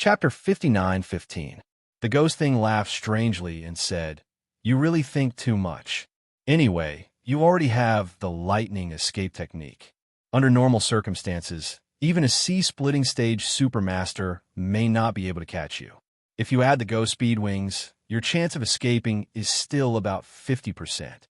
Chapter 59:15. The ghost thing laughed strangely and said, "You really think too much. Anyway, you already have the lightning escape technique. Under normal circumstances, even a C-splitting stage supermaster may not be able to catch you. If you add the ghost speed wings, your chance of escaping is still about 50%.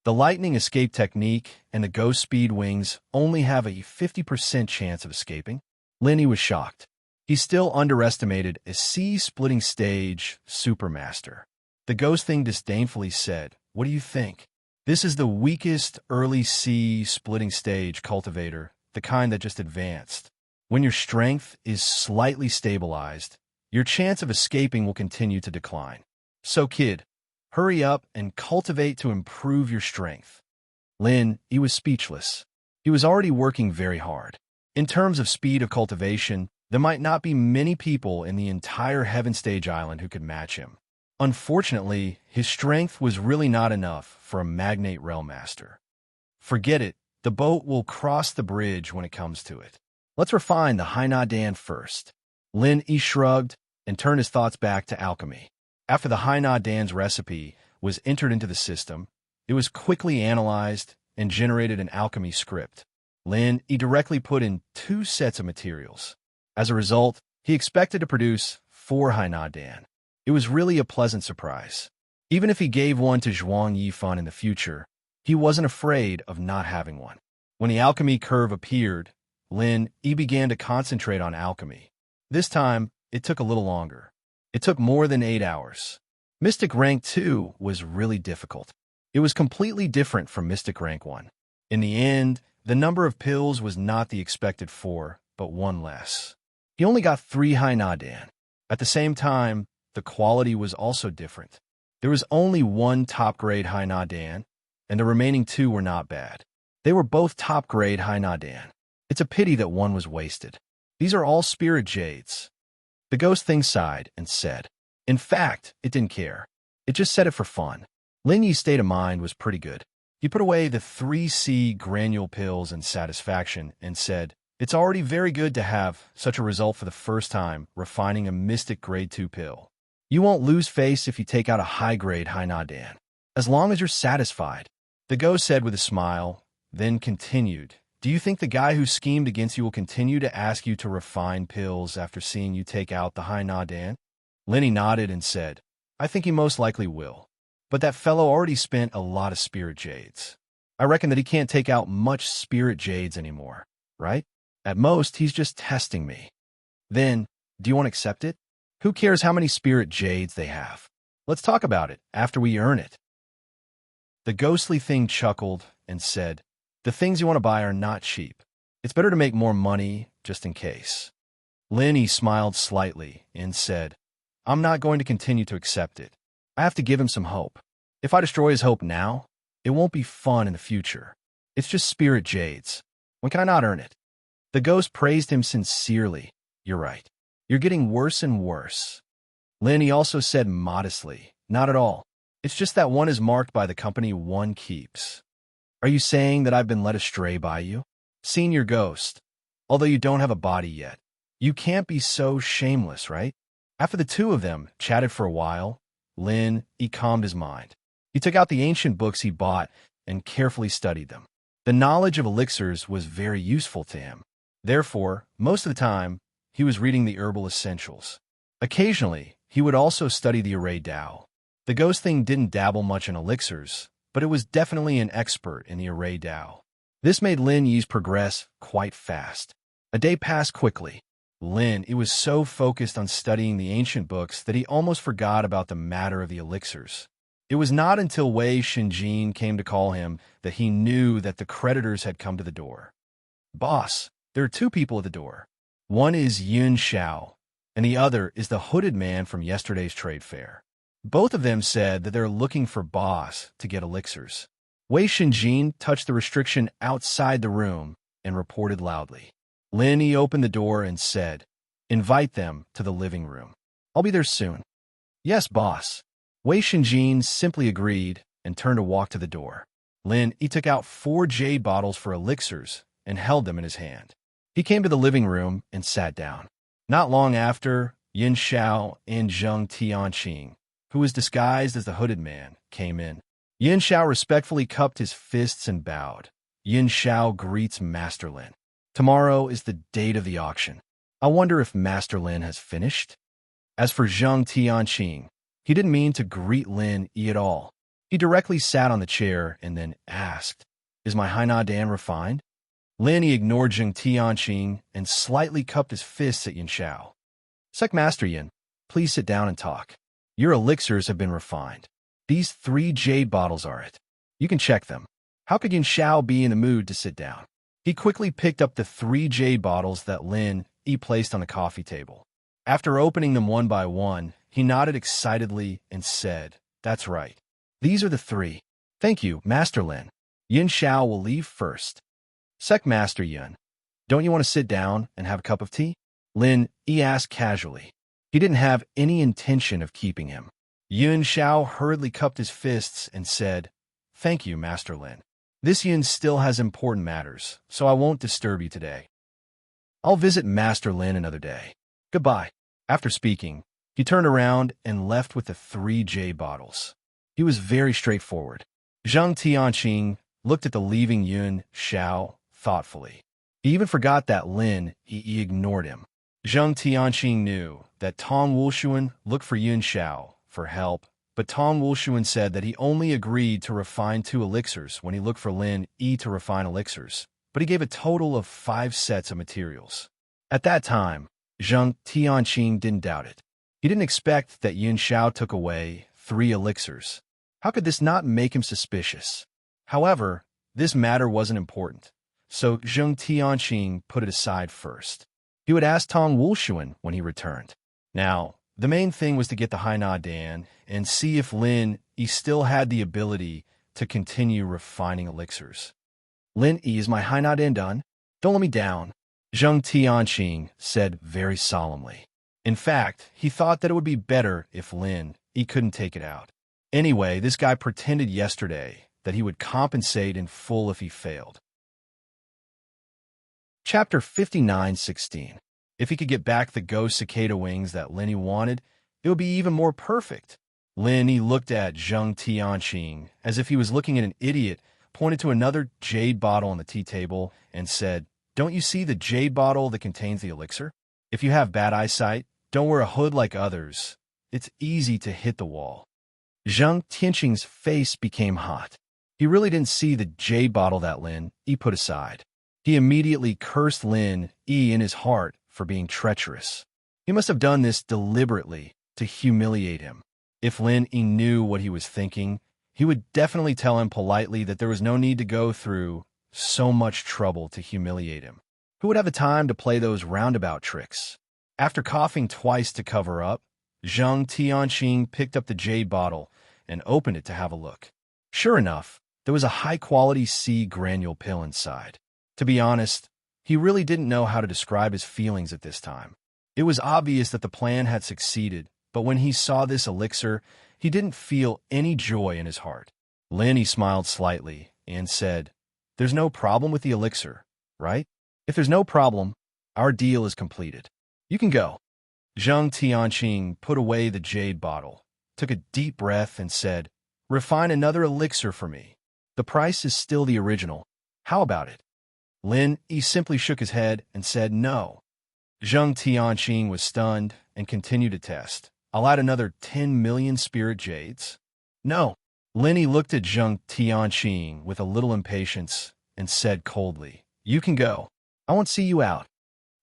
The lightning escape technique and the ghost speed wings only have a 50% chance of escaping." Lenny was shocked. He still underestimated a C-splitting stage supermaster. The ghost thing disdainfully said, "What do you think? This is the weakest early C-splitting stage cultivator, the kind that just advanced. When your strength is slightly stabilized, your chance of escaping will continue to decline. So kid, hurry up and cultivate to improve your strength." Lin, he was speechless. He was already working very hard. In terms of speed of cultivation, there might not be many people in the entire Heaven Stage Island who could match him. Unfortunately, his strength was really not enough for a Magnate Realmaster. "Forget it. The boat will cross the bridge when it comes to it. Let's refine the Haina Dan first." Lin E shrugged and turned his thoughts back to alchemy. After the Haina Dan's recipe was entered into the system, it was quickly analyzed and generated an alchemy script. Lin E directly put in 2 sets of materials. As a result, he expected to produce 4 Haina Dan. It was really a pleasant surprise. Even if he gave one to Zhuang Yifan in the future, he wasn't afraid of not having one. When the alchemy curve appeared, Lin E began to concentrate on alchemy. This time, it took a little longer. It took more than 8 hours. Mystic Rank 2 was really difficult. It was completely different from Mystic Rank 1. In the end, the number of pills was not the expected 4, but 1 less. He only got 3 Haina Dan. At the same time, the quality was also different. There was only 1 top-grade Haina Dan, and the remaining 2 were not bad. They were both top-grade Haina Dan. It's a pity that 1 was wasted. These are all spirit jades. The ghost thing sighed and said, in fact, it didn't care. It just said it for fun. Lin Yi's state of mind was pretty good. He put away the 3C granule pills in satisfaction and said, "It's already very good to have such a result for the first time, refining a Mystic Grade 2 pill. You won't lose face if you take out a high-grade Haina Dan, as long as you're satisfied." The ghost said with a smile, then continued, "Do you think the guy who schemed against you will continue to ask you to refine pills after seeing you take out the Haina Dan?" Lenny nodded and said, "I think he most likely will. But that fellow already spent a lot of spirit jades. I reckon that he can't take out much spirit jades anymore, right? At most, he's just testing me. Then, do you want to accept it? Who cares how many spirit jades they have? Let's talk about it after we earn it." The ghostly thing chuckled and said, "The things you want to buy are not cheap. It's better to make more money just in case." Lenny smiled slightly and said, "I'm not going to continue to accept it. I have to give him some hope. If I destroy his hope now, it won't be fun in the future. It's just spirit jades. When can I not earn it?" The ghost praised him sincerely. "You're right. You're getting worse and worse." Lenny also said modestly, "Not at all. It's just that 1 is marked by the company 1 keeps." "Are you saying that I've been led astray by you? Senior Ghost, although you don't have a body yet. You can't be so shameless, right?" After the 2 of them chatted for a while, Lin E calmed his mind. He took out the ancient books he bought and carefully studied them. The knowledge of elixirs was very useful to him. Therefore, most of the time, he was reading the herbal essentials. Occasionally, he would also study the array Tao. The ghost thing didn't dabble much in elixirs, but it was definitely an expert in the array Tao. This made Lin Yi's progress quite fast. A day passed quickly. Lin E was so focused on studying the ancient books that he almost forgot about the matter of the elixirs. It was not until Wei Shinjin came to call him that he knew that the creditors had come to the door. "Boss, there are 2 people at the door. One is Yun Xiao, and the other is the hooded man from yesterday's trade fair. Both of them said that they're looking for Boss to get elixirs." Wei Shinjin touched the restriction outside the room and reported loudly. Lin E opened the door and said, "Invite them to the living room. I'll be there soon." "Yes, boss." Wei Shinjin simply agreed and turned to walk to the door. Lin E took out 4 jade bottles for elixirs and held them in his hand. He came to the living room and sat down. Not long after, Yin Xiao and Zheng Tianqing, who was disguised as the hooded man, came in. Yin Xiao respectfully cupped his fists and bowed. Yin Xiao greets Master Lin. Tomorrow is the date of the auction. I wonder if Master Lin has finished? As for Zheng Tianqing, he didn't mean to greet Lin Yi at all. He directly sat on the chair and then asked, "Is my Haina Dan refined?" Lin Yi ignored Zheng Tianqing and slightly cupped his fists at Yin Xiao. "Sec Master Yin, please sit down and talk. Your elixirs have been refined. These 3 jade bottles are it. You can check them." How could Yin Xiao be in the mood to sit down? He quickly picked up the 3 jade bottles that Lin Yi placed on the coffee table. After opening them one by one, he nodded excitedly and said, "That's right. These are the 3. Thank you, Master Lin. Yin Xiao will leave first." "Sec Master Yin, don't you want to sit down and have a cup of tea?" Lin Yi asked casually. He didn't have any intention of keeping him. Yin Xiao hurriedly cupped his fists and said, "Thank you, Master Lin. This Yin still has important matters, so I won't disturb you today. I'll visit Master Lin another day. Goodbye." After speaking, he turned around and left with the 3 jade bottles. He was very straightforward. Zheng Tianqing looked at the leaving Yin Xiao thoughtfully. He even forgot that Lin Yi ignored him. Zheng Tianqing knew that Tong Wushuan looked for Yin Xiao for help, but Tong Wushuan said that he only agreed to refine 2 elixirs when he looked for Lin Yi to refine elixirs, but he gave a total of 5 sets of materials. At that time, Zheng Tianqing didn't doubt it. He didn't expect that Yin Xiao took away 3 elixirs. How could this not make him suspicious? However, this matter wasn't important, so Zheng Tianqing put it aside first. He would ask Tong Wushuan when he returned. Now, the main thing was to get the Haina Dan and see if Lin Yi still had the ability to continue refining elixirs. "Lin Yi, is my Haina Dan done? Don't let me down," Zheng Tianqing said very solemnly. In fact, he thought that it would be better if Lin Yi couldn't take it out. Anyway, this guy pretended yesterday that he would compensate in full if he failed. Chapter 59:16. If he could get back the ghost cicada wings that Lin Yi wanted, it would be even more perfect. Lin Yi looked at Zheng Tianqing as if he was looking at an idiot, pointed to another jade bottle on the tea table, and said, "Don't you see the jade bottle that contains the elixir? If you have bad eyesight, don't wear a hood like others. It's easy to hit the wall." Zheng Tianqing's face became hot. He really didn't see the jade bottle that Lin Yi put aside. He immediately cursed Lin Yi in his heart for being treacherous. He must have done this deliberately to humiliate him. If Lin Yi knew what he was thinking, he would definitely tell him politely that there was no need to go through so much trouble to humiliate him. Who would have the time to play those roundabout tricks? After coughing twice to cover up, Zheng Tianqing picked up the jade bottle and opened it to have a look. Sure enough, there was a high-quality C granule pill inside. To be honest, he really didn't know how to describe his feelings at this time. It was obvious that the plan had succeeded, but when he saw this elixir, he didn't feel any joy in his heart. Lin Yi smiled slightly and said, "There's no problem with the elixir, right? If there's no problem, our deal is completed. You can go." Zheng Tianqing put away the jade bottle, took a deep breath, and said, "Refine another elixir for me. The price is still the original. How about it?" Lin Yi simply shook his head and said no. Zheng Tianqing was stunned and continued to test. "I'll add another 10 million spirit jades." "No." Lin Yi looked at Zheng Tianqing with a little impatience and said coldly, "You can go. I won't see you out."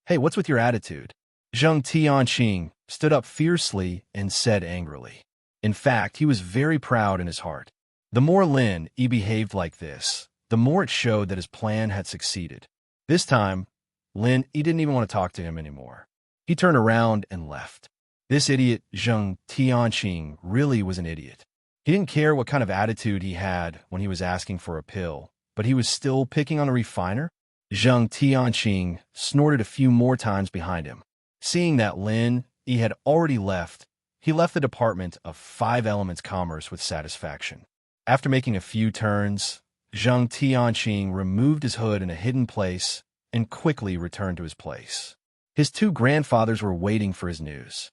"Hey, what's with your attitude?" Zheng Tianqing stood up fiercely and said angrily. In fact, he was very proud in his heart. The more Lin Yi behaved like this, the more it showed that his plan had succeeded. This time, Lin Yi didn't even want to talk to him anymore. He turned around and left. This idiot Zheng Tianqing really was an idiot. He didn't care what kind of attitude he had when he was asking for a pill, but he was still picking on a refiner. Zheng Tianqing snorted a few more times behind him. Seeing that Lin Yi had already left, he left the Department of 5 Elements Commerce with satisfaction. After making a few turns, Zheng Tianqing removed his hood in a hidden place and quickly returned to his place. His 2 grandfathers were waiting for his news.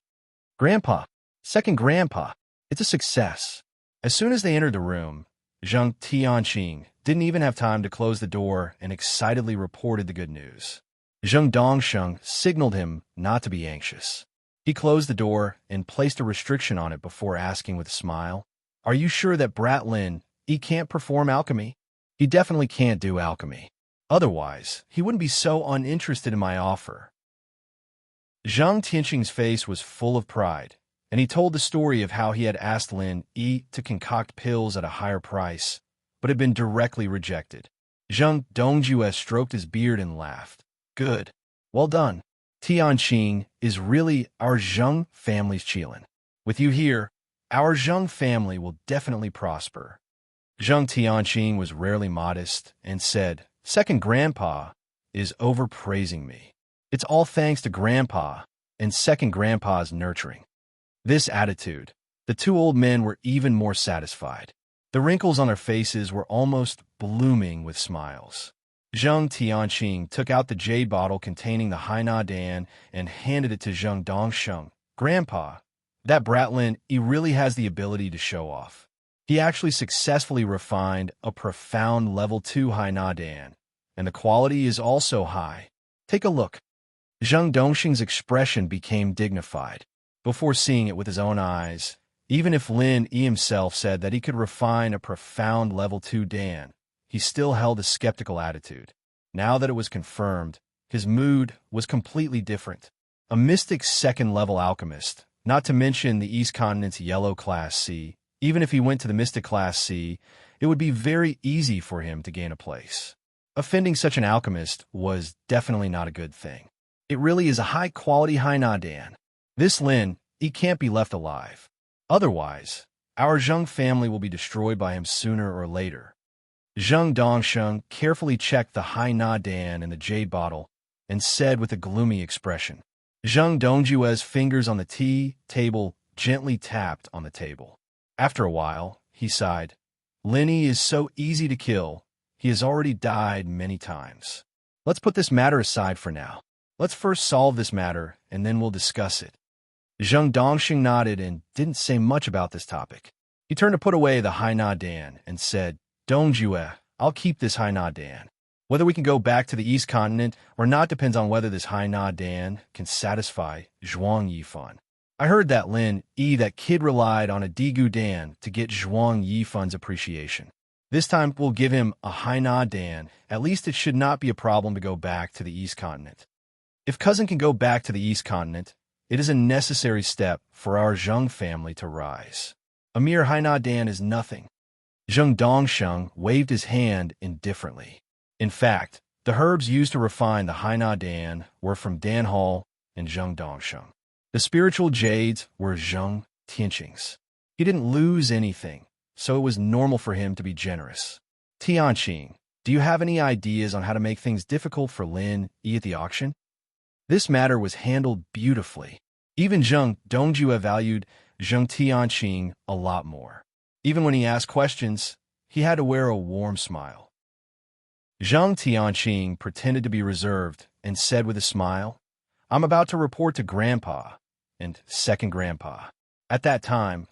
Grandpa, second grandpa, it's a success. As soon as they entered the room, Zhang Tianqing didn't even have time to close the door and excitedly reported the good news. Zheng Dongsheng signaled him not to be anxious. He closed the door and placed a restriction on it before asking with a smile, "Are you sure that Brat Lin, he can't perform alchemy?" "He definitely can't do alchemy. Otherwise, he wouldn't be so uninterested in my offer." Zhang Tianqing's face was full of pride, and he told the story of how he had asked Lin Yi to concoct pills at a higher price, but had been directly rejected. Zheng Dongjue stroked his beard and laughed. "Good. Well done. Tianqing is really our Zheng family's Qilin. With you here, our Zheng family will definitely prosper." Zheng Tianqing was rarely modest and said, "Second grandpa is overpraising me. It's all thanks to grandpa and second grandpa's nurturing." This attitude, the two old men were even more satisfied. The wrinkles on their faces were almost blooming with smiles. Zheng Tianqing took out the jade bottle containing the Haina Dan and handed it to Zheng Dongsheng. "Grandpa, that Bratlin, he really has the ability to show off. He actually successfully refined a profound level 2 Haina Dan, and the quality is also high. Take a look." Zheng Dongsheng's expression became dignified. Before seeing it with his own eyes, even if Lin Yi himself said that he could refine a profound level 2 Dan, he still held a skeptical attitude. Now that it was confirmed, his mood was completely different. A mystic second-level alchemist, not to mention the East Continent's Yellow Class C, even if he went to the Mystic Class C, it would be very easy for him to gain a place. Offending such an alchemist was definitely not a good thing. It really is a high-quality Haina Dan. This Lin, he can't be left alive. Otherwise, our Zheng family will be destroyed by him sooner or later. Zheng Dongsheng carefully checked the Haina Dan in the jade bottle and said with a gloomy expression. Zheng Dongjue's fingers on the tea table gently tapped on the table. After a while, he sighed. "Lin Yi is so easy to kill. He has already died many times. Let's put this matter aside for now. Let's first solve this matter, and then we'll discuss it." Zheng Dongsheng nodded and didn't say much about this topic. He turned to put away the Haina Dan and said, "Dongjue, I'll keep this Haina Dan. Whether we can go back to the East Continent or not depends on whether this Haina Dan can satisfy Zhuang Yifan. I heard that Lin Yi, that kid, relied on a Digu Dan to get Zhuang Yifan's appreciation. This time we'll give him a Haina Dan. At least it should not be a problem to go back to the East Continent. If cousin can go back to the East Continent, it is a necessary step for our Zheng family to rise. A mere Haina Dan is nothing." Zheng Dongsheng waved his hand indifferently. In fact, the herbs used to refine the Haina Dan were from Dan Hall and Zheng Dongsheng. The spiritual jades were Zheng Tianqing's. He didn't lose anything, so it was normal for him to be generous. "Tianqing, do you have any ideas on how to make things difficult for Lin Yi at the auction?" This matter was handled beautifully. Even Zheng Dongjue valued Zheng Tianqing a lot more. Even when he asked questions, he had to wear a warm smile. Zheng Tianqing pretended to be reserved and said with a smile, "I'm about to report to Grandpa and second grandpa." At that time,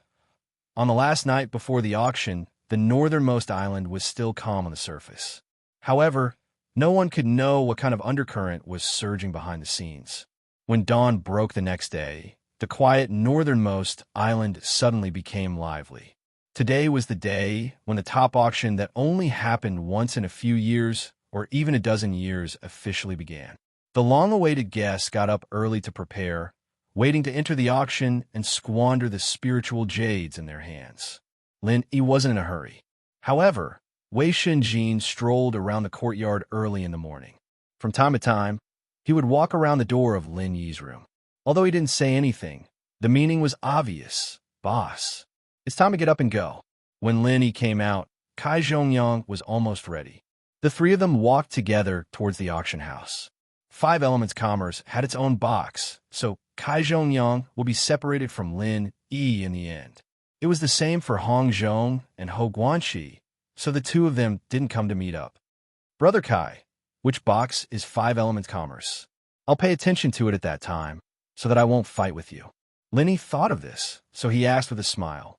on the last night before the auction, the northernmost island was still calm on the surface. However, no one could know what kind of undercurrent was surging behind the scenes. When dawn broke the next day, the quiet northernmost island suddenly became lively. Today was the day when the top auction that only happened once in a few years, or even a dozen years, officially began. The long-awaited guests got up early to prepare, waiting to enter the auction and squander the spiritual jades in their hands. Lin Yi wasn't in a hurry. However, Wei Shenjin strolled around the courtyard early in the morning. From time to time, he would walk around the door of Lin Yi's room. Although he didn't say anything, the meaning was obvious. "Boss, it's time to get up and go." When Lin Yi came out, Kai Zhongyang was almost ready. The three of them walked together towards the auction house. Five Elements Commerce had its own box, so Kai Zhongyang will be separated from Lin Yi in the end. It was the same for Hong Zhong and Ho Guanqi, so the two of them didn't come to meet up. "Brother Kai, which box is Five Elements Commerce? I'll pay attention to it at that time, so that I won't fight with you." Lin Yi thought of this, so he asked with a smile.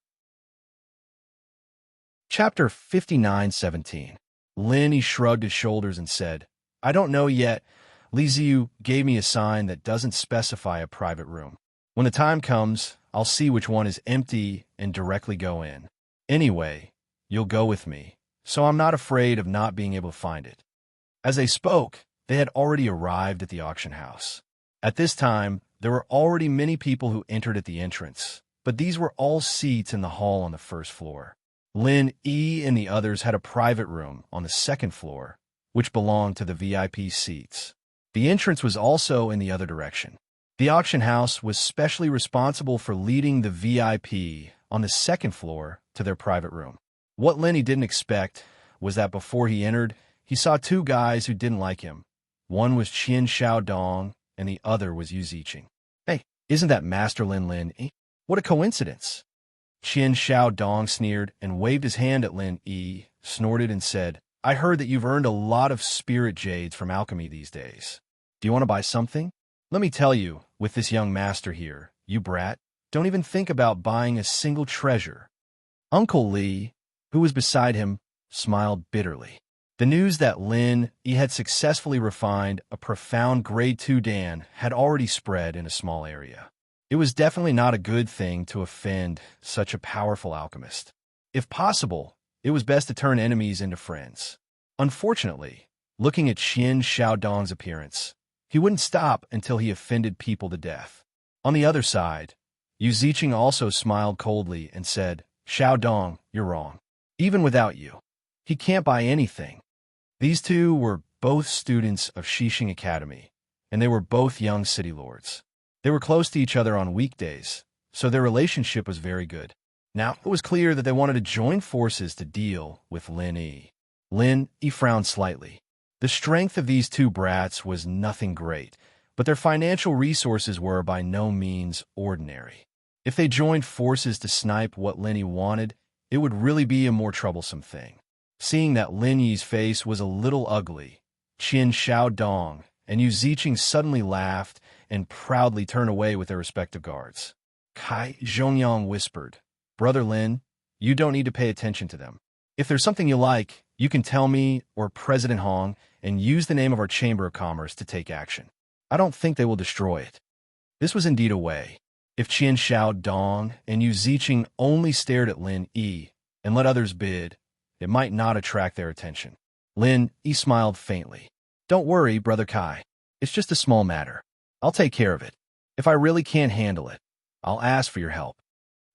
Chapter 59:17. Lin Yi shrugged his shoulders and said, I don't know yet. Li Ziyu gave me a sign that doesn't specify a private room. When the time comes, I'll see which one is empty and directly go in. Anyway, you'll go with me, so I'm not afraid of not being able to find it. As they spoke, they had already arrived at the auction house. At this time, there were already many people who entered at the entrance, but these were all seats in the hall on the first floor. Lin Yi and the others had a private room on the second floor, which belonged to the VIP seats. The entrance was also in the other direction. The auction house was specially responsible for leading the VIP on the second floor to their private room. What Lin Yi didn't expect was that before he entered, he saw two guys who didn't like him. One was Qian Xiaodong, and the other was Yu Ziqing. Hey, isn't that Master Lin Yi? What a coincidence! Qian Xiaodong sneered and waved his hand at Lin Yi, snorted and said, I heard that you've earned a lot of spirit jades from alchemy these days. Do you want to buy something? Let me tell you, with this young master here, you brat, don't even think about buying a single treasure. Uncle Li, who was beside him, smiled bitterly. The news that Lin Yi had successfully refined a profound grade 2 Dan had already spread in a small area. It was definitely not a good thing to offend such a powerful alchemist. If possible, it was best to turn enemies into friends. Unfortunately, looking at Qian Xiaodong's appearance, he wouldn't stop until he offended people to death. On the other side, Yu Ziqing also smiled coldly and said, Xiaodong, you're wrong. Even without you, he can't buy anything. These two were both students of Xixing Academy, and they were both young city lords. They were close to each other on weekdays, so their relationship was very good. Now, it was clear that they wanted to join forces to deal with Lin Yi. Lin Yi frowned slightly. The strength of these two brats was nothing great, but their financial resources were by no means ordinary. If they joined forces to snipe what Lin Yi wanted, it would really be a more troublesome thing. Seeing that Lin Yi's face was a little ugly, Qian Xiaodong and Yu Ziqing suddenly laughed and proudly turned away with their respective guards. Kai Zhongyang whispered, Brother Lin, you don't need to pay attention to them. If there's something you like, you can tell me or President Hong and use the name of our Chamber of Commerce to take action. I don't think they will destroy it. This was indeed a way. If Qian Xiaodong and Yu Ziqing only stared at Lin Yi and let others bid, it might not attract their attention. Lin Yi smiled faintly. Don't worry, Brother Kai. It's just a small matter. I'll take care of it. If I really can't handle it, I'll ask for your help.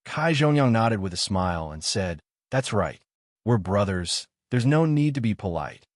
Kai Zhongyang nodded with a smile and said, That's right. We're brothers. There's no need to be polite.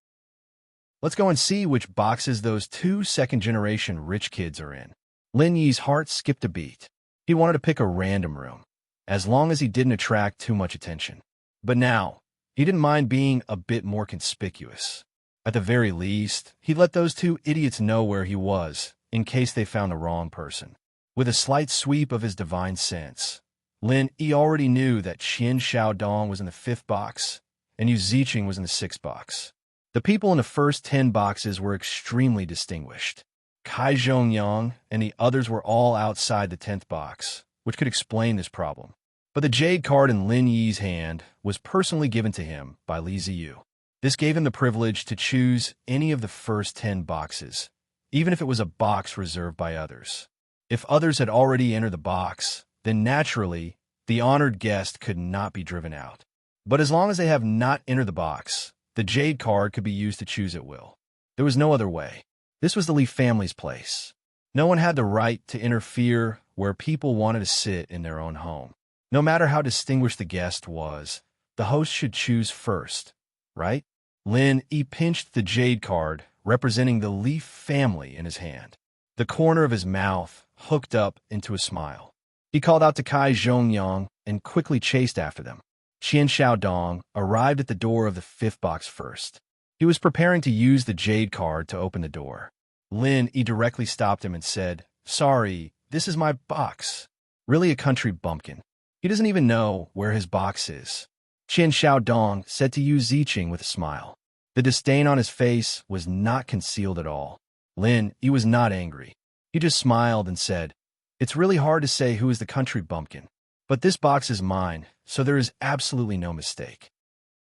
Let's go and see which boxes those two second-generation rich kids are in. Lin Yi's heart skipped a beat. He wanted to pick a random room, as long as he didn't attract too much attention. But now, he didn't mind being a bit more conspicuous. At the very least, he'd let those two idiots know where he was, in case they found the wrong person. With a slight sweep of his divine sense, Lin Yi already knew that Qian Xiaodong was in the 5th box, and Yu Ziqing was in the 6th box. The people in the first 10 boxes were extremely distinguished. Kai Zhongyang and the others were all outside the 10th box, which could explain this problem. But the jade card in Lin Yi's hand was personally given to him by Li Ziyu. This gave him the privilege to choose any of the first 10 boxes, even if it was a box reserved by others. If others had already entered the box, then naturally, the honored guest could not be driven out. But as long as they have not entered the box, the jade card could be used to choose at will. There was no other way. This was the Li family's place. No one had the right to interfere where people wanted to sit in their own home. No matter how distinguished the guest was, the host should choose first, right? Lin Yi pinched the jade card representing the Li family in his hand. The corner of his mouth hooked up into a smile. He called out to Kai Zhongyang and quickly chased after them. Qian Xiaodong arrived at the door of the 5th box first. He was preparing to use the jade card to open the door. Lin Yi directly stopped him and said, Sorry, this is my box. Really a country bumpkin. He doesn't even know where his box is. Qian Xiaodong said to Yu Ziqing with a smile. The disdain on his face was not concealed at all. Lin Yi was not angry. He just smiled and said, It's really hard to say who is the country bumpkin. But this box is mine, so there is absolutely no mistake.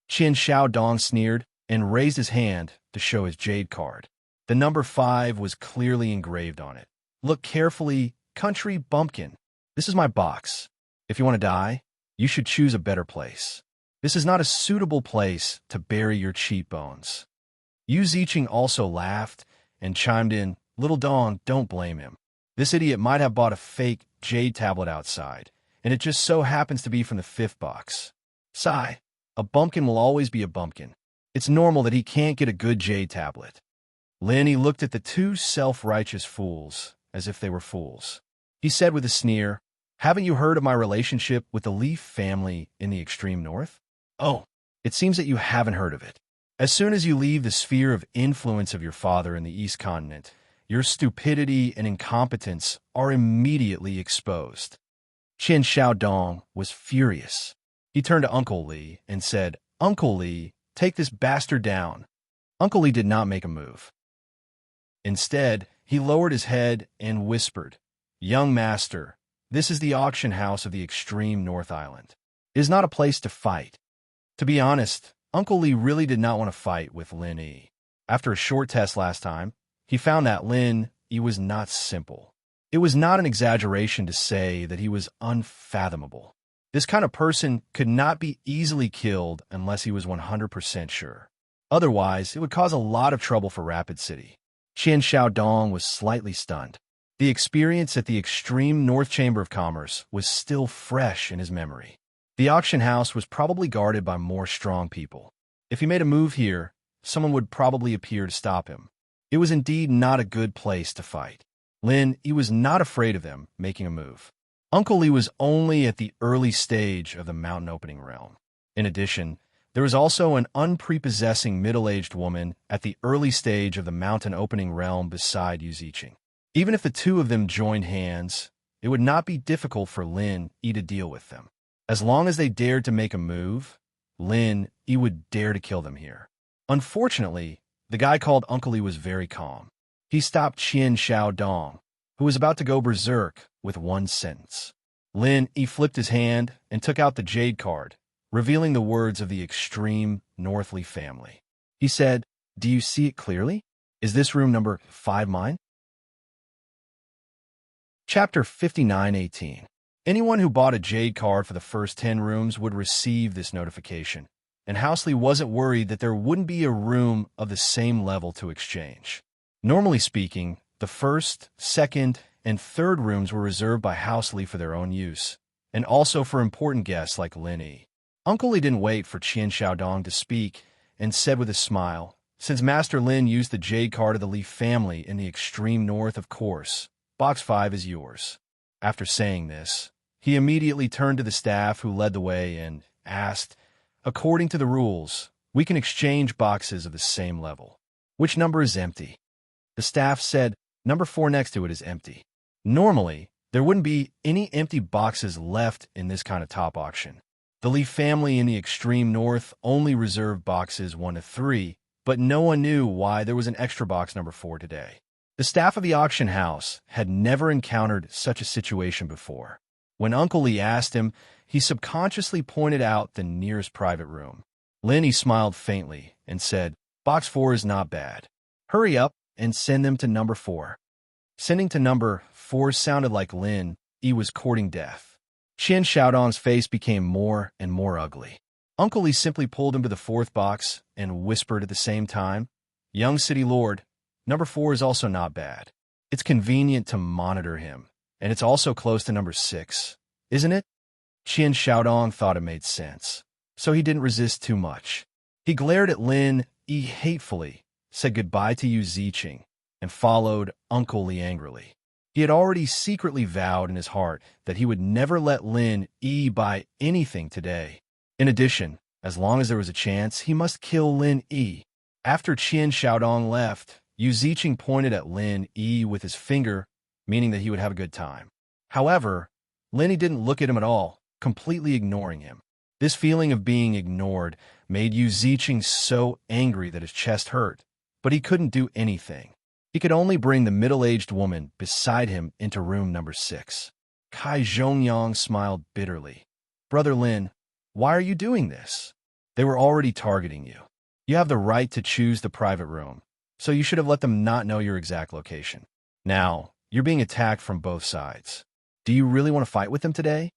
Qian Xiaodong sneered and raised his hand to show his jade card. The number 5 was clearly engraved on it. Look carefully, country bumpkin. This is my box. If you want to die, you should choose a better place. This is not a suitable place to bury your cheap bones. Yu Ziqing also laughed and chimed in, Little Dong, don't blame him. This idiot might have bought a fake jade tablet outside, and it just so happens to be from the 5th box. Sigh, a bumpkin will always be a bumpkin. It's normal that he can't get a good jade tablet. Lin looked at the two self-righteous fools as if they were fools. He said with a sneer, Haven't you heard of my relationship with the Leaf family in the extreme north? Oh, it seems that you haven't heard of it. As soon as you leave the sphere of influence of your father in the East Continent, your stupidity and incompetence are immediately exposed. Qian Xiaodong was furious. He turned to Uncle Li and said, Uncle Li, take this bastard down. Uncle Li did not make a move. Instead, he lowered his head and whispered, Young master, this is the auction house of the extreme North Island. It is not a place to fight. To be honest, Uncle Li really did not want to fight with Lin Yi. After a short test last time, he found that Lin Yi was not simple. It was not an exaggeration to say that he was unfathomable. This kind of person could not be easily killed unless he was 100% sure. Otherwise, it would cause a lot of trouble for Rapid City. Qian Xiaodong was slightly stunned. The experience at the extreme North Chamber of Commerce was still fresh in his memory. The auction house was probably guarded by more strong people. If he made a move here, someone would probably appear to stop him. It was indeed not a good place to fight. Lin Yi was not afraid of them making a move. Uncle Li was only at the early stage of the mountain opening realm. In addition, there was also an unprepossessing middle-aged woman at the early stage of the mountain opening realm beside Yu Ziqing. Even if the two of them joined hands, it would not be difficult for Lin Yi to deal with them. As long as they dared to make a move, Lin Yi would dare to kill them here. Unfortunately, the guy called Uncle Li was very calm. He stopped Qian Xiaodong, who was about to go berserk, with one sentence. Lin Yi flipped his hand and took out the jade card, revealing the words of the extreme Northly family. He said, Do you see it clearly? Is this room number 5 mine? Chapter 59:18. Anyone who bought a jade card for the first 10 rooms would receive this notification, and Housley wasn't worried that there wouldn't be a room of the same level to exchange. Normally speaking, the first, second, and third rooms were reserved by Housley for their own use, and also for important guests like Lin Yi. Uncle Li didn't wait for Qian Xiaodong to speak and said with a smile, Since Master Lin used the jade card of the Leaf family in the extreme north, of course, Box 5 is yours. After saying this, he immediately turned to the staff who led the way and asked, According to the rules, we can exchange boxes of the same level. Which number is empty? The staff said, Number 4 next to it is empty. Normally, there wouldn't be any empty boxes left in this kind of top auction. The Leaf family in the extreme north only reserved boxes 1 to 3, but no one knew why there was an extra box number 4 today. The staff of the auction house had never encountered such a situation before. When Uncle Li asked him, he subconsciously pointed out the nearest private room. Lin Yi smiled faintly and said, Box 4 is not bad. Hurry up and send them to number 4. Sending to number 4 sounded like Lin Yi was courting death. Qian Xiaodong's face became more and more ugly. Uncle Li simply pulled him to the 4th box and whispered at the same time, Young City Lord, number 4 is also not bad. It's convenient to monitor him, and it's also close to number 6, isn't it? Qian Xiaodong thought it made sense, so he didn't resist too much. He glared at Lin Yi hatefully, said goodbye to Yu Ziqing, and followed Uncle Li angrily. He had already secretly vowed in his heart that he would never let Lin Yi buy anything today. In addition, as long as there was a chance, he must kill Lin Yi. After Qian Xiaodong left, Yu Ziqing pointed at Lin Yi with his finger, meaning that he would have a good time. However, Lin Yi didn't look at him at all, completely ignoring him. This feeling of being ignored made Yu Ziqing so angry that his chest hurt, but he couldn't do anything. He could only bring the middle-aged woman beside him into room number 6. Kai Zhongyang smiled bitterly. Brother Lin, why are you doing this? They were already targeting you. You have the right to choose the private room, so you should have let them not know your exact location. Now, you're being attacked from both sides. Do you really want to fight with them today?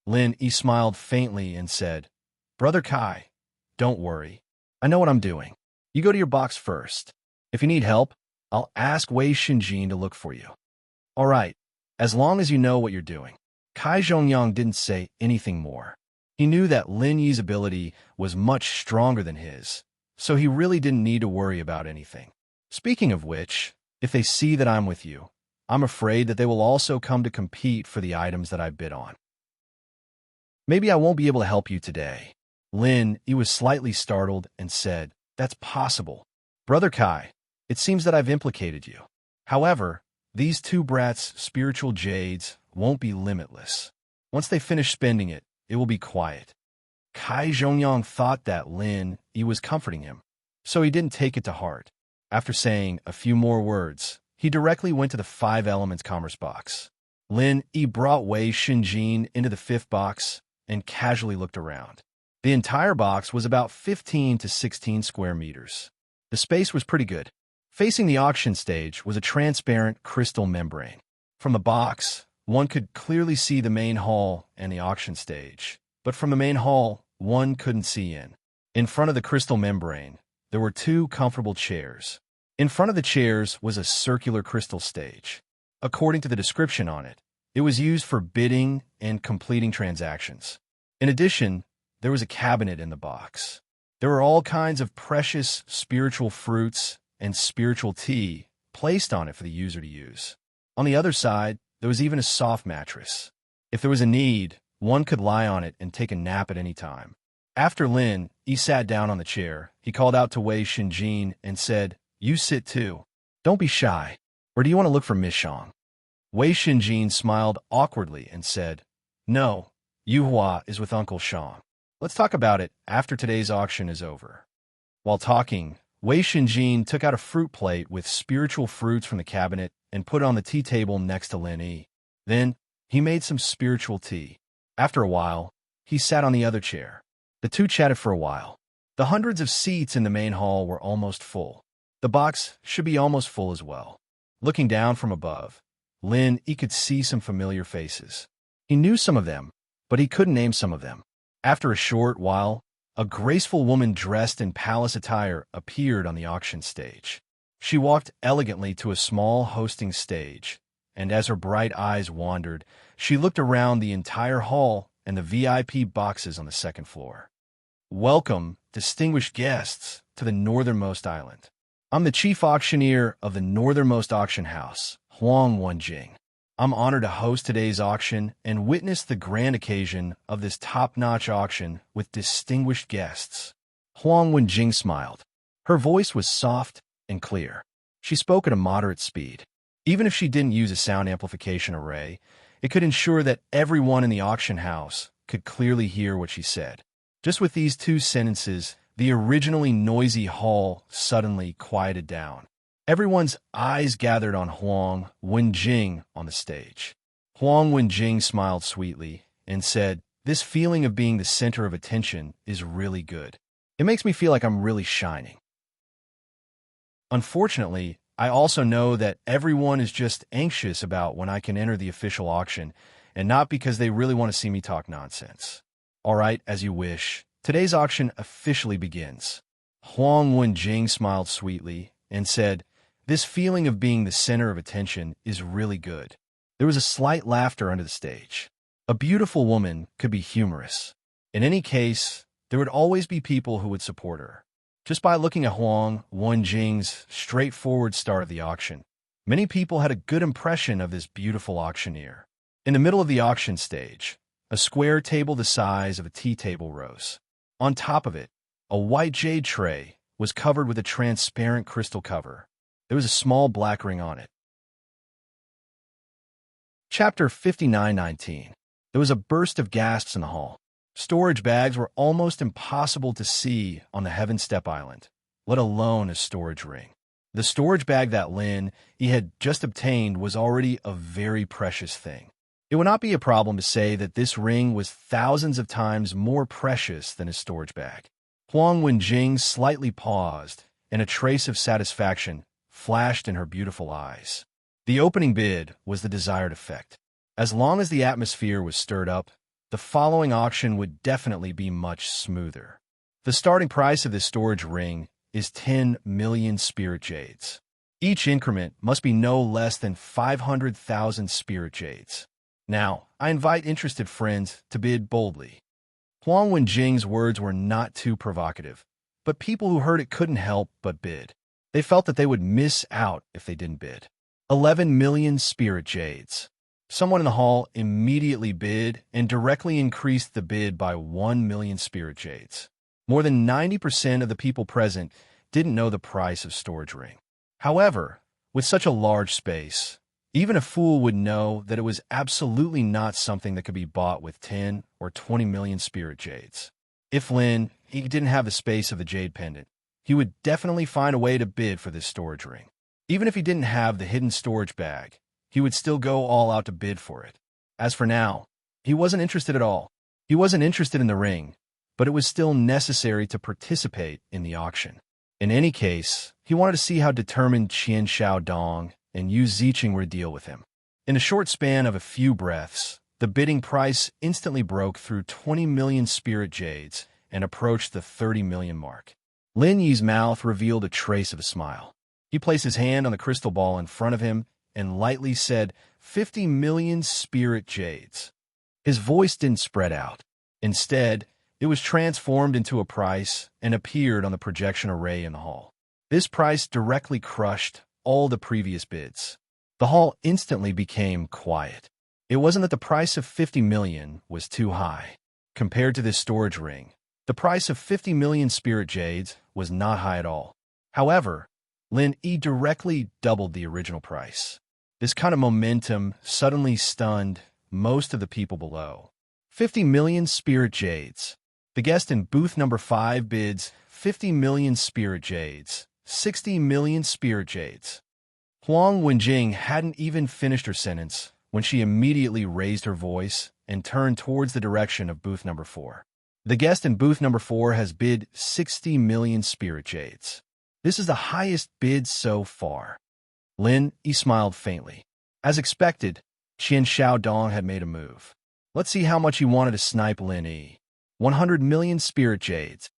Lin Yi smiled faintly and said, Brother Kai, don't worry. I know what I'm doing. You go to your box first. If you need help, I'll ask Wei Xinjin to look for you. All right, as long as you know what you're doing. Kai Zhongyang didn't say anything more. He knew that Lin Yi's ability was much stronger than his, so he really didn't need to worry about anything. Speaking of which, if they see that I'm with you, I'm afraid that they will also come to compete for the items that I bid on. Maybe I won't be able to help you today. Lin Yi was slightly startled and said, That's possible. Brother Kai, it seems that I've implicated you. However, these two brats' spiritual jades won't be limitless. Once they finish spending it, it will be quiet. Kai Zhongyang thought that Lin Yi was comforting him, so he didn't take it to heart. After saying a few more words, he directly went to the 5 elements commerce box. Lin Yi brought Wei Xinjin into the 5th box and casually looked around. The entire box was about 15 to 16 square meters. The space was pretty good. Facing the auction stage was a transparent crystal membrane. From the box, one could clearly see the main hall and the auction stage, but from the main hall, one couldn't see in. In front of the crystal membrane, there were 2 comfortable chairs. In front of the chairs was a circular crystal stage. According to the description on it, it was used for bidding and completing transactions. In addition, there was a cabinet in the box. There were all kinds of precious spiritual fruits and spiritual tea placed on it for the user to use. On the other side, there was even a soft mattress. If there was a need, one could lie on it and take a nap at any time. After Lin Yi sat down on the chair, he called out to Wei Xinjin and said, You sit too. Don't be shy. Or do you want to look for Miss Shang? Wei Xinjin smiled awkwardly and said, No, Yu Hua is with Uncle Shang. Let's talk about it after today's auction is over. While talking, Wei Xinjin took out a fruit plate with spiritual fruits from the cabinet and put it on the tea table next to Lin Yi. Then, he made some spiritual tea. After a while, he sat on the other chair. The two chatted for a while. The hundreds of seats in the main hall were almost full. The box should be almost full as well. Looking down from above, Lin Yi could see some familiar faces. He knew some of them, but he couldn't name some of them. After a short while, a graceful woman dressed in palace attire appeared on the auction stage. She walked elegantly to a small hosting stage, and as her bright eyes wandered, she looked around the entire hall and the VIP boxes on the 2nd floor. Welcome, distinguished guests, to the northernmost island. I'm the chief auctioneer of the northernmost auction house, Huang Wenjing. I'm honored to host today's auction and witness the grand occasion of this top-notch auction with distinguished guests. Huang Wenjing smiled. Her voice was soft and clear. She spoke at a moderate speed. Even if she didn't use a sound amplification array, it could ensure that everyone in the auction house could clearly hear what she said. Just with these 2 sentences, the originally noisy hall suddenly quieted down. Everyone's eyes gathered on Huang Wenjing on the stage. Huang Wenjing smiled sweetly and said, This feeling of being the center of attention is really good. It makes me feel like I'm really shining. Unfortunately, I also know that everyone is just anxious about when I can enter the official auction, and not because they really want to see me talk nonsense. All right, as you wish. Today's auction officially begins. Huang Wenjing smiled sweetly and said, This feeling of being the center of attention is really good. There was a slight laughter under the stage. A beautiful woman could be humorous. In any case, there would always be people who would support her. Just by looking at Huang Wenjing's straightforward start of the auction, many people had a good impression of this beautiful auctioneer. In the middle of the auction stage, a square table the size of a tea table rose. On top of it, a white jade tray was covered with a transparent crystal cover. There was a small black ring on it. Chapter 59:19. There was a burst of gasps in the hall. Storage bags were almost impossible to see on the Heaven Step Island, let alone a storage ring. The storage bag that Lin he had just obtained was already a very precious thing. It would not be a problem to say that this ring was thousands of times more precious than his storage bag. Huang Wenjing slightly paused, and a trace of satisfaction flashed in her beautiful eyes. The opening bid was the desired effect. As long as the atmosphere was stirred up, the following auction would definitely be much smoother. The starting price of this storage ring is 10 million spirit jades. Each increment must be no less than 500,000 spirit jades. Now, I invite interested friends to bid boldly. Huang Wenjing's words were not too provocative, but people who heard it couldn't help but bid. They felt that they would miss out if they didn't bid. 11 million spirit jades. Someone in the hall immediately bid and directly increased the bid by 1 million spirit jades. More than 90% of the people present didn't know the price of storage ring. However, with such a large space, even a fool would know that it was absolutely not something that could be bought with 10 or 20 million spirit jades. If Lin he didn't have the space of the jade pendant, he would definitely find a way to bid for this storage ring. Even if he didn't have the hidden storage bag, he would still go all out to bid for it. As for now, he wasn't interested at all. He wasn't interested in the ring, but it was still necessary to participate in the auction. In any case, he wanted to see how determined Qian Xiaodong and Yu Ziqing would deal with him. In a short span of a few breaths, the bidding price instantly broke through 20 million spirit jades and approached the 30 million mark. Lin Yi's mouth revealed a trace of a smile. He placed his hand on the crystal ball in front of him and lightly said, 50 million spirit jades. His voice didn't spread out. Instead, it was transformed into a price and appeared on the projection array in the hall. This price directly crushed all the previous bids. The hall instantly became quiet. It wasn't that the price of 50 million was too high. Compared to this storage ring, the price of 50 million spirit jades was not high at all. However, Lin Yi directly doubled the original price. This kind of momentum suddenly stunned most of the people below. 50 million spirit jades. The guest in booth number 5 bids 50 million spirit jades, 60 million spirit jades. Huang Wenjing hadn't even finished her sentence when she immediately raised her voice and turned towards the direction of booth number 4. The guest in booth number 4 has bid 60 million spirit jades. This is the highest bid so far. Lin Yi smiled faintly. As expected, Qian Xiaodong had made a move. Let's see how much he wanted to snipe Lin Yi. 100 million spirit jades.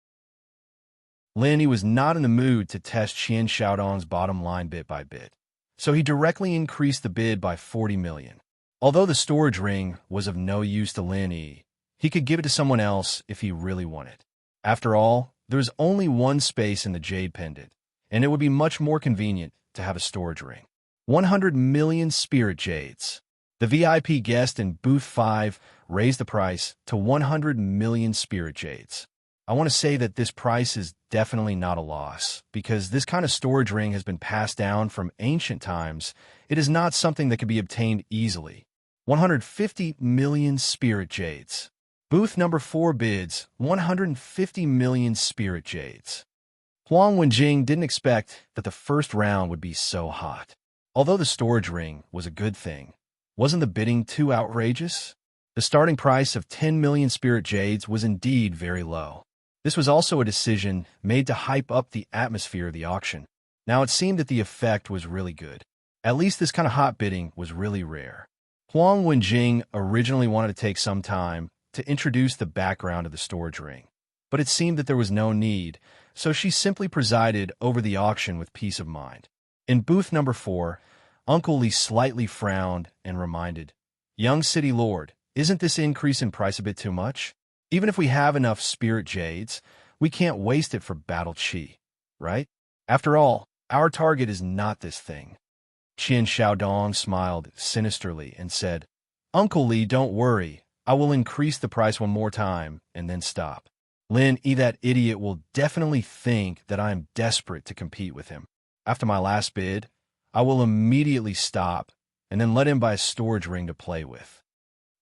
Lin Yi was not in the mood to test Qian Xiaodong's bottom line bit by bit, so he directly increased the bid by 40 million. Although the storage ring was of no use to Lin Yi, he could give it to someone else if he really wanted. After all, there was only one space in the jade pendant, and it would be much more convenient to have a storage ring. 100 million spirit jades. The VIP guest in booth 5 raised the price to 100 million spirit jades. I want to say that this price is definitely not a loss, because this kind of storage ring has been passed down from ancient times. It is not something that can be obtained easily. 150 million spirit jades. Booth number 4 bids 150 million spirit jades. Huang Wenjing didn't expect that the first round would be so hot. Although the storage ring was a good thing, wasn't the bidding too outrageous? The starting price of 10 million spirit jades was indeed very low. This was also a decision made to hype up the atmosphere of the auction. Now it seemed that the effect was really good. At least this kind of hot bidding was really rare. Huang Wenjing originally wanted to take some time to introduce the background of the storage ring, but it seemed that there was no need, so she simply presided over the auction with peace of mind. In booth number 4, Uncle Li slightly frowned and reminded, "Young City Lord, isn't this increase in price a bit too much? Even if we have enough spirit jades, we can't waste it for battle chi, right? After all, our target is not this thing." Qian Xiaodong smiled sinisterly and said, "Uncle Li, don't worry. I will increase the price one more time and then stop. Lin Yi, that idiot, will definitely think that I am desperate to compete with him. After my last bid, I will immediately stop and then let him buy a storage ring to play with."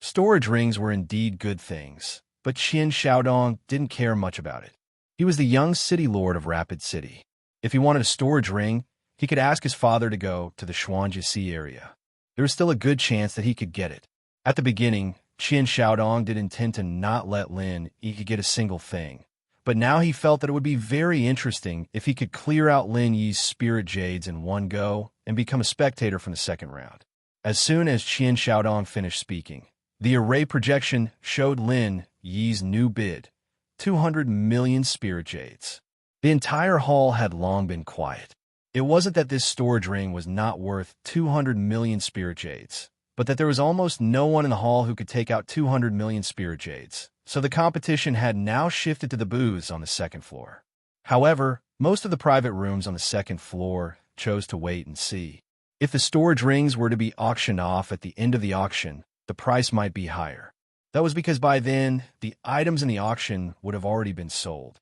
Storage rings were indeed good things, but Qian Xiaodong didn't care much about it. He was the young city lord of Rapid City. If he wanted a storage ring, He could ask his father to go to the Xuanjiasi area. There was still a good chance that he could get it. At the beginning, Qian Xiaodong did intend to not let Lin Yi get a single thing, but now he felt that it would be very interesting if he could clear out Lin Yi's spirit jades in one go and become a spectator from the second round. As soon as Qian Xiaodong finished speaking, the array projection showed Lin Yi's new bid, 200 million spirit jades. The entire hall had long been quiet. It wasn't that this storage ring was not worth 200 million spirit jades, but that there was almost no one in the hall who could take out 200 million spirit jades, so the competition had now shifted to the booths on the second floor. However, most of the private rooms on the second floor chose to wait and see. If the storage rings were to be auctioned off at the end of the auction, the price might be higher. That was because by then, the items in the auction would have already been sold.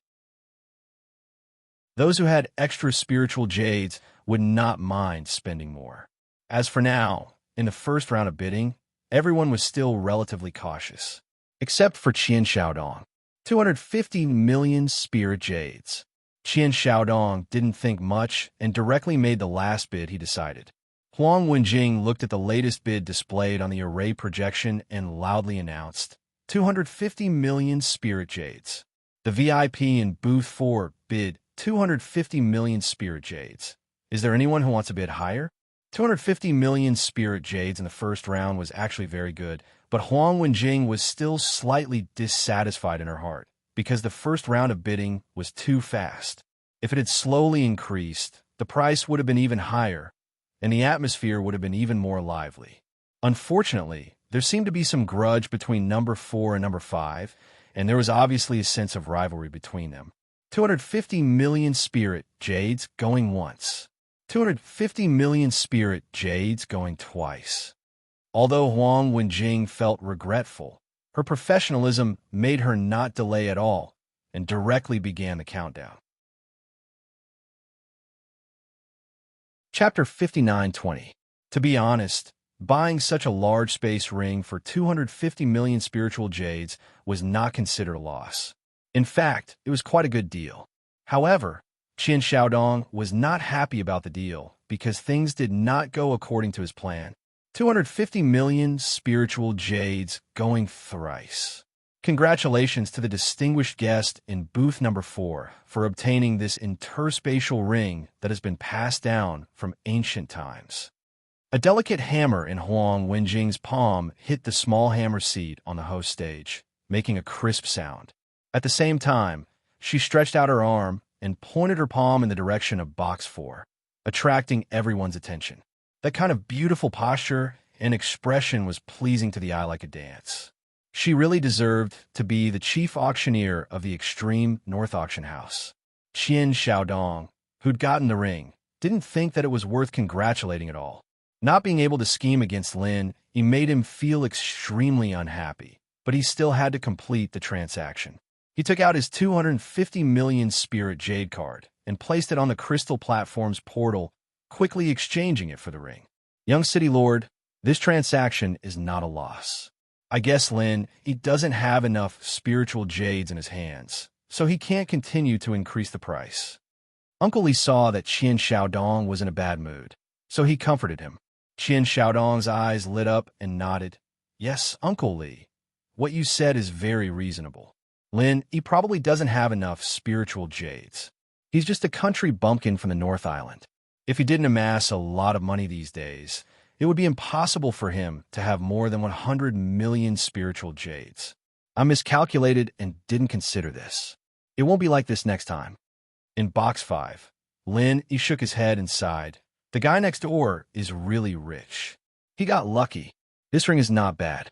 Those who had extra spiritual jades would not mind spending more. As for now, in the first round of bidding, everyone was still relatively cautious, except for Qian Xiaodong. 250 million spirit jades. Qian Xiaodong didn't think much and directly made the last bid he decided. Huang Wenjing looked at the latest bid displayed on the array projection and loudly announced, 250 million spirit jades. The VIP in Booth 4 bid 250 million spirit jades. Is there anyone who wants to bid higher? 250 million spirit jades in the first round was actually very good, but Huang Wenjing was still slightly dissatisfied in her heart, because the first round of bidding was too fast. If it had slowly increased, the price would have been even higher, and the atmosphere would have been even more lively. Unfortunately, there seemed to be some grudge between number 4 and number 5, and there was obviously a sense of rivalry between them. 250 million spirit jades going once. 250 million spirit jades going twice. Although Huang Wenjing felt regretful, her professionalism made her not delay at all and directly began the countdown. Chapter 59:20. To be honest, buying such a large space ring for 250 million spiritual jades was not considered a loss. In fact, it was quite a good deal. However, Qian Xiaodong was not happy about the deal because things did not go according to his plan. 250 million spiritual jades going thrice. Congratulations to the distinguished guest in booth number 4 for obtaining this interspatial ring that has been passed down from ancient times. A delicate hammer in Huang Wenjing's palm hit the small hammer seat on the host stage, making a crisp sound. At the same time, she stretched out her arm and pointed her palm in the direction of box 4, attracting everyone's attention. That kind of beautiful posture and expression was pleasing to the eye like a dance. She really deserved to be the chief auctioneer of the Extreme North Auction House. Qian Xiaodong, who'd gotten the ring, didn't think that it was worth congratulating at all. Not being able to scheme against Lin, he made him feel extremely unhappy, but he still had to complete the transaction. He took out his 250 million spirit jade card and placed it on the crystal platform's portal, quickly exchanging it for the ring. Young City Lord, this transaction is not a loss. I guess Lin, he doesn't have enough spiritual jades in his hands, so he can't continue to increase the price. Uncle Li saw that Qian Xiaodong was in a bad mood, so he comforted him. Qian Xiaodong's eyes lit up and nodded. Yes, Uncle Li, what you said is very reasonable. Lin, he probably doesn't have enough spiritual jades. He's just a country bumpkin from the North Island. If he didn't amass a lot of money these days, it would be impossible for him to have more than 100 million spiritual jades. I miscalculated and didn't consider this. It won't be like this next time. In box 5, Lin, he shook his head and sighed. The guy next door is really rich. He got lucky. This ring is not bad.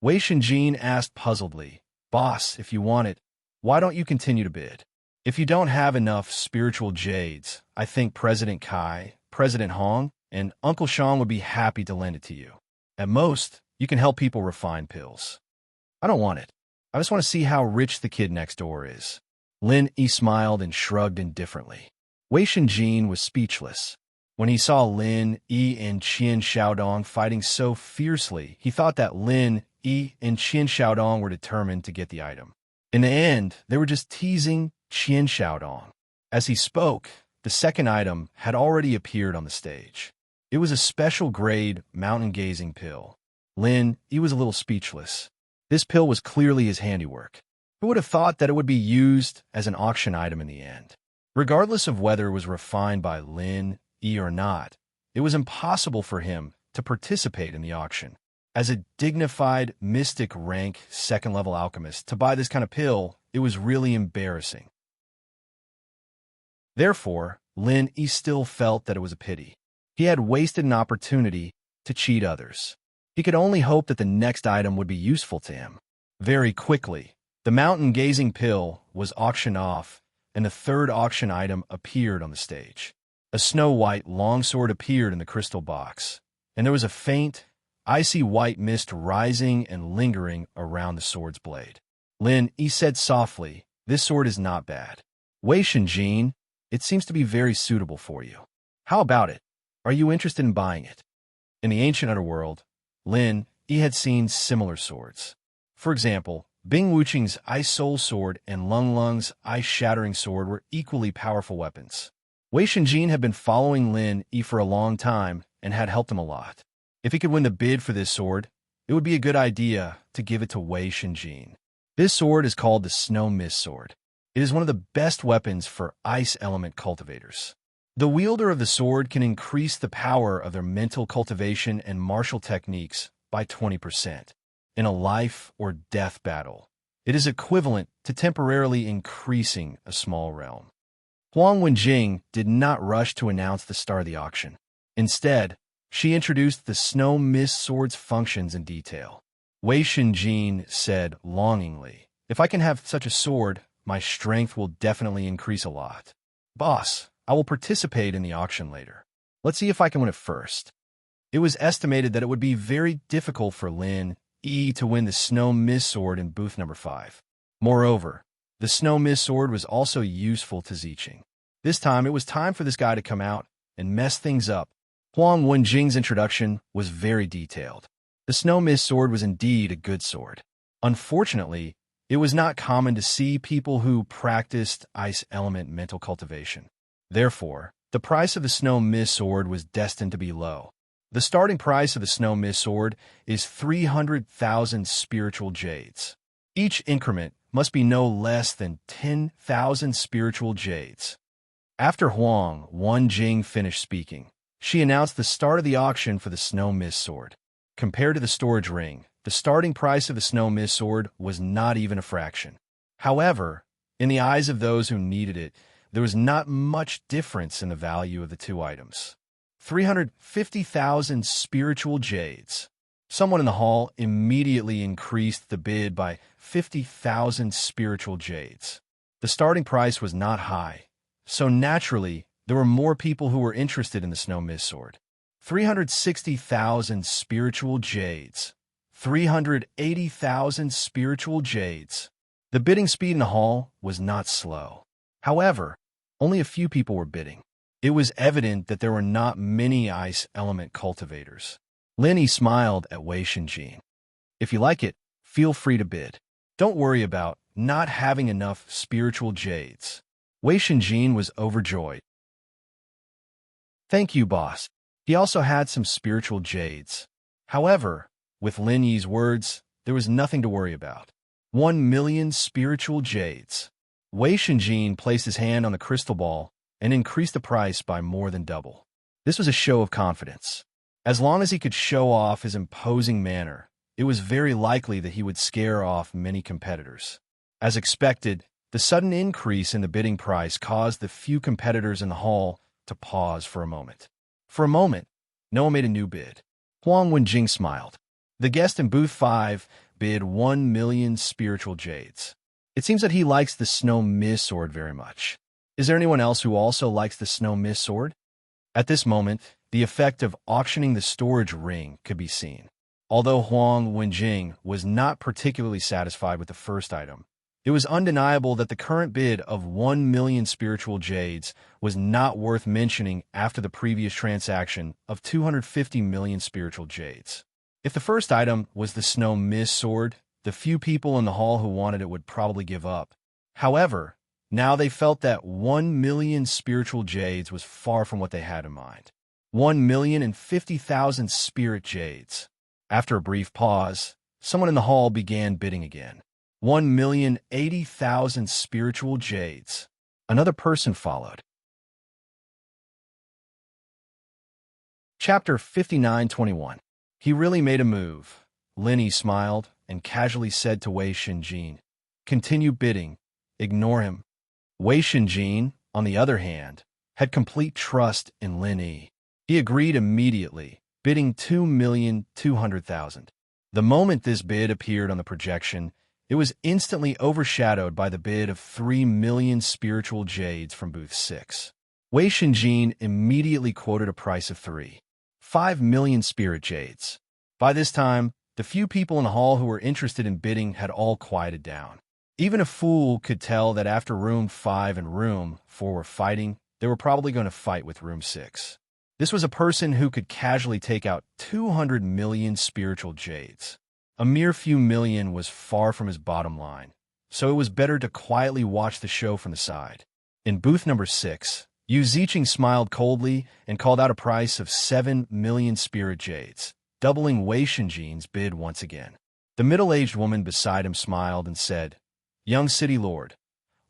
Wei Shenjin asked puzzledly, Boss, if you want it, why don't you continue to bid? If you don't have enough spiritual jades, I think President Kai, President Hong, and Uncle Shang would be happy to lend it to you. At most, you can help people refine pills. I don't want it. I just want to see how rich the kid next door is. Lin Yi smiled and shrugged indifferently. Wei Shenjin was speechless. When he saw Lin Yi and Qian Xiaodong fighting so fiercely, he thought that Lin Yi and Qian Xiaodong were determined to get the item. In the end, they were just teasing Qian Xiaodong. As he spoke, the second item had already appeared on the stage. It was a special-grade mountain-gazing pill. Lin, he was a little speechless. This pill was clearly his handiwork. Who would have thought that it would be used as an auction item in the end? Regardless of whether it was refined by Lin, Yi or not, it was impossible for him to participate in the auction. As a dignified, mystic rank second-level alchemist, to buy this kind of pill, it was really embarrassing. Therefore, Lin Yi still felt that it was a pity. He had wasted an opportunity to cheat others. He could only hope that the next item would be useful to him. Very quickly, the mountain-gazing pill was auctioned off, and the third auction item appeared on the stage. A snow-white longsword appeared in the crystal box, and there was a faint, icy white mist rising and lingering around the sword's blade. Lin Yi said softly, "This sword is not bad. Wei Shenjin, it seems to be very suitable for you. How about it? Are you interested in buying it?" In the ancient underworld, Lin Yi had seen similar swords. For example, Bing Wuqing's Ice Soul Sword and Lung Lung's Ice Shattering Sword were equally powerful weapons. Wei Shenjin had been following Lin Yi for a long time and had helped him a lot. If he could win the bid for this sword, it would be a good idea to give it to Wei Shenjin. This sword is called the Snow Mist Sword. It is one of the best weapons for ice element cultivators. The wielder of the sword can increase the power of their mental cultivation and martial techniques by 20%. In a life or death battle, it is equivalent to temporarily increasing a small realm. Huang Wenjing did not rush to announce the start of the auction. Instead, she introduced the Snow Mist Sword's functions in detail. Wei Shenjin said longingly, "If I can have such a sword, my strength will definitely increase a lot. Boss, I will participate in the auction later. Let's see if I can win it first." It was estimated that it would be very difficult for Lin Yi to win the Snow Mist Sword in booth number 5. Moreover, the Snow Mist Sword was also useful to Ziqing. This time, it was time for this guy to come out and mess things up. Huang Wenjing's introduction was very detailed. The Snow Mist Sword was indeed a good sword. Unfortunately, it was not common to see people who practiced ice element mental cultivation. Therefore, the price of the Snow Mist Sword was destined to be low. The starting price of the Snow Mist Sword is 300,000 spiritual jades. Each increment must be no less than 10,000 spiritual jades. After Huang Wenjing finished speaking, she announced the start of the auction for the Snow Mist Sword. Compared to the storage ring, the starting price of the Snow Mist Sword was not even a fraction. However, in the eyes of those who needed it, there was not much difference in the value of the two items. 350,000 spiritual jades. Someone in the hall immediately increased the bid by 50,000 spiritual jades. The starting price was not high, so naturally, there were more people who were interested in the Snow Mist Sword. 360,000 spiritual jades. 380,000 spiritual jades. The bidding speed in the hall was not slow. However, only a few people were bidding. It was evident that there were not many ice element cultivators. Lin Yi smiled at Wei Shenjin. "If you like it, feel free to bid. Don't worry about not having enough spiritual jades." Wei Shenjin was overjoyed. "Thank you, boss." He also had some spiritual jades. However, with Lin Yi's words, there was nothing to worry about. 1,000,000 spiritual jades. Wei Shenjin placed his hand on the crystal ball and increased the price by more than double. This was a show of confidence. As long as he could show off his imposing manner, it was very likely that he would scare off many competitors. As expected, the sudden increase in the bidding price caused the few competitors in the hall to pause for a moment. For a moment, no one made a new bid. Huang Wenjing smiled. The guest in booth 5 bid 1,000,000 spiritual jades. It seems that he likes the Snow Mist Sword very much. Is there anyone else who also likes the Snow Mist Sword? At this moment, the effect of auctioning the storage ring could be seen. Although Huang Wenjing was not particularly satisfied with the first item, it was undeniable that the current bid of 1,000,000 spiritual jades was not worth mentioning after the previous transaction of 250 million spiritual jades. If the first item was the Snow Mist Sword, the few people in the hall who wanted it would probably give up. However, Now they felt that 1,000,000 spiritual jades was far from what they had in mind. 1,050,000 spirit jades. After a brief pause, someone in the hall began bidding again. 1,080,000 spiritual jades. Another person followed. Chapter 59:21. He really made a move. Linny smiled and casually said to Wei Shinjin, "Continue bidding. Ignore him." Wei Shinjin, on the other hand, had complete trust in Lin Yi. He agreed immediately, bidding 2,200,000. The moment this bid appeared on the projection, it was instantly overshadowed by the bid of 3,000,000 spiritual jades from booth 6. Wei Shinjin immediately quoted a price of 5,000,000 spirit jades. By this time, the few people in the hall who were interested in bidding had all quieted down. Even a fool could tell that after room 5 and room 4 were fighting, they were probably going to fight with room 6. This was a person who could casually take out 200 million spiritual jades. A mere few million was far from his bottom line, so it was better to quietly watch the show from the side. In booth number 6, Yu Ziqing smiled coldly and called out a price of 7,000,000 spirit jades, doubling Wei Shinjin's bid once again. The middle-aged woman beside him smiled and said, "Young city lord,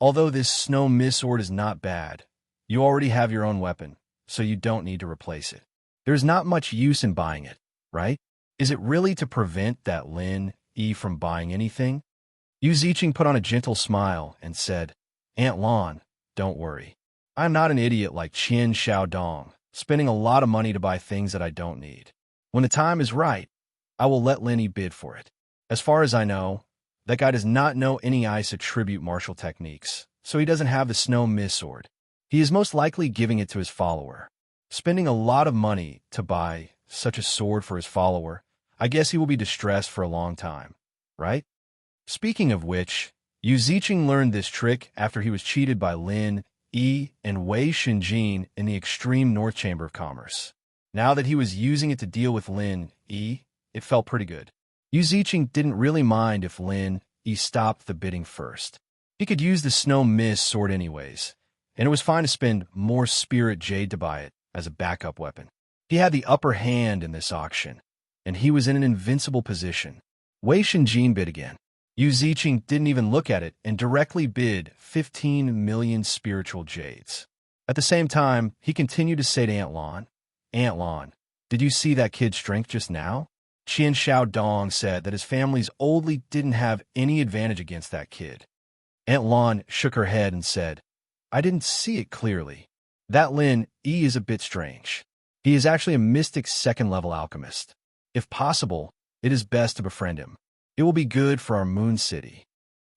although this snow mist sword is not bad, you already have your own weapon, so you don't need to replace it. There's not much use in buying it, right? Is it really to prevent that Lin Yi from buying anything?" Yu Ziqing put on a gentle smile and said, "Aunt Lan, don't worry. I'm not an idiot like Qian Xiaodong, spending a lot of money to buy things that I don't need. When the time is right, I will let Lin Yi bid for it. As far as I know, that guy does not know any ice attribute martial techniques, so he doesn't have the snow mist sword. He is most likely giving it to his follower. Spending a lot of money to buy such a sword for his follower, I guess he will be distressed for a long time, right?" Speaking of which, Yu Ziqing learned this trick after he was cheated by Lin Yi and Wei Shinjin in the extreme North Chamber of Commerce. Now that he was using it to deal with Lin Yi, it felt pretty good. Yu Ziqing didn't really mind if Lin Yi stopped the bidding first. He could use the snow mist sword anyways, and it was fine to spend more spirit jade to buy it as a backup weapon. He had the upper hand in this auction, and he was in an invincible position. Wei Shinjin bid again. Yu Ziqing didn't even look at it and directly bid 15,000,000 spiritual jades. At the same time, he continued to say to Aunt Lan, "Aunt Lan, did you see that kid's strength just now?" Qian Xiaodong said that his family's oldly didn't have any advantage against that kid. Aunt Lan shook her head and said, "I didn't see it clearly. That Lin Yi is a bit strange. He is actually a mystic second-level alchemist. If possible, it is best to befriend him. It will be good for our moon city."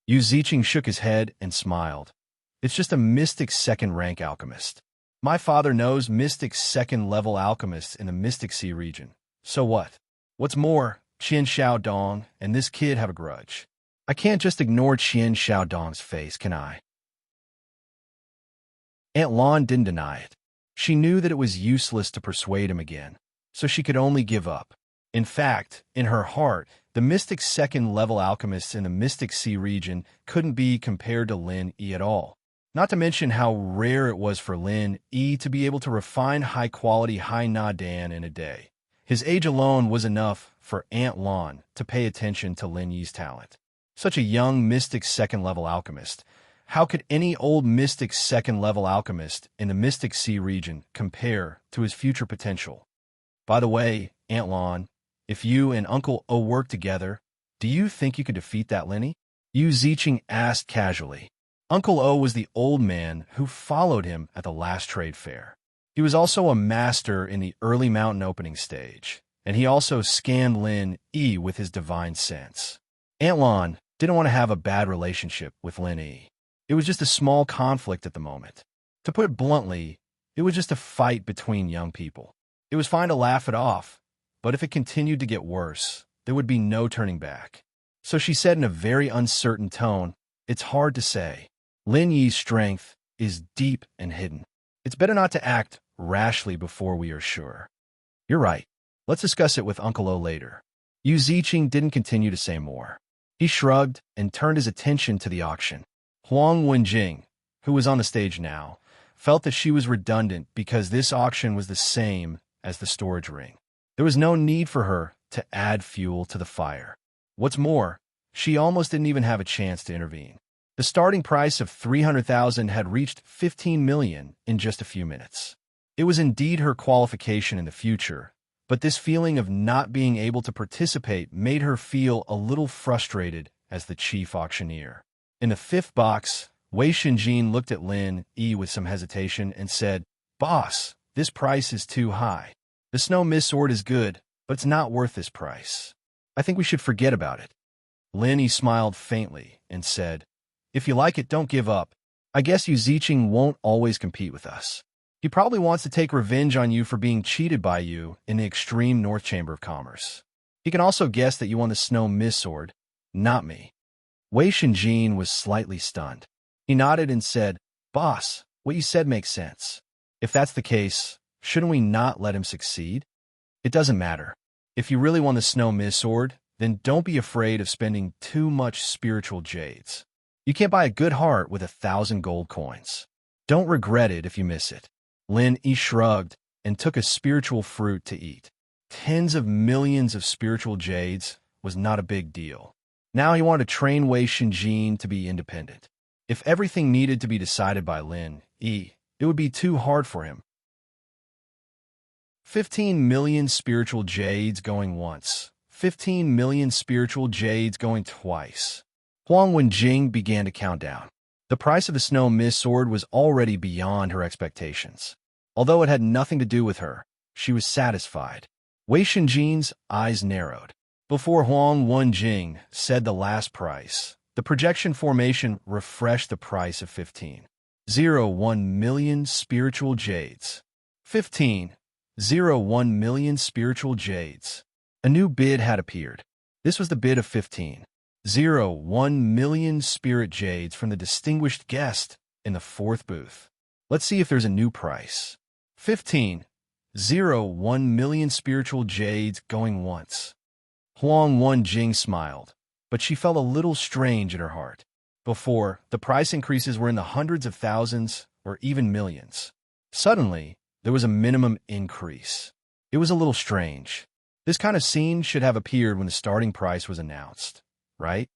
Yu Ziqing shook his head and smiled. "It's just a mystic second-rank alchemist. My father knows mystic second-level alchemists in the Mystic Sea region. So what? What's more, Qian Xiaodong and this kid have a grudge. I can't just ignore Qian Xiaodong's face, can I?" Aunt Lan didn't deny it. She knew that it was useless to persuade him again, so she could only give up. In fact, in her heart, the mystic second-level alchemists in the Mystic Sea region couldn't be compared to Lin Yi at all. Not to mention how rare it was for Lin Yi to be able to refine high-quality high-na dan in a day. His age alone was enough for Aunt Lan to pay attention to Lin Yi's talent. Such a young mystic second-level alchemist. How could any old mystic second-level alchemist in the Mystic Sea region compare to his future potential? By the way, Aunt Lan, if you and Uncle O work together, do you think you could defeat that Lin Yi? Yu Ziqing asked casually. Uncle O was the old man who followed him at the last trade fair. He was also a master in the early mountain opening stage, and he also scanned Lin Yi with his divine sense. Aunt Lan didn't want to have a bad relationship with Lin Yi. It was just a small conflict at the moment. To put it bluntly, it was just a fight between young people. It was fine to laugh it off, but if it continued to get worse, there would be no turning back. So she said in a very uncertain tone, "It's hard to say. Lin Yi's strength is deep and hidden. It's better not to act rashly before we are sure." "You're right. Let's discuss it with Uncle O later." Yu Ziqing didn't continue to say more. He shrugged and turned his attention to the auction. Huang Wenjing, who was on the stage now, felt that she was redundant because this auction was the same as the storage ring. There was no need for her to add fuel to the fire. What's more, she almost didn't even have a chance to intervene. The starting price of $300,000 had reached $15 million in just a few minutes. It was indeed her qualification in the future, but this feeling of not being able to participate made her feel a little frustrated as the chief auctioneer. In the fifth box, Wei Shinjin looked at Lin Yi with some hesitation and said, "Boss, this price is too high. The snow mist sword is good, but it's not worth this price. I think we should forget about it." Lin Yi smiled faintly and said, "If you like it, don't give up. I guess Yu Ziqing won't always compete with us. He probably wants to take revenge on you for being cheated by you in the extreme North Chamber of Commerce. He can also guess that you won the snow mist sword, not me." Wei Shinjin was slightly stunned. He nodded and said, "Boss, what you said makes sense. If that's the case, shouldn't we not let him succeed? It doesn't matter. If you really won the snow mist sword, then don't be afraid of spending too much spiritual jades. You can't buy a good heart with 1,000 gold coins. Don't regret it if you miss it." Lin Yi shrugged and took a spiritual fruit to eat. Tens of millions of spiritual jades was not a big deal. Now he wanted to train Wei Shinjin to be independent. If everything needed to be decided by Lin Yi, it would be too hard for him. 15 million spiritual jades going once. 15 million spiritual jades going twice. Huang Wenjing began to count down. The price of the snow mist sword was already beyond her expectations. Although it had nothing to do with her, she was satisfied. Wei Shinjin's eyes narrowed. Before Huang Wenjing said the last price, the projection formation refreshed the price of 15.01 million spiritual jades. 15.01 million spiritual jades. A new bid had appeared. This was the bid of 15.01 million spirit jades from the distinguished guest in the fourth booth. Let's see if there's a new price. 15.01 million spiritual jades going once. Huang Wenjing smiled, but she felt a little strange in her heart. Before, the price increases were in the hundreds of thousands or even millions. Suddenly, there was a minimum increase. It was a little strange. This kind of scene should have appeared when the starting price was announced, right?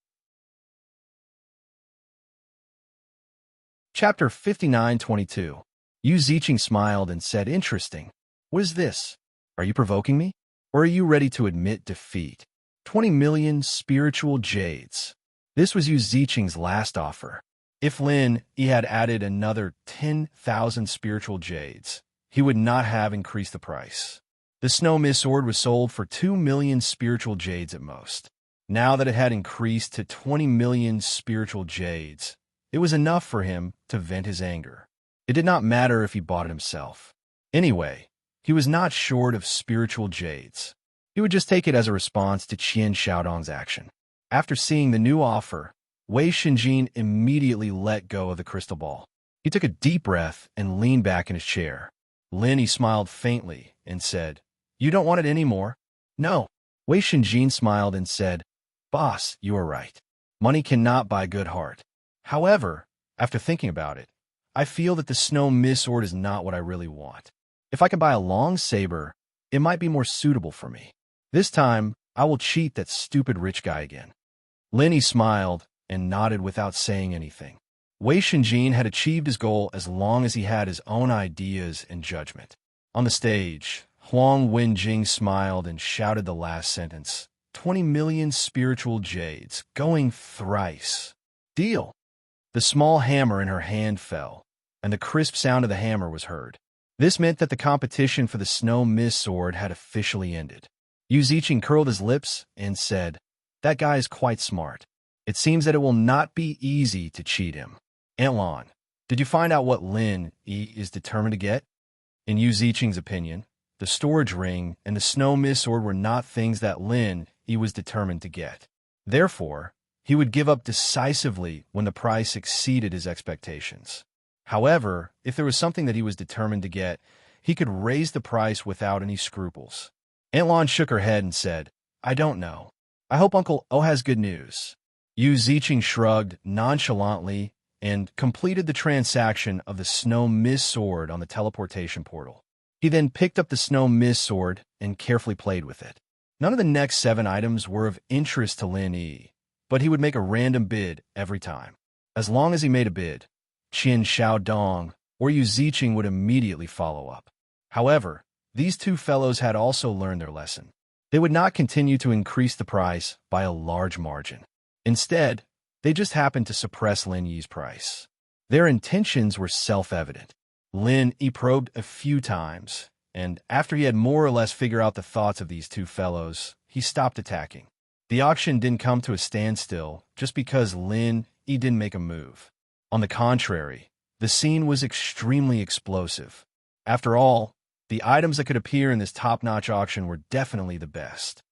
Chapter 59:22. Yu Ziqing smiled and said, "Interesting. What is this? Are you provoking me? Or are you ready to admit defeat? 20 million spiritual jades." This was Yu Ziqing's last offer. If Lin Yi had added another 10,000 spiritual jades, he would not have increased the price. The snow mist sword was sold for 2 million spiritual jades at most. Now that it had increased to 20 million spiritual jades, it was enough for him to vent his anger. It did not matter if he bought it himself. Anyway, he was not short of spiritual jades. He would just take it as a response to Qian Xiaodong's action. After seeing the new offer, Wei Shinjin immediately let go of the crystal ball. He took a deep breath and leaned back in his chair. Lin Yi smiled faintly and said, "You don't want it anymore?" "No." Wei Shinjin smiled and said, "Boss, you are right. Money cannot buy a good heart. However, after thinking about it, I feel that the snow mist sword is not what I really want. If I can buy a long saber, it might be more suitable for me. This time, I will cheat that stupid rich guy again." Lin Yi smiled and nodded without saying anything. Wei Shinjin had achieved his goal as long as he had his own ideas and judgment. On the stage, Huang Wenjing smiled and shouted the last sentence. 20 million spiritual jades, going thrice. Deal. The small hammer in her hand fell, and the crisp sound of the hammer was heard. This meant that the competition for the snow mist sword had officially ended. Yu Ziqing curled his lips and said, "That guy is quite smart. It seems that it will not be easy to cheat him." "Antlon, did you find out what Lin Yi is determined to get?" In Yu Ziqing's opinion, the storage ring and the snow mist sword were not things that Lin Yi was determined to get. Therefore, he would give up decisively when the price exceeded his expectations. However, if there was something that he was determined to get, he could raise the price without any scruples. Antlon shook her head and said, "I don't know. I hope Uncle O has good news." Yu Ziqing shrugged nonchalantly and completed the transaction of the Snow Mist Sword on the teleportation portal. He then picked up the Snow Mist Sword and carefully played with it. None of the next 7 items were of interest to Lin Yi, but he would make a random bid every time. As long as he made a bid, Qian Xiaodong or Yu Ziqing would immediately follow up. However, these two fellows had also learned their lesson. They would not continue to increase the price by a large margin. Instead, they just happened to suppress Lin Yi's price. Their intentions were self-evident. Lin Yi probed a few times, and after he had more or less figured out the thoughts of these two fellows, he stopped attacking. The auction didn't come to a standstill just because Lin Yi didn't make a move. On the contrary, the scene was extremely explosive. After all, the items that could appear in this top-notch auction were definitely the best.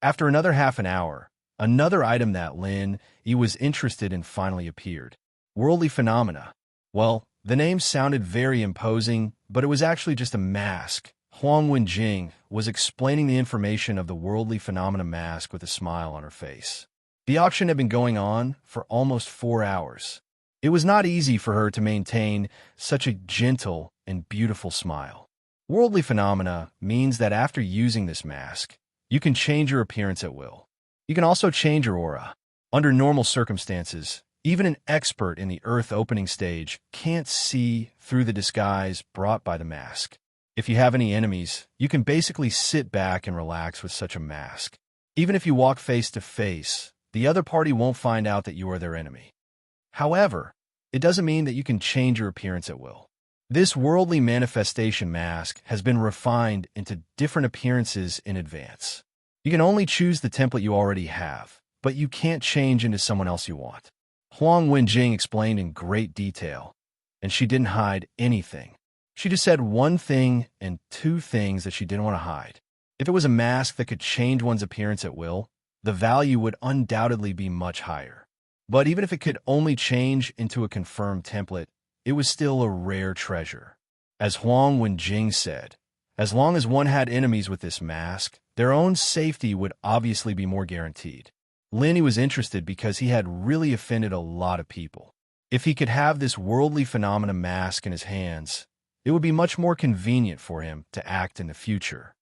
After another half an hour, another item that Lin Yi was interested in finally appeared. Worldly Phenomena. Well, the name sounded very imposing, but it was actually just a mask. Huang Wenjing was explaining the information of the Worldly Phenomena mask with a smile on her face. The auction had been going on for almost 4 hours. It was not easy for her to maintain such a gentle and beautiful smile. Worldly Phenomena means that after using this mask, you can change your appearance at will. You can also change your aura. Under normal circumstances, even an expert in the Earth opening stage can't see through the disguise brought by the mask. If you have any enemies, you can basically sit back and relax with such a mask. Even if you walk face to face, the other party won't find out that you are their enemy. However, it doesn't mean that you can change your appearance at will. This worldly manifestation mask has been refined into different appearances in advance. You can only choose the template you already have, but you can't change into someone else you want. Huang Wenjing explained in great detail, and she didn't hide anything. She just said one thing and 2 things that she didn't want to hide. If it was a mask that could change one's appearance at will, the value would undoubtedly be much higher. But even if it could only change into a confirmed template, it was still a rare treasure. As Huang Wenjing said, as long as one had enemies with this mask, their own safety would obviously be more guaranteed. Lin Yi was interested because he had really offended a lot of people. If he could have this Worldly Phenomena mask in his hands, it would be much more convenient for him to act in the future.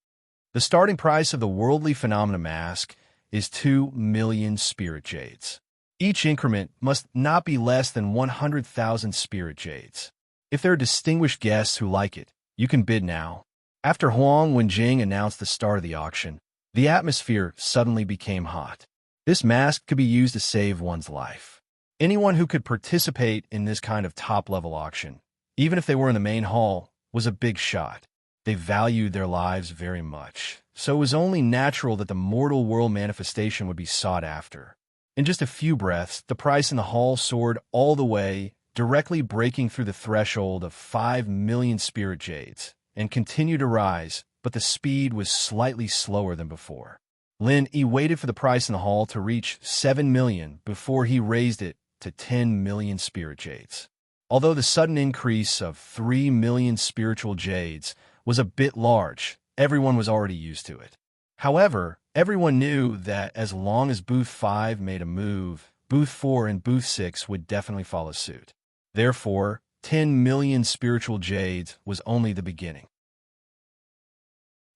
The starting price of the Worldly Phenomena mask is 2 million spirit jades. Each increment must not be less than 100,000 spirit jades. If there are distinguished guests who like it, you can bid now. After Huang Wenjing announced the start of the auction, the atmosphere suddenly became hot. This mask could be used to save one's life. Anyone who could participate in this kind of top-level auction, even if they were in the main hall, was a big shot. They valued their lives very much, so it was only natural that the mortal world manifestation would be sought after. In just a few breaths, the price in the hall soared all the way, directly breaking through the threshold of 5 million spirit jades, and continued to rise, but the speed was slightly slower than before. Lin Yi waited for the price in the hall to reach 7 million before he raised it to 10 million spirit jades. Although the sudden increase of 3 million spiritual jades was a bit large, everyone was already used to it. However, everyone knew that as long as Booth 5 made a move, Booth 4 and Booth 6 would definitely follow suit. Therefore, 10 million spiritual jades was only the beginning.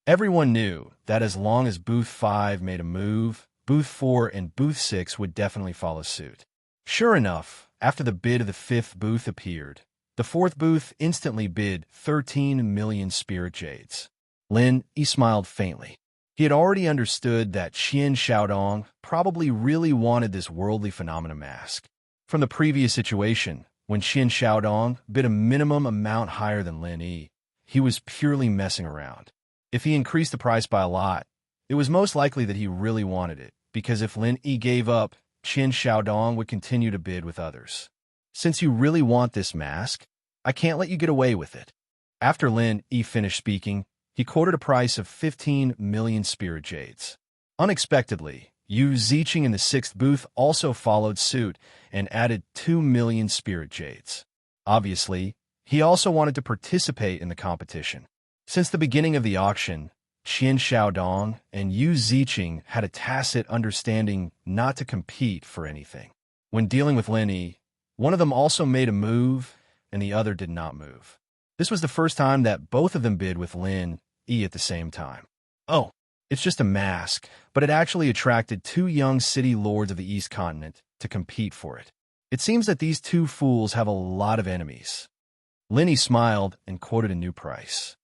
Everyone knew that as long as Booth 5 made a move, Booth 4 and Booth 6 would definitely follow suit. Sure enough, after the bid of the 5th booth appeared, the 4th booth instantly bid 13 million spirit jades. Lin Yi smiled faintly. He had already understood that Qian Xiaodong probably really wanted this Worldly Phenomena mask. From the previous situation, when Qian Xiaodong bid a minimum amount higher than Lin Yi, he was purely messing around. If he increased the price by a lot, it was most likely that he really wanted it, because if Lin Yi gave up, Qian Xiaodong would continue to bid with others. Since you really want this mask, I can't let you get away with it. After Lin Yi finished speaking, he quoted a price of 15 million spirit jades. Unexpectedly, Yu Ziqing in the 6th booth also followed suit and added 2 million spirit jades. Obviously, he also wanted to participate in the competition. Since the beginning of the auction, Qian Xiaodong and Yu Ziqing had a tacit understanding not to compete for anything. When dealing with Lin Yi, one of them also made a move, and the other did not move. This was the first time that both of them bid with Lin Yi at the same time. Oh, it's just a mask, but it actually attracted two young city lords of the East Continent to compete for it. It seems that these two fools have a lot of enemies. Lin Yi smiled and quoted a new price.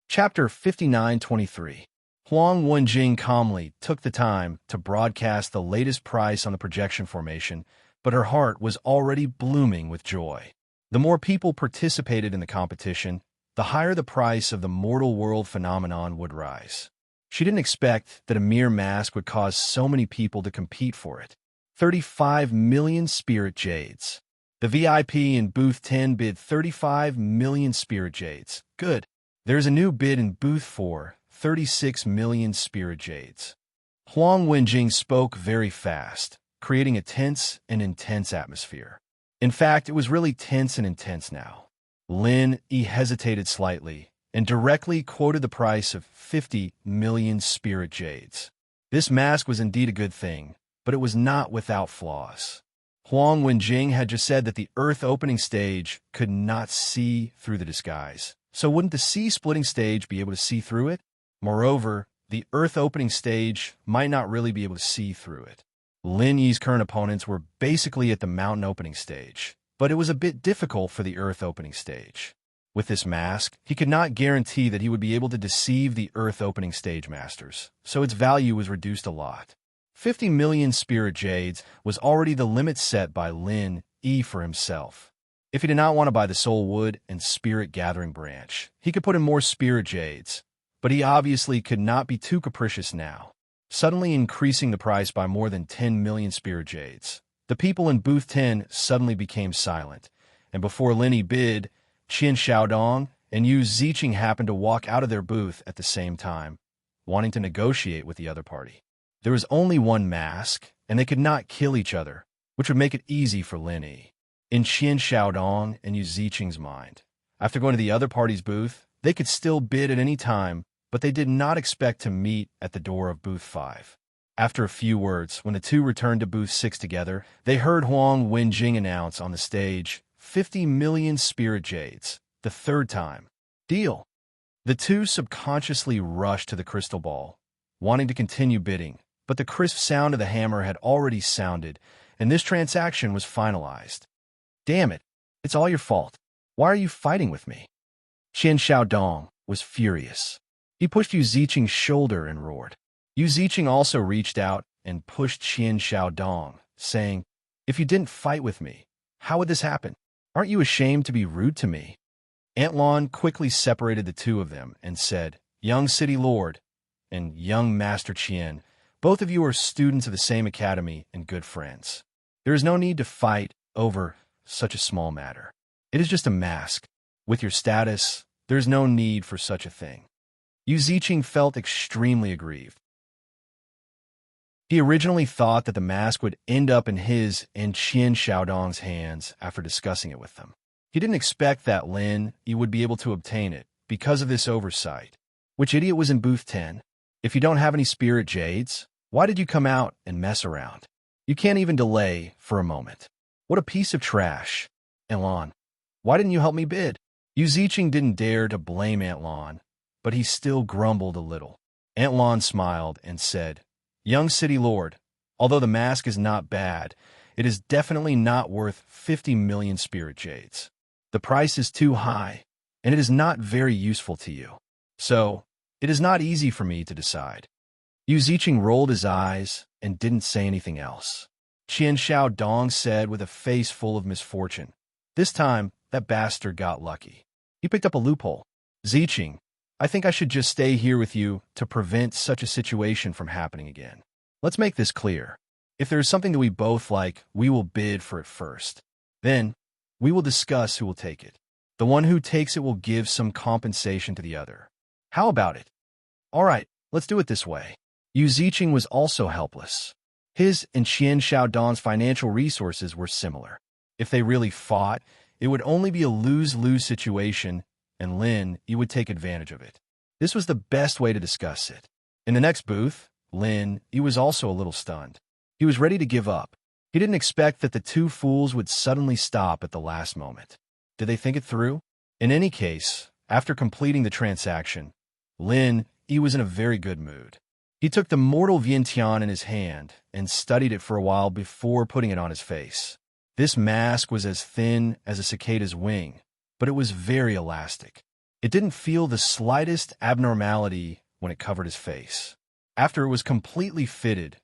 Chapter 59:23. Huang Wenjing calmly took the time to broadcast the latest price on the projection formation, but her heart was already blooming with joy. The more people participated in the competition, the higher the price of the mortal world phenomenon would rise. She didn't expect that a mere mask would cause so many people to compete for it. 35 million spirit jades. The VIP in booth 10 bid 35 million spirit jades. Good. There's a new bid in booth 4, 36 million spirit jades. Huang Wenjing spoke very fast, creating a tense and intense atmosphere. In fact, it was really tense and intense now. Lin Yi hesitated slightly and directly quoted the price of 50 million spirit jades. This mask was indeed a good thing, but it was not without flaws. Huang Wenjing had just said that the Earth opening stage could not see through the disguise. So wouldn't the sea-splitting stage be able to see through it? Moreover, the Earth opening stage might not really be able to see through it. Lin Yi's current opponents were basically at the mountain opening stage, but it was a bit difficult for the Earth opening stage. With this mask, he could not guarantee that he would be able to deceive the Earth opening stage masters, so its value was reduced a lot. 50 million spirit jades was already the limit set by Lin Yi for himself. If he did not want to buy the Soul Wood and Spirit Gathering branch, he could put in more spirit jades, but he obviously could not be too capricious now. Suddenly increasing the price by more than 10 million spirit jades, the people in booth 10 suddenly became silent, and before Lin Yi bid, Qin Xiaodong and Yu Ziqing happened to walk out of their booth at the same time, wanting to negotiate with the other party. There was only one mask, and they could not kill each other, which would make it easy for Lin Yi. In Qin Xiaodong and Yu Ziqing's mind, after going to the other party's booth, they could still bid at any time, but they did not expect to meet at the door of booth 5. After a few words, when the two returned to booth 6 together, they heard Huang Wenjing announce on the stage, 50 million spirit jades, the third time. Deal. The two subconsciously rushed to the crystal ball, wanting to continue bidding, but the crisp sound of the hammer had already sounded, and this transaction was finalized. Damn it, it's all your fault. Why are you fighting with me? Qin Xiaodong was furious. He pushed Yu Ziqing's shoulder and roared. Yu Ziqing also reached out and pushed Qin Xiaodong, saying, "If you didn't fight with me, how would this happen? Aren't you ashamed to be rude to me?" Aunt Lon quickly separated the two of them and said, "Young City Lord and young Master Qian, both of you are students of the same academy and good friends. There is no need to fight over such a small matter. It is just a mask. With your status, there is no need for such a thing." Yu Ziqing felt extremely aggrieved. He originally thought that the mask would end up in his and Qin Xiaodong's hands after discussing it with them. He didn't expect that Lin Yi would be able to obtain it because of this oversight. Which idiot was in booth 10? If you don't have any spirit jades, why did you come out and mess around? You can't even delay for a moment. What a piece of trash. Aunt Lon, why didn't you help me bid? Yu Ziqing didn't dare to blame Aunt Lon, but he still grumbled a little. Aunt Lon smiled and said, "Young City Lord, although the mask is not bad, it is definitely not worth 50 million spirit jades. The price is too high, and it is not very useful to you. So, it is not easy for me to decide." Yu Ziqing rolled his eyes and didn't say anything else. Qin Xiaodong said with a face full of misfortune, "This time, that bastard got lucky. He picked up a loophole. Ziqing, I think I should just stay here with you to prevent such a situation from happening again. Let's make this clear. If there is something that we both like, we will bid for it first. Then, we will discuss who will take it. The one who takes it will give some compensation to the other. How about it? All right, let's do it this way." Yu Ziqing was also helpless. His and Qin Xiaodong's financial resources were similar. If they really fought, it would only be a lose-lose situation, and Lin Yi would take advantage of it. This was the best way to discuss it. In the next booth, Lin, he was also a little stunned. He was ready to give up. He didn't expect that the two fools would suddenly stop at the last moment. Did they think it through? In any case, after completing the transaction, Lin, he was in a very good mood. He took the mortal Vientiane in his hand and studied it for a while before putting it on his face. This mask was as thin as a cicada's wing, but it was very elastic. It didn't feel the slightest abnormality when it covered his face. After it was completely fitted,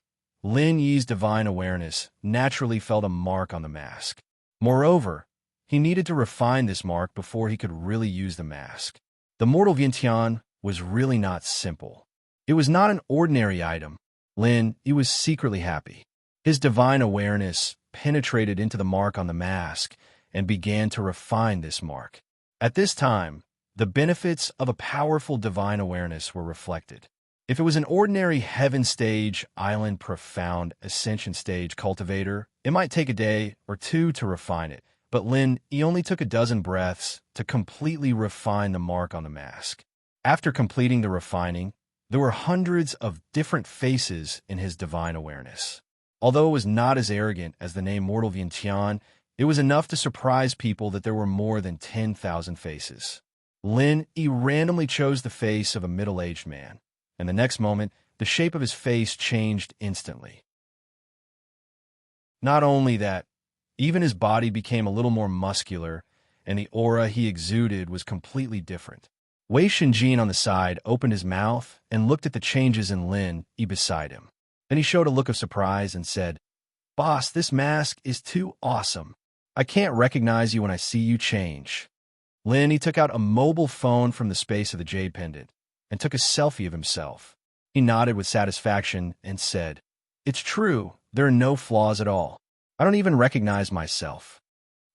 Lin Yi's divine awareness naturally felt a mark on the mask. Moreover, he needed to refine this mark before he could really use the mask. The mortal Vientiane was really not simple. It was not an ordinary item. Lin, he was secretly happy. His divine awareness penetrated into the mark on the mask and began to refine this mark. At this time, the benefits of a powerful divine awareness were reflected. If it was an ordinary heaven stage, island, profound, ascension stage cultivator, it might take a day or two to refine it. But Lin, he only took a dozen breaths to completely refine the mark on the mask. After completing the refining, there were hundreds of different faces in his divine awareness. Although it was not as arrogant as the name Mortal Vientiane, it was enough to surprise people that there were more than 10,000 faces. Lin, he randomly chose the face of a middle-aged man, and the next moment, the shape of his face changed instantly. Not only that, even his body became a little more muscular, and the aura he exuded was completely different. Wei Shenjin on the side opened his mouth and looked at the changes in Lin Yi beside him. Then he showed a look of surprise and said, "Boss, this mask is too awesome. I can't recognize you when I see you change." Lin, he took out a mobile phone from the space of the jade pendant and took a selfie of himself. He nodded with satisfaction and said, "It's true, there are no flaws at all. I don't even recognize myself."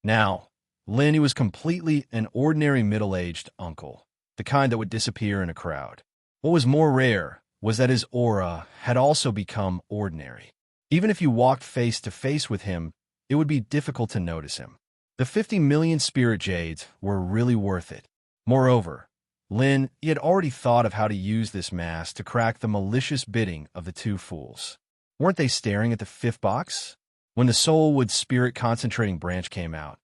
Now, Lin, he was completely an ordinary middle-aged uncle, the kind that would disappear in a crowd. What was more rare was that his aura had also become ordinary. Even if you walked face to face with him, it would be difficult to notice him. The 50 million spirit jades were really worth it. Moreover, Lin, he had already thought of how to use this mask to crack the malicious bidding of the two fools. Weren't they staring at the fifth box? When the Soulwood Spirit Concentrating Branch came out,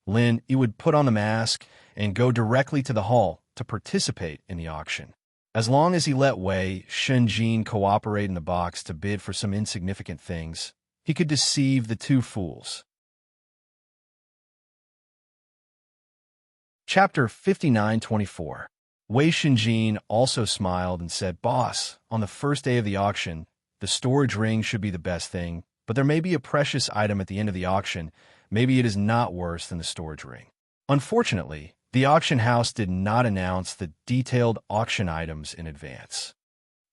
Lin, he would put on the mask and go directly to the hall to participate in the auction. As long as he let Wei Shenjin cooperate in the box to bid for some insignificant things, he could deceive the two fools. Chapter 59-24. Wei Shenjin also smiled and said, "Boss, on the first day of the auction, the storage ring should be the best thing, but there may be a precious item at the end of the auction. Maybe it is not worse than the storage ring." Unfortunately, the auction house did not announce the detailed auction items in advance.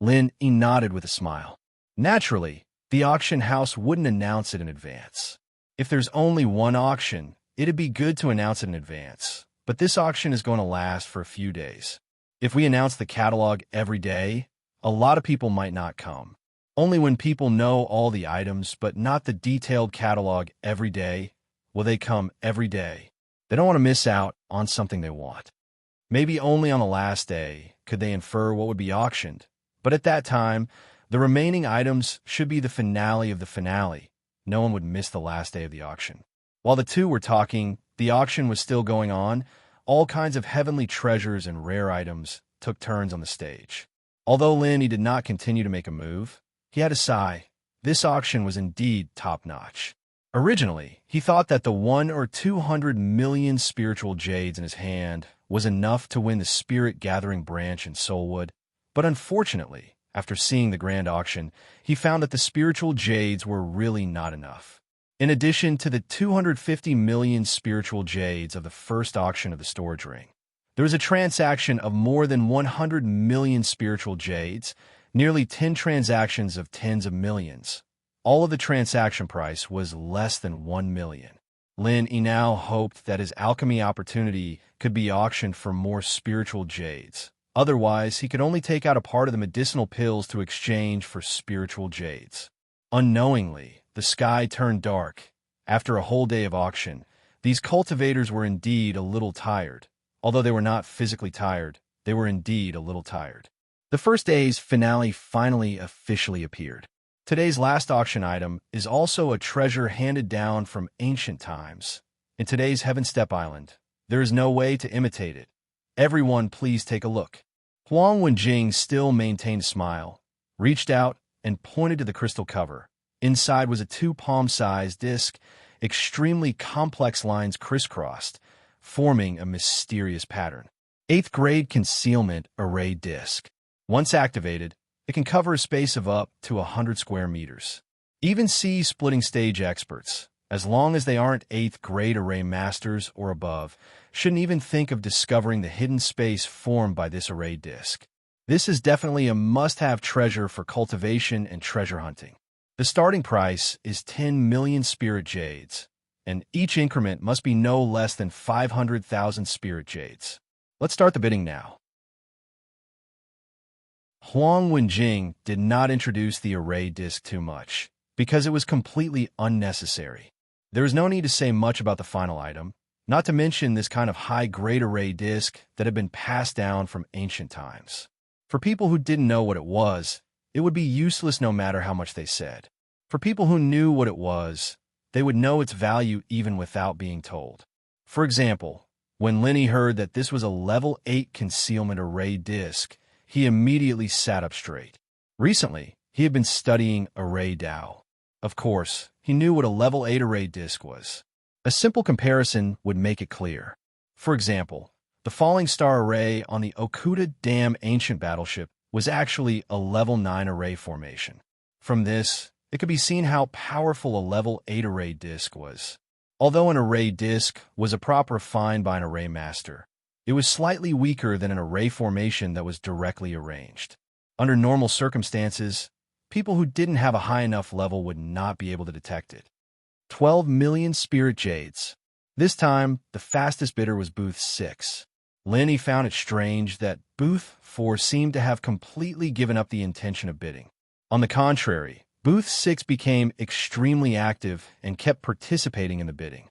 Lin, he nodded with a smile. Naturally, the auction house wouldn't announce it in advance. If there's only one auction, it'd be good to announce it in advance, but this auction is going to last for a few days. If we announce the catalog every day, a lot of people might not come. Only when people know all the items but not the detailed catalog every day will they come every day. They don't want to miss out on something they want. Maybe only on the last day could they infer what would be auctioned, but at that time, the remaining items should be the finale of the finale. No one would miss the last day of the auction. While the two were talking, the auction was still going on. All kinds of heavenly treasures and rare items took turns on the stage. Although Lin, he did not continue to make a move, he had a sigh. This auction was indeed top-notch. Originally, he thought that the 1 or 200 million spiritual jades in his hand was enough to win the Spirit Gathering Branch in Soulwood, but unfortunately, after seeing the grand auction, he found that the spiritual jades were really not enough. In addition to the 250 million spiritual jades of the first auction of the storage ring, there was a transaction of more than 100 million spiritual jades, nearly 10 transactions of tens of millions. All of the transaction price was less than 1 million. Lin, he now hoped that his alchemy opportunity could be auctioned for more spiritual jades. Otherwise, he could only take out a part of the medicinal pills to exchange for spiritual jades. Unknowingly, the sky turned dark. After a whole day of auction, these cultivators were indeed a little tired. Although they were not physically tired, they were indeed a little tired. The first day's finale finally officially appeared. Today's last auction item is also a treasure handed down from ancient times. In today's Heaven Step Island, there is no way to imitate it. Everyone, please take a look. Huang Wenjing still maintained a smile, reached out, and pointed to the crystal cover. Inside was a 2-palm-sized disc, extremely complex lines crisscrossed, forming a mysterious pattern. 8th grade concealment array disc. Once activated, it can cover a space of up to 100 square meters. Even splitting stage experts, as long as they aren't 8th grade array masters or above, shouldn't even think of discovering the hidden space formed by this array disc. This is definitely a must-have treasure for cultivation and treasure hunting. The starting price is 10 million spirit jades, and each increment must be no less than 500,000 spirit jades. Let's start the bidding now. Huang Wenjing did not introduce the array disc too much, because it was completely unnecessary. There is no need to say much about the final item, not to mention this kind of high-grade array disc that had been passed down from ancient times. For people who didn't know what it was, it would be useless no matter how much they said. For people who knew what it was, they would know its value even without being told. For example, when Lenny heard that this was a level 8 concealment array disc, he immediately sat up straight. Recently, he had been studying array Dao. Of course, he knew what a level 8 array disc was. A simple comparison would make it clear. For example, the falling star array on the Okuda Dam ancient battleship was actually a level 9 array formation. From this, it could be seen how powerful a level 8 array disc was. Although an array disc was a proper find by an array master, it was slightly weaker than an array formation that was directly arranged. Under normal circumstances, people who didn't have a high enough level would not be able to detect it. 12 million spirit jades. This time, the fastest bidder was Booth 6. Lenny found it strange that Booth 4 seemed to have completely given up the intention of bidding. On the contrary, Booth 6 became extremely active and kept participating in the bidding.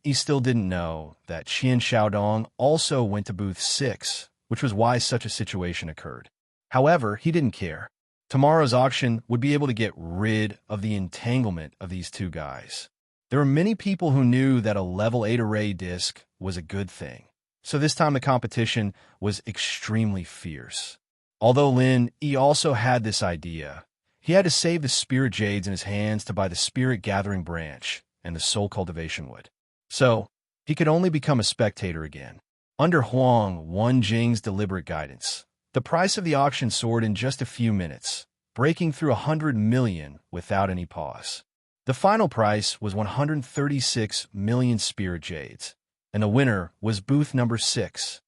He still didn't know that Qian Xiaodong also went to Booth 6, which was why such a situation occurred. However, he didn't care. Tomorrow's auction would be able to get rid of the entanglement of these two guys. There were many people who knew that a level 8 array disc was a good thing, so this time the competition was extremely fierce. Although he also had this idea, he had to save the spirit jades in his hands to buy the spirit gathering branch and the soul cultivation wood. So, he could only become a spectator again. Under Huang Wenjing's deliberate guidance, the price of the auction soared in just a few minutes, breaking through 100 million without any pause. The final price was 136 million spirit jades, and the winner was booth number 6.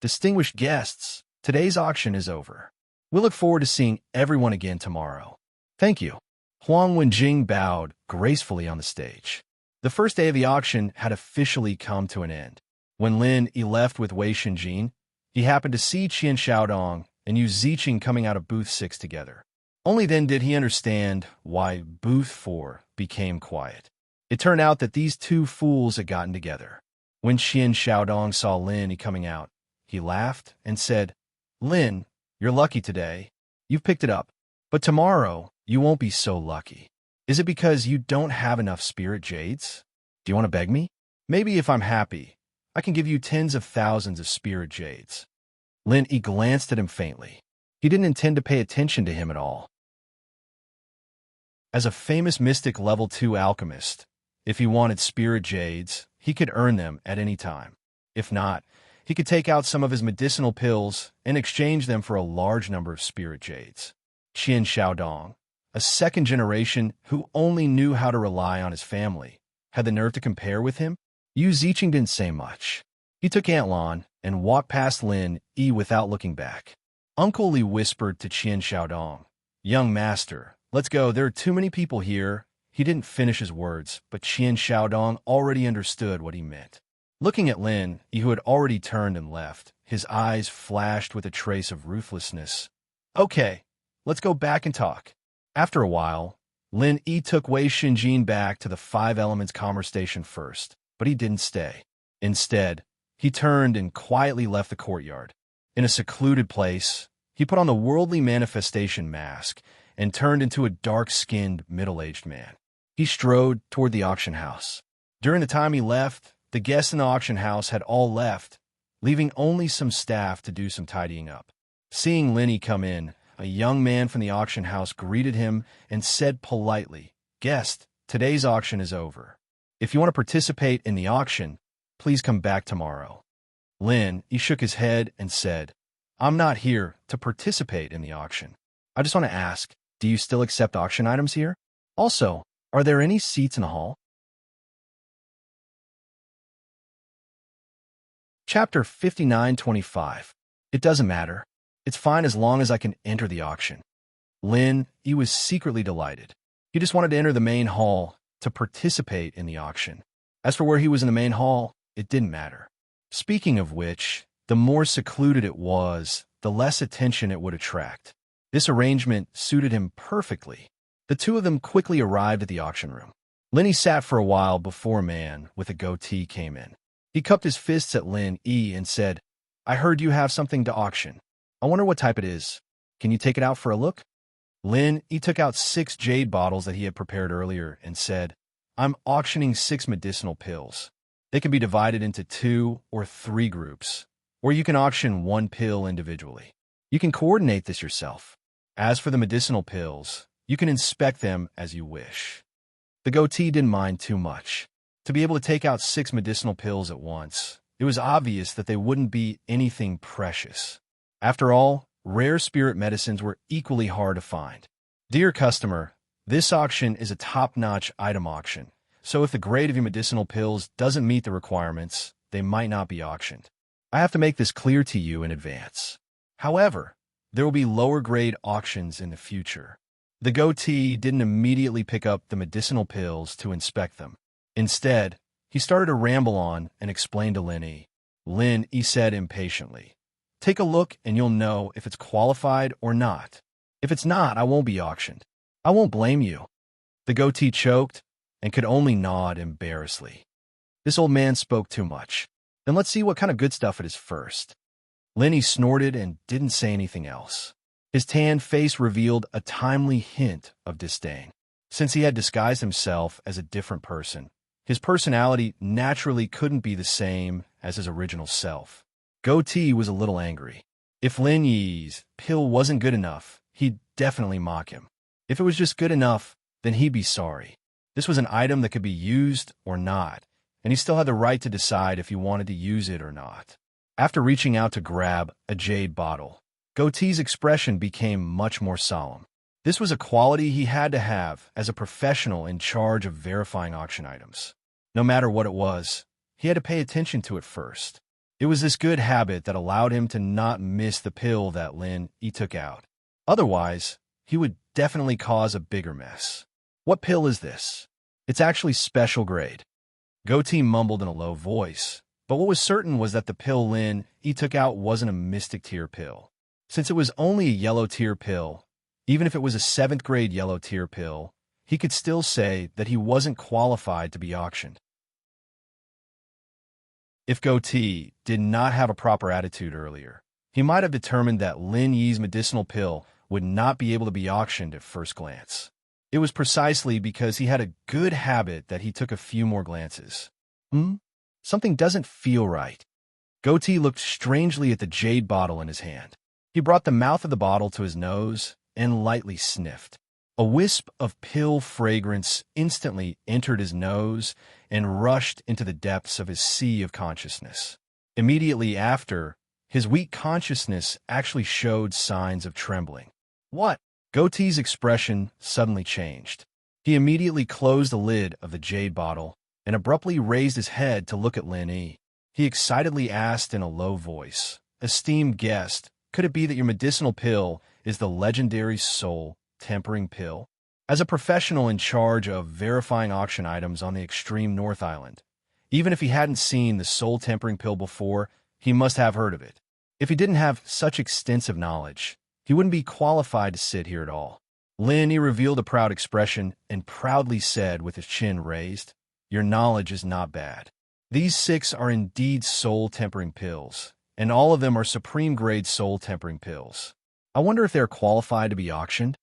Distinguished guests, today's auction is over. We look forward to seeing everyone again tomorrow. Thank you. Huang Wenjing bowed gracefully on the stage. The first day of the auction had officially come to an end. When he left with Wei Xinjin, he happened to see Qian Xiaodong and Yu Ziqing coming out of Booth 6 together. Only then did he understand why Booth 4 became quiet. It turned out that these two fools had gotten together. When Qian Xiaodong saw he coming out, he laughed and said, "Lin, you're lucky today. You've picked it up. But tomorrow, you won't be so lucky. Is it because you don't have enough spirit jades? Do you want to beg me? Maybe if I'm happy, I can give you tens of thousands of spirit jades." He glanced at him faintly. He didn't intend to pay attention to him at all. As a famous mystic level 2 alchemist, if he wanted spirit jades, he could earn them at any time. If not, he could take out some of his medicinal pills and exchange them for a large number of spirit jades. Qian Xiaodong, a second generation who only knew how to rely on his family, had the nerve to compare with him. Yu Ziqing didn't say much. He took Aunt Lan and walked past without looking back. Uncle Li whispered to Qian Xiaodong, "Young master, let's go, there are too many people here." He didn't finish his words, but Qian Xiaodong already understood what he meant. Looking at who had already turned and left, his eyes flashed with a trace of ruthlessness. "Okay, let's go back and talk." After a while, took Wei Xinjin back to the 5 Elements Commerce Station first, but he didn't stay. Instead, he turned and quietly left the courtyard. In a secluded place, He put on the worldly manifestation mask and turned into a dark-skinned, middle-aged man. He strode toward the auction house. During the time he left, the guests in the auction house had all left, leaving only some staff to do some tidying up. Seeing Lenny come in, a young man from the auction house greeted him and said politely, "Guest, today's auction is over. If you want to participate in the auction, please come back tomorrow." He shook his head and said, "I'm not here to participate in the auction. I just want to ask, do you still accept auction items here? Also, are there any seats in the hall?" Chapter 59:25. It doesn't matter. It's fine as long as I can enter the auction. He was secretly delighted. He just wanted to enter the main hall to participate in the auction. As for where he was in the main hall, it didn't matter. Speaking of which, the more secluded it was, the less attention it would attract. This arrangement suited him perfectly. The two of them quickly arrived at the auction room. Lenny sat for a while before a man with a goatee came in. He cupped his fists at Lenny and said, "I heard you have something to auction. I wonder what type it is. Can you take it out for a look?" He took out 6 jade bottles that he had prepared earlier and said, "I'm auctioning 6 medicinal pills. They can be divided into 2 or 3 groups, or you can auction 1 pill individually. You can coordinate this yourself. As for the medicinal pills, you can inspect them as you wish." The goatee didn't mind too much. To be able to take out 6 medicinal pills at once, it was obvious that they wouldn't be anything precious. After all, rare spirit medicines were equally hard to find. "Dear customer, this auction is a top-notch item auction, so if the grade of your medicinal pills doesn't meet the requirements, they might not be auctioned. I have to make this clear to you in advance. However, there will be lower-grade auctions in the future." The goatee didn't immediately pick up the medicinal pills to inspect them. Instead, he started to ramble on and explain to Lenny. He said impatiently, "Take a look and you'll know if it's qualified or not. If it's not, I won't be auctioned. I won't blame you." The goatee choked and could only nod embarrassedly. This old man spoke too much. Then let's see what kind of good stuff it is first. Lenny snorted and didn't say anything else. His tanned face revealed a timely hint of disdain. Since he had disguised himself as a different person, his personality naturally couldn't be the same as his original self. Goatee was a little angry. If Lenny's pill wasn't good enough, he'd definitely mock him. If it was just good enough, then he'd be sorry. This was an item that could be used or not, and he still had the right to decide if he wanted to use it or not. After reaching out to grab a jade bottle, Goatee's expression became much more solemn. This was a quality he had to have as a professional in charge of verifying auction items. No matter what it was, he had to pay attention to it first. It was this good habit that allowed him to not miss the pill that he took out. Otherwise, he would definitely cause a bigger mess. "What pill is this?" "It's actually special grade." Goatee mumbled in a low voice, but what was certain was that the pill he took out wasn't a mystic tier pill. Since it was only a yellow tier pill, even if it was a 7th grade yellow tier pill, he could still say that he wasn't qualified to be auctioned. If Goatee did not have a proper attitude earlier, he might have determined that Lenny's medicinal pill would not be able to be auctioned at first glance. It was precisely because he had a good habit that he took a few more glances. Something doesn't feel right. Goatee looked strangely at the jade bottle in his hand. He brought the mouth of the bottle to his nose and lightly sniffed. A wisp of pill fragrance instantly entered his nose and rushed into the depths of his sea of consciousness. Immediately after, his weak consciousness actually showed signs of trembling. "What?" Goatee's expression suddenly changed. He immediately closed the lid of the jade bottle and abruptly raised his head to look at Lenny. He excitedly asked in a low voice, "Esteemed guest, could it be that your medicinal pill is the legendary soul tempering pill?" As a professional in charge of verifying auction items on the extreme North Island, even if he hadn't seen the soul tempering pill before, he must have heard of it. If he didn't have such extensive knowledge, he wouldn't be qualified to sit here at all. Lenny revealed a proud expression and proudly said with his chin raised, "Your knowledge is not bad. These 6 are indeed soul tempering pills, and all of them are supreme grade soul tempering pills. I wonder if they're qualified to be auctioned?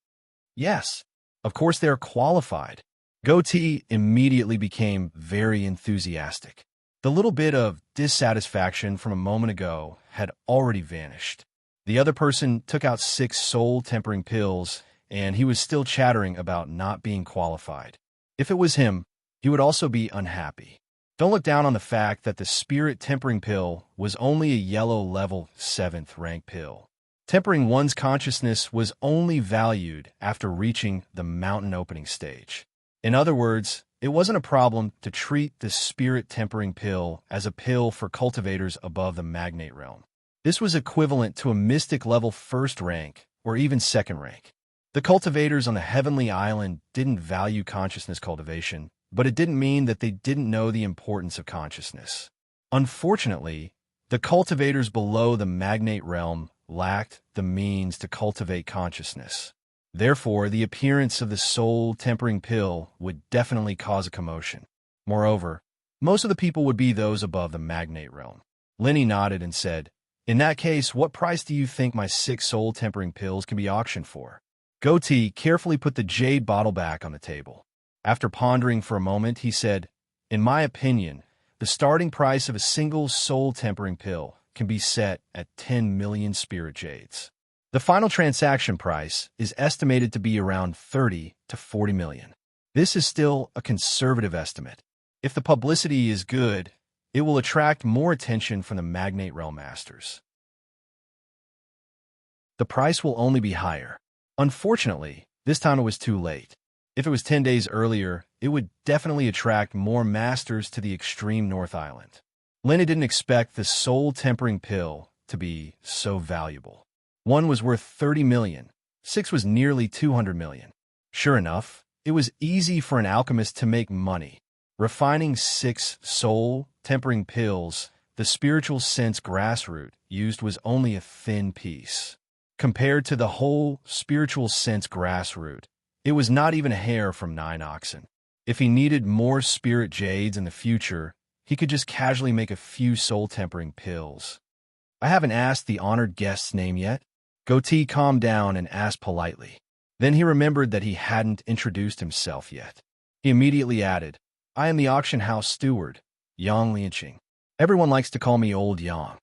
Yes, of course they're qualified. Goatee immediately became very enthusiastic. The little bit of dissatisfaction from a moment ago had already vanished. The other person took out 6 soul-tempering pills, and he was still chattering about not being qualified. If it was him, he would also be unhappy. Don't look down on the fact that the spirit-tempering pill was only a yellow level 7th rank pill. Tempering one's consciousness was only valued after reaching the mountain opening stage. In other words, it wasn't a problem to treat the spirit-tempering pill as a pill for cultivators above the magnate realm. This was equivalent to a mystic level 1st rank or even 2nd rank. The cultivators on the heavenly island didn't value consciousness cultivation, but it didn't mean that they didn't know the importance of consciousness. Unfortunately, the cultivators below the magnate realm lacked the means to cultivate consciousness. Therefore, the appearance of the soul-tempering pill would definitely cause a commotion. Moreover, most of the people would be those above the magnate realm. Lenny nodded and said, "In that case, what price do you think my 6 soul-tempering pills can be auctioned for?" Goatee carefully put the jade bottle back on the table. After pondering for a moment, he said, "In my opinion, the starting price of a single soul-tempering pill can be set at 10 million spirit jades. The final transaction price is estimated to be around 30 to 40 million. This is still a conservative estimate. If the publicity is good, it will attract more attention from the magnate realm masters. The price will only be higher. Unfortunately, this time it was too late. If it was 10 days earlier, it would definitely attract more masters to the extreme North Island. Lenny didn't expect the soul-tempering pill to be so valuable. 1 was worth 30 million, 6 was nearly 200 million. Sure enough, it was easy for an alchemist to make money. Refining 6 soul-tempering pills, the spiritual sense grassroot used was only a thin piece. Compared to the whole spiritual sense grassroot, it was not even a hair from 9 oxen. If he needed more spirit jades in the future, he could just casually make a few soul-tempering pills. "I haven't asked the honored guest's name yet." Goatee calmed down and asked politely. Then he remembered that he hadn't introduced himself yet. He immediately added, "I am the auction house steward, Yang Lianqing. Everyone likes to call me Old Yang.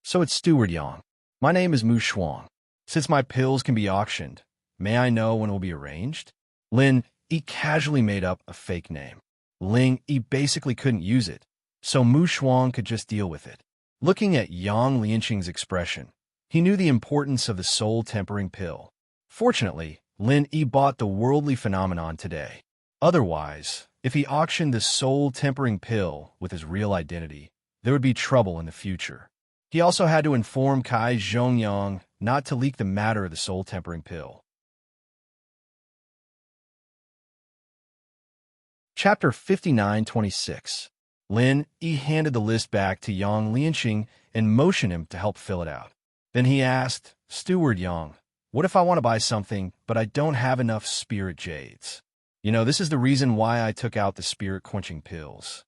So it's Steward Yang. My name is Mu Shuang. Since my pills can be auctioned, may I know when it will be arranged?" Lin Yi casually made up a fake name. Ling Yi basically couldn't use it, so Mu Shuang could just deal with it. Looking at Yang Lianqing's expression, he knew the importance of the soul-tempering pill. Fortunately, Lin Yi bought the worldly phenomenon today. Otherwise, if he auctioned the soul-tempering pill with his real identity, there would be trouble in the future. He also had to inform Kai Zhongyang not to leak the matter of the soul-tempering pill. Chapter 59-26. Lin Yi handed the list back to Yang Lianqing and motioned him to help fill it out. Then he asked, "Steward Yang, what if I want to buy something, but I don't have enough spirit jades? This is the reason why I took out the spirit-quenching pills."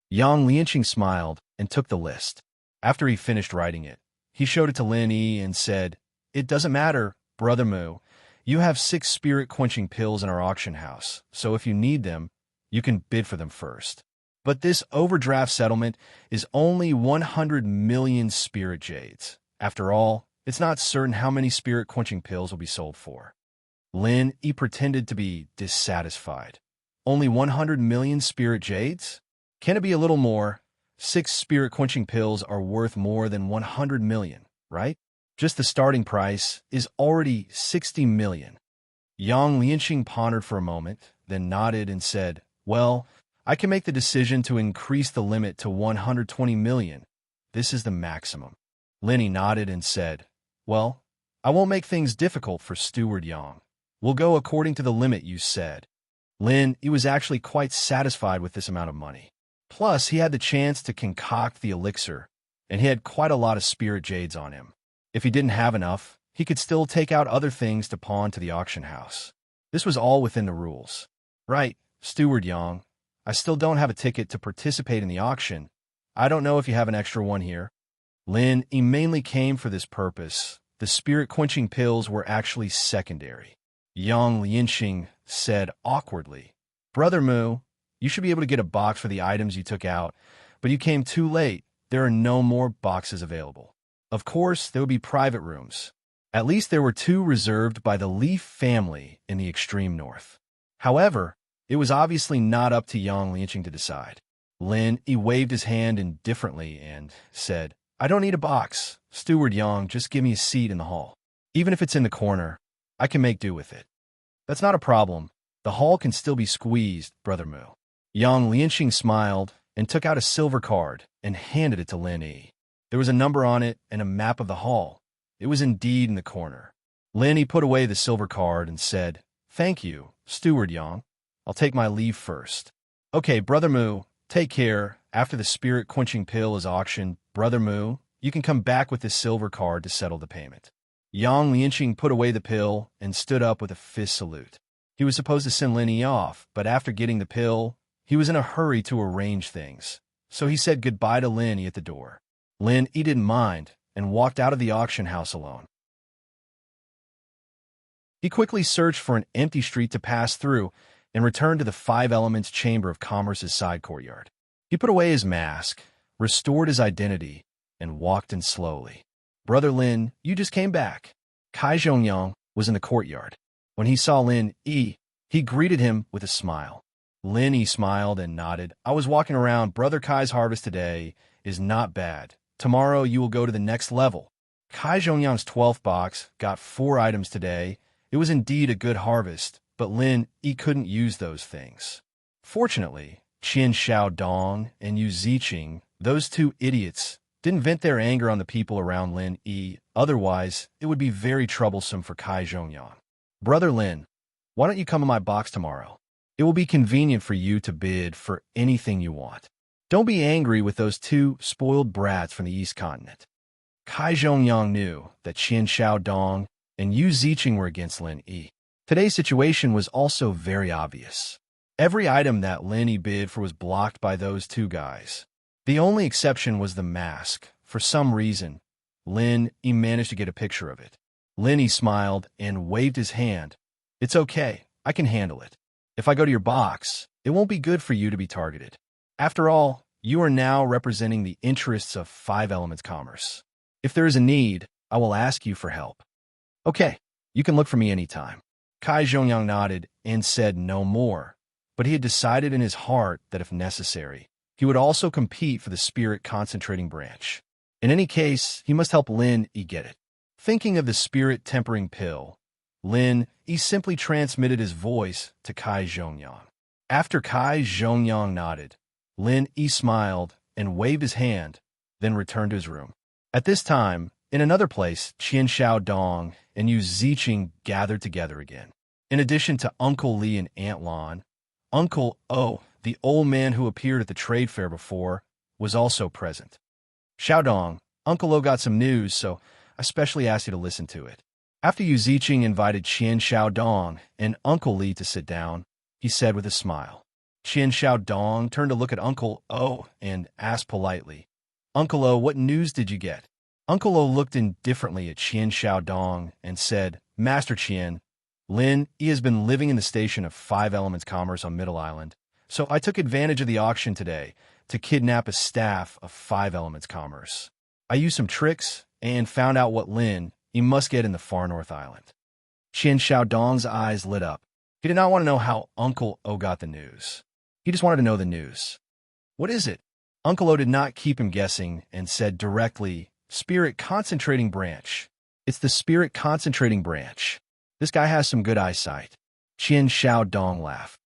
Yang Lianqing smiled and took the list. After he finished writing it, he showed it to Lin Yi and said, "It doesn't matter, Brother Mu. You have 6 spirit-quenching pills in our auction house, so if you need them, you can bid for them first. But this overdraft settlement is only 100 million spirit jades. After all, it's not certain how many spirit-quenching pills will be sold for." Lin Yi pretended to be dissatisfied. "Only 100 million spirit jades? Can it be a little more? 6 spirit-quenching pills are worth more than 100 million, right? Just the starting price is already 60 million. Yang Lianqing pondered for a moment, then nodded and said, "Well, I can make the decision to increase the limit to 120 million. This is the maximum." Lenny nodded and said, "Well, I won't make things difficult for Steward Yang. We'll go according to the limit you said." Lin Yi was actually quite satisfied with this amount of money. Plus, he had the chance to concoct the elixir, and he had quite a lot of spirit jades on him. If he didn't have enough, he could still take out other things to pawn to the auction house. This was all within the rules. "Right, Steward Yang. I still don't have a ticket to participate in the auction. I don't know if you have an extra one here." Lin Yi mainly came for this purpose, the spirit-quenching pills were actually secondary. Yang Lianxing said awkwardly, "Brother Mu, you should be able to get a box for the items you took out, but you came too late. There are no more boxes available. Of course, there would be private rooms. At least there were 2 reserved by the Leaf family in the extreme north." However, it was obviously not up to Yang Lianxing to decide. Lin Yi waved his hand indifferently and said, "I don't need a box. Steward Yang, just give me a seat in the hall. Even if it's in the corner, I can make do with it." "That's not a problem. The hall can still be squeezed, Brother Mu." Yang Lianxing smiled and took out a silver card and handed it to Lin Yi. There was a number on it and a map of the hall. It was indeed in the corner. Lin Yi put away the silver card and said, "Thank you, Steward Yang. I'll take my leave first." "Okay, Brother Mu, take care. After the spirit-quenching pill is auctioned, Brother Mu, you can come back with this silver card to settle the payment." Yang Lianxing put away the pill and stood up with a fist salute. He was supposed to send Lin Yi off, but after getting the pill, he was in a hurry to arrange things, so he said goodbye to Lin Yi at the door. Lin Yi didn't mind and walked out of the auction house alone. He quickly searched for an empty street to pass through and returned to the Five Elements Chamber of Commerce's side courtyard. He put away his mask, restored his identity, and walked in slowly. "Brother Lin, you just came back." Kai Zhongyang was in the courtyard. When he saw Lin Yi, he greeted him with a smile. Lin Yi smiled and nodded. "I was walking around. Brother Kai's harvest today is not bad. Tomorrow you will go to the next level." Kai Zhongyang's 12th box got 4 items today. It was indeed a good harvest, but Lin Yi couldn't use those things. Fortunately, Qin Xiaodong and Yu Ziqing, those 2 idiots, didn't vent their anger on the people around Lin Yi. Otherwise, it would be very troublesome for Kai Zhongyang. "Brother Lin, why don't you come in my box tomorrow? It will be convenient for you to bid for anything you want. Don't be angry with those 2 spoiled brats from the East Continent." Kai Zhongyang knew that Qin Xiaodong and Yu Ziqing were against Lin Yi. Today's situation was also very obvious. Every item that Lin Yi bid for was blocked by those 2 guys. The only exception was the mask. For some reason, Lin Yi managed to get a picture of it. Lin Yi smiled and waved his hand. "It's okay, I can handle it. If I go to your box, it won't be good for you to be targeted. After all, you are now representing the interests of Five Elements Commerce. If there is a need, I will ask you for help." "Okay, you can look for me anytime." Kai Zhongyang nodded and said no more, but he had decided in his heart that if necessary, he would also compete for the Spirit Concentrating Branch. In any case, he must help Lin Yi get it. Thinking of the Spirit Tempering Pill, Lin Yi simply transmitted his voice to Kai Zhongyang. After Kai Zhongyang nodded, Lin Yi smiled and waved his hand, then returned to his room. At this time, in another place, Qin Xiaodong and Yu Ziqing gathered together again. In addition to Uncle Li and Aunt Lan, Uncle O, the old man who appeared at the trade fair before, was also present. "Xiaodong, Uncle O got some news, so I specially asked you to listen to it." After Yu Ziqing invited Qin Xiaodong and Uncle Li to sit down, he said with a smile. Qin Xiaodong turned to look at Uncle O and asked politely, "Uncle O, what news did you get?" Uncle O looked indifferently at Qin Xiaodong and said, "Master Qin, Lin Yi has been living in the station of Five Elements Commerce on Middle Island, so I took advantage of the auction today to kidnap a staff of Five Elements Commerce. I used some tricks and found out what Lin Yi must get in the far North Island." Qin Xiaodong's eyes lit up. He did not want to know how Uncle O got the news. He just wanted to know the news. "What is it?" Uncle O did not keep him guessing and said directly, "Spirit Concentrating Branch. It's the Spirit Concentrating Branch. This guy has some good eyesight." Qin Xiaodong laughed.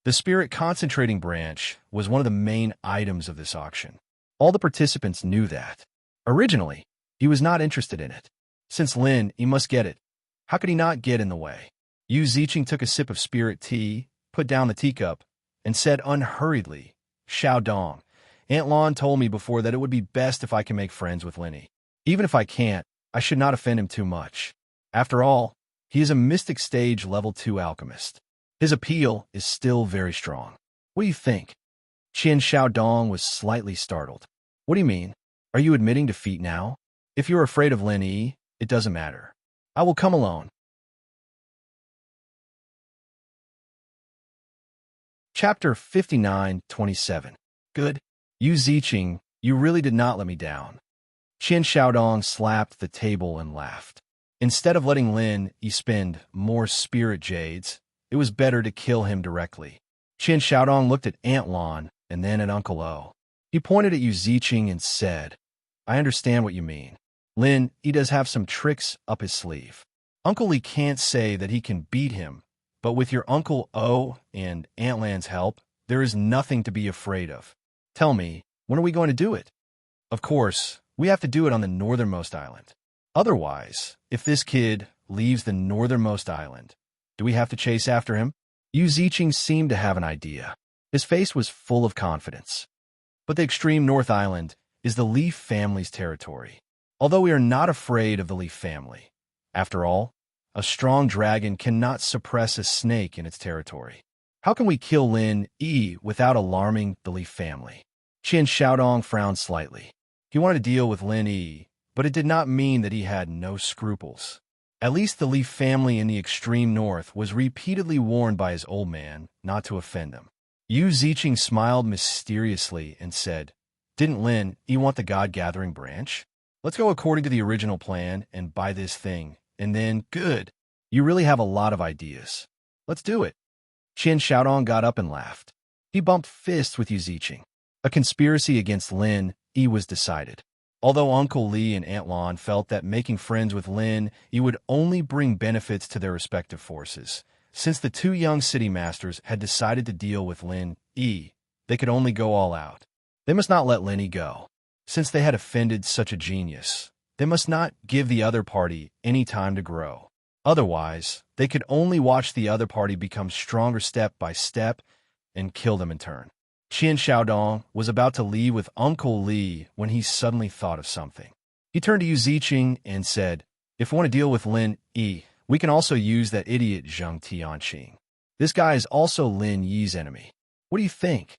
The Spirit Concentrating Branch was one of the main items of this auction. All the participants knew that. Originally, he was not interested in it. Since Lin Yi must get it, how could he not get in the way? Yu Ziqing took a sip of spirit tea, put down the teacup, and said unhurriedly, "Xiaodong, Aunt Lan told me before that it would be best if I can make friends with Lin Yi. Even if I can't, I should not offend him too much. After all, he is a Mystic Stage Level 2 alchemist. His appeal is still very strong. What do you think?" Qin Xiaodong was slightly startled. "What do you mean? Are you admitting defeat now?" If you're afraid of Lin Yi, it doesn't matter. I will come alone. Chapter 59:27. Good. Yu Ziqing, you really did not let me down. Qin Xiaodong slapped the table and laughed. Instead of letting Lin Yi spend more spirit jades, it was better to kill him directly. Qin Xiaodong looked at Aunt Lan and then at Uncle O. He pointed at Yu Ziqing and said, I understand what you mean. Lin Yi does have some tricks up his sleeve. Uncle Li can't say that he can beat him, but with your Uncle O and Aunt Lan's help, there is nothing to be afraid of. Tell me, when are we going to do it? Of course, we have to do it on the northernmost island. Otherwise, if this kid leaves the northernmost island, do we have to chase after him? Yu Ziqing seemed to have an idea. His face was full of confidence. But the extreme North Island is the Li family's territory. Although we are not afraid of the Li family. After all, a strong dragon cannot suppress a snake in its territory. How can we kill Lin Yi without alarming the Li family? Qin Xiaodong frowned slightly. He wanted to deal with Lin Yi, but it did not mean that he had no scruples. At least the Li family in the extreme north was repeatedly warned by his old man not to offend them. Yu Ziqing smiled mysteriously and said, Didn't Lin Yi want the God-gathering branch? Let's go according to the original plan and buy this thing, and then, good. You really have a lot of ideas. Let's do it. Qin Xiaodong got up and laughed. He bumped fists with Yu Ziqing. A conspiracy against Lin Yi was decided. Although Uncle Li and Aunt Lan felt that making friends with Lin Yi would only bring benefits to their respective forces, since the two young city masters had decided to deal with Lin Yi, they could only go all out. They must not let Lin Yi go. Since they had offended such a genius, they must not give the other party any time to grow. Otherwise, they could only watch the other party become stronger step by step and kill them in turn. Qin Xiaodong was about to leave with Uncle Li when he suddenly thought of something. He turned to Yu Ziqing and said, If we want to deal with Lin Yi, we can also use that idiot Zheng Tianqing. This guy is also Lin Yi's enemy. What do you think?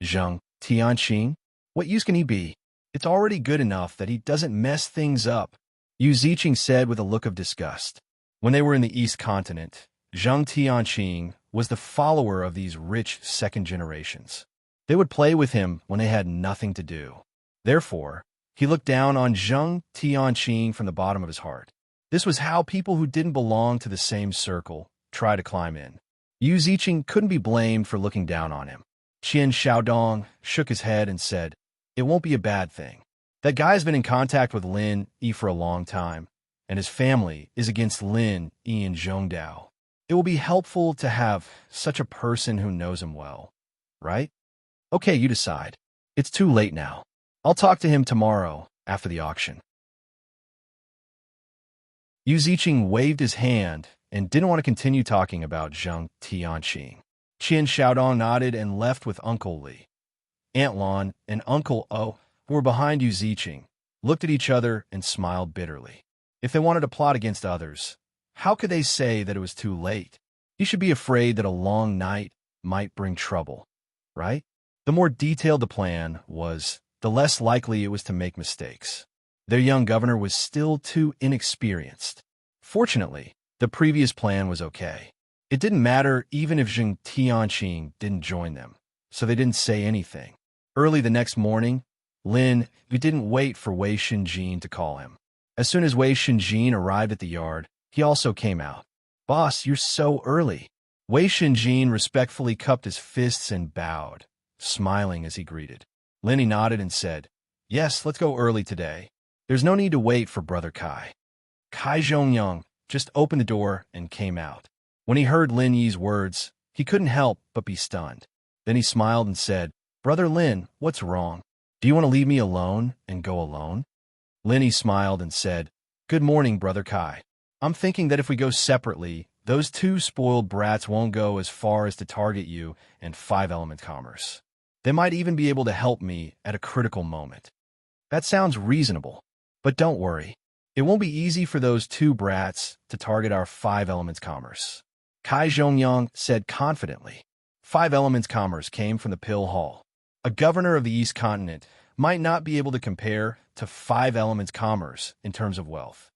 Zheng Tianqing? What use can he be? It's already good enough that he doesn't mess things up, Yu Ziqing said with a look of disgust. When they were in the East Continent, Zheng Tianqing was the follower of these rich second generations. They would play with him when they had nothing to do. Therefore, he looked down on Zheng Tianqing from the bottom of his heart. This was how people who didn't belong to the same circle try to climb in. Yu Ziqing couldn't be blamed for looking down on him. Qin Xiaodong shook his head and said, It won't be a bad thing. That guy has been in contact with Lin Yi for a long time, and his family is against Lin Yi and Zhongdao. It will be helpful to have such a person who knows him well, right? Okay, you decide. It's too late now. I'll talk to him tomorrow after the auction. Yu Ziqing waved his hand and didn't want to continue talking about Zheng Tianqing. Qin Xiaodong nodded and left with Uncle Li. Aunt Lan and Uncle O, who were behind Yu Ziqing, looked at each other and smiled bitterly. If they wanted to plot against others, how could they say that it was too late? You should be afraid that a long night might bring trouble, right? The more detailed the plan was, the less likely it was to make mistakes. Their young governor was still too inexperienced. Fortunately, the previous plan was okay. It didn't matter even if Zheng Tianqing didn't join them, so they didn't say anything. Early the next morning, Lin Yu didn't wait for Wei Shinjin to call him. As soon as Wei Shinjin arrived at the yard, he also came out. Boss, you're so early. Wei Shinjin respectfully cupped his fists and bowed, smiling as he greeted. Lin Yi nodded and said, Yes, let's go early today. There's no need to wait for Brother Kai. Kai Zhongyang just opened the door and came out. When he heard Lin Yi's words, he couldn't help but be stunned. Then he smiled and said, Brother Lin, what's wrong? Do you want to leave me alone and go alone? Lin Yi smiled and said, Good morning, Brother Kai. I'm thinking that if we go separately, those two spoiled brats won't go as far as to target you and five-element commerce. They might even be able to help me at a critical moment. That sounds reasonable, but don't worry. It won't be easy for those two brats to target our five-elements commerce. Kai Zhongyang said confidently. Five Elements Commerce came from the Pill Hall. A governor of the East Continent might not be able to compare to 5 elements commerce in terms of wealth.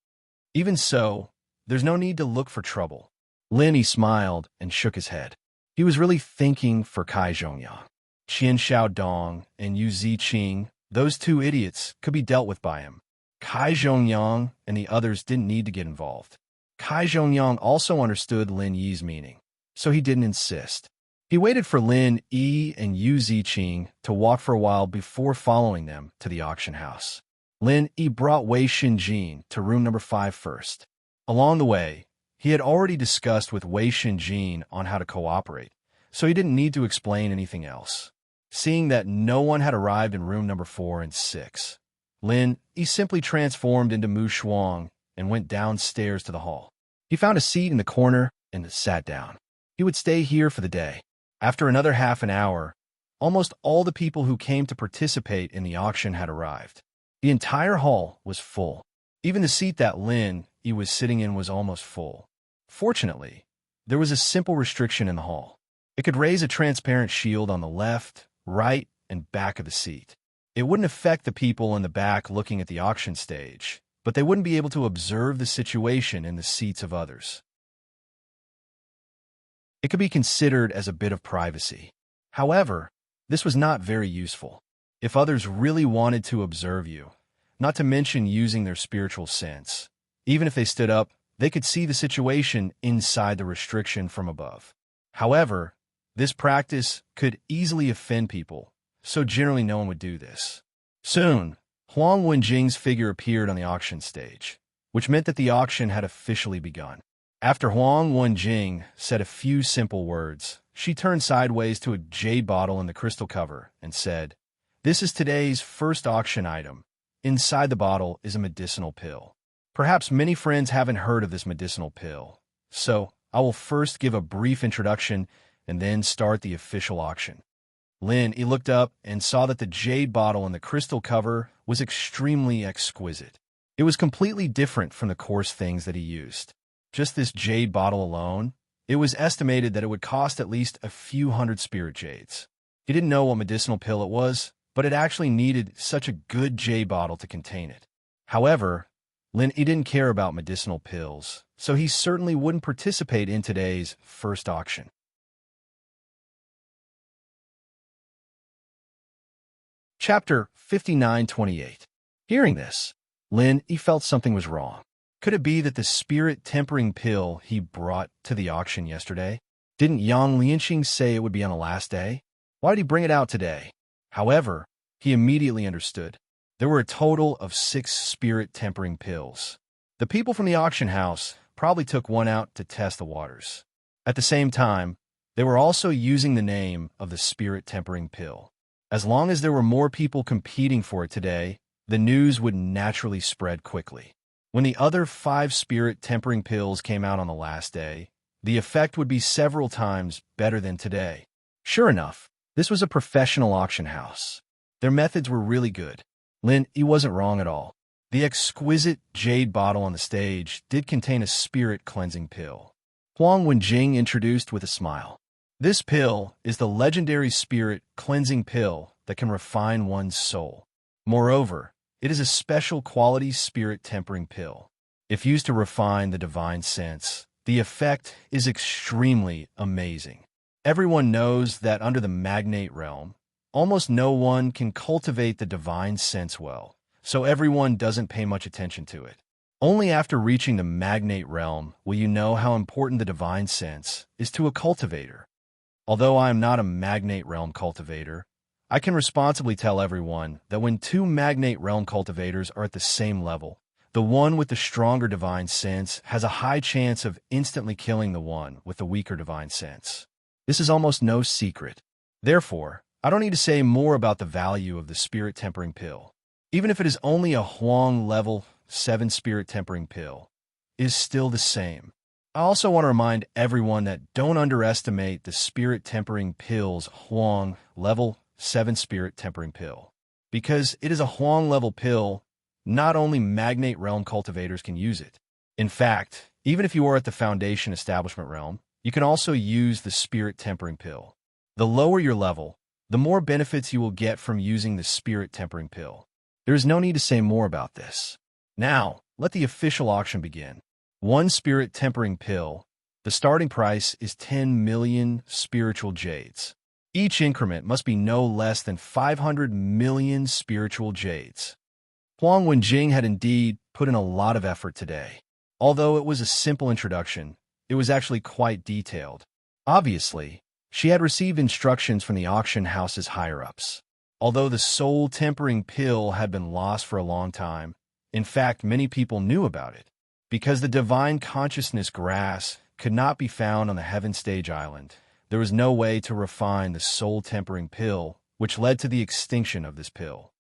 Even so, there's no need to look for trouble. Lin smiled and shook his head. He was really thinking for Kai Zhongyang. Qian Xiaodong and Yu Ziqing, those 2 idiots, could be dealt with by him. Kai Zhongyang and the others didn't need to get involved. Kai Zhongyang also understood Lin Yi's meaning, so he didn't insist. He waited for Lin Yi and Yu Ziqing to walk for a while before following them to the auction house. Lin Yi brought Wei Xinjin to room number 5 first. Along the way, he had already discussed with Wei Xinjin on how to cooperate, so he didn't need to explain anything else. Seeing that no one had arrived in room number 4 and 6, Lin Yi simply transformed into Mu Shuang and went downstairs to the hall. He found a seat in the corner and sat down. He would stay here for the day. After another half an hour, almost all the people who came to participate in the auction had arrived. The entire hall was full. Even the seat that Lin Yi was sitting in was almost full. Fortunately, there was a simple restriction in the hall. It could raise a transparent shield on the left, right, and back of the seat. It wouldn't affect the people in the back looking at the auction stage, but they wouldn't be able to observe the situation in the seats of others. It could be considered as a bit of privacy. However, this was not very useful. If others really wanted to observe you, not to mention using their spiritual sense, even if they stood up, they could see the situation inside the restriction from above. However, this practice could easily offend people, so generally no one would do this. Soon, Huang Wenjing's figure appeared on the auction stage, which meant that the auction had officially begun. After Huang Wenjing said a few simple words, she turned sideways to a jade bottle in the crystal cover and said, "This is today's first auction item. Inside the bottle is a medicinal pill. Perhaps many friends haven't heard of this medicinal pill, so I will first give a brief introduction and then start the official auction." Lin Yi looked up and saw that the jade bottle in the crystal cover was extremely exquisite. It was completely different from the coarse things that he used. Just this jade bottle alone, it was estimated that it would cost at least a few hundred spirit jades. He didn't know what medicinal pill it was, but it actually needed such a good jade bottle to contain it. However, Lin Yi didn't care about medicinal pills, so he certainly wouldn't participate in today's first auction. Chapter 5928. Hearing this, Lin Yi felt something was wrong. Could it be that the spirit-tempering pill he brought to the auction yesterday? Didn't Yang Lianxing say it would be on the last day? Why did he bring it out today? However, he immediately understood. There were a total of 6 spirit-tempering pills. The people from the auction house probably took one out to test the waters. At the same time, they were also using the name of the spirit-tempering pill. As long as there were more people competing for it today, the news would naturally spread quickly. When the other 5 spirit-tempering pills came out on the last day, the effect would be several times better than today. Sure enough, this was a professional auction house. Their methods were really good. Lin Yi wasn't wrong at all. The exquisite jade bottle on the stage did contain a spirit-cleansing pill. Huang Wenjing introduced with a smile. This pill is the legendary spirit-cleansing pill that can refine one's soul. Moreover, it is a special quality spirit-tempering pill. If used to refine the divine sense, the effect is extremely amazing. Everyone knows that under the magnate realm, almost no one can cultivate the divine sense well, so everyone doesn't pay much attention to it. Only after reaching the magnate realm will you know how important the divine sense is to a cultivator. Although I am not a magnate realm cultivator, I can responsibly tell everyone that when 2 magnate realm cultivators are at the same level, the one with the stronger divine sense has a high chance of instantly killing the one with the weaker divine sense. This is almost no secret. Therefore, I don't need to say more about the value of the spirit-tempering pill. Even if it is only a Huang level 7 spirit-tempering pill, it is still the same. I also want to remind everyone that don't underestimate the spirit-tempering pill's Huang level 7 spirit-tempering pill. Because it is a Huang-level pill, not only magnate realm cultivators can use it. In fact, even if you are at the foundation establishment realm, you can also use the spirit-tempering pill. The lower your level, the more benefits you will get from using the spirit tempering pill. There is no need to say more about this. Now, let the official auction begin. One spirit tempering pill. The starting price is 10 million spiritual jades. Each increment must be no less than 500 million spiritual jades. Huang Wenjing had indeed put in a lot of effort today. Although it was a simple introduction, it was actually quite detailed. Obviously, she had received instructions from the auction house's higher-ups. Although the soul tempering pill had been lost for a long time, in fact, many people knew about it. Because the divine consciousness grass could not be found on the Heaven Stage Island, there was no way to refine the soul tempering pill, which led to the extinction of this pill.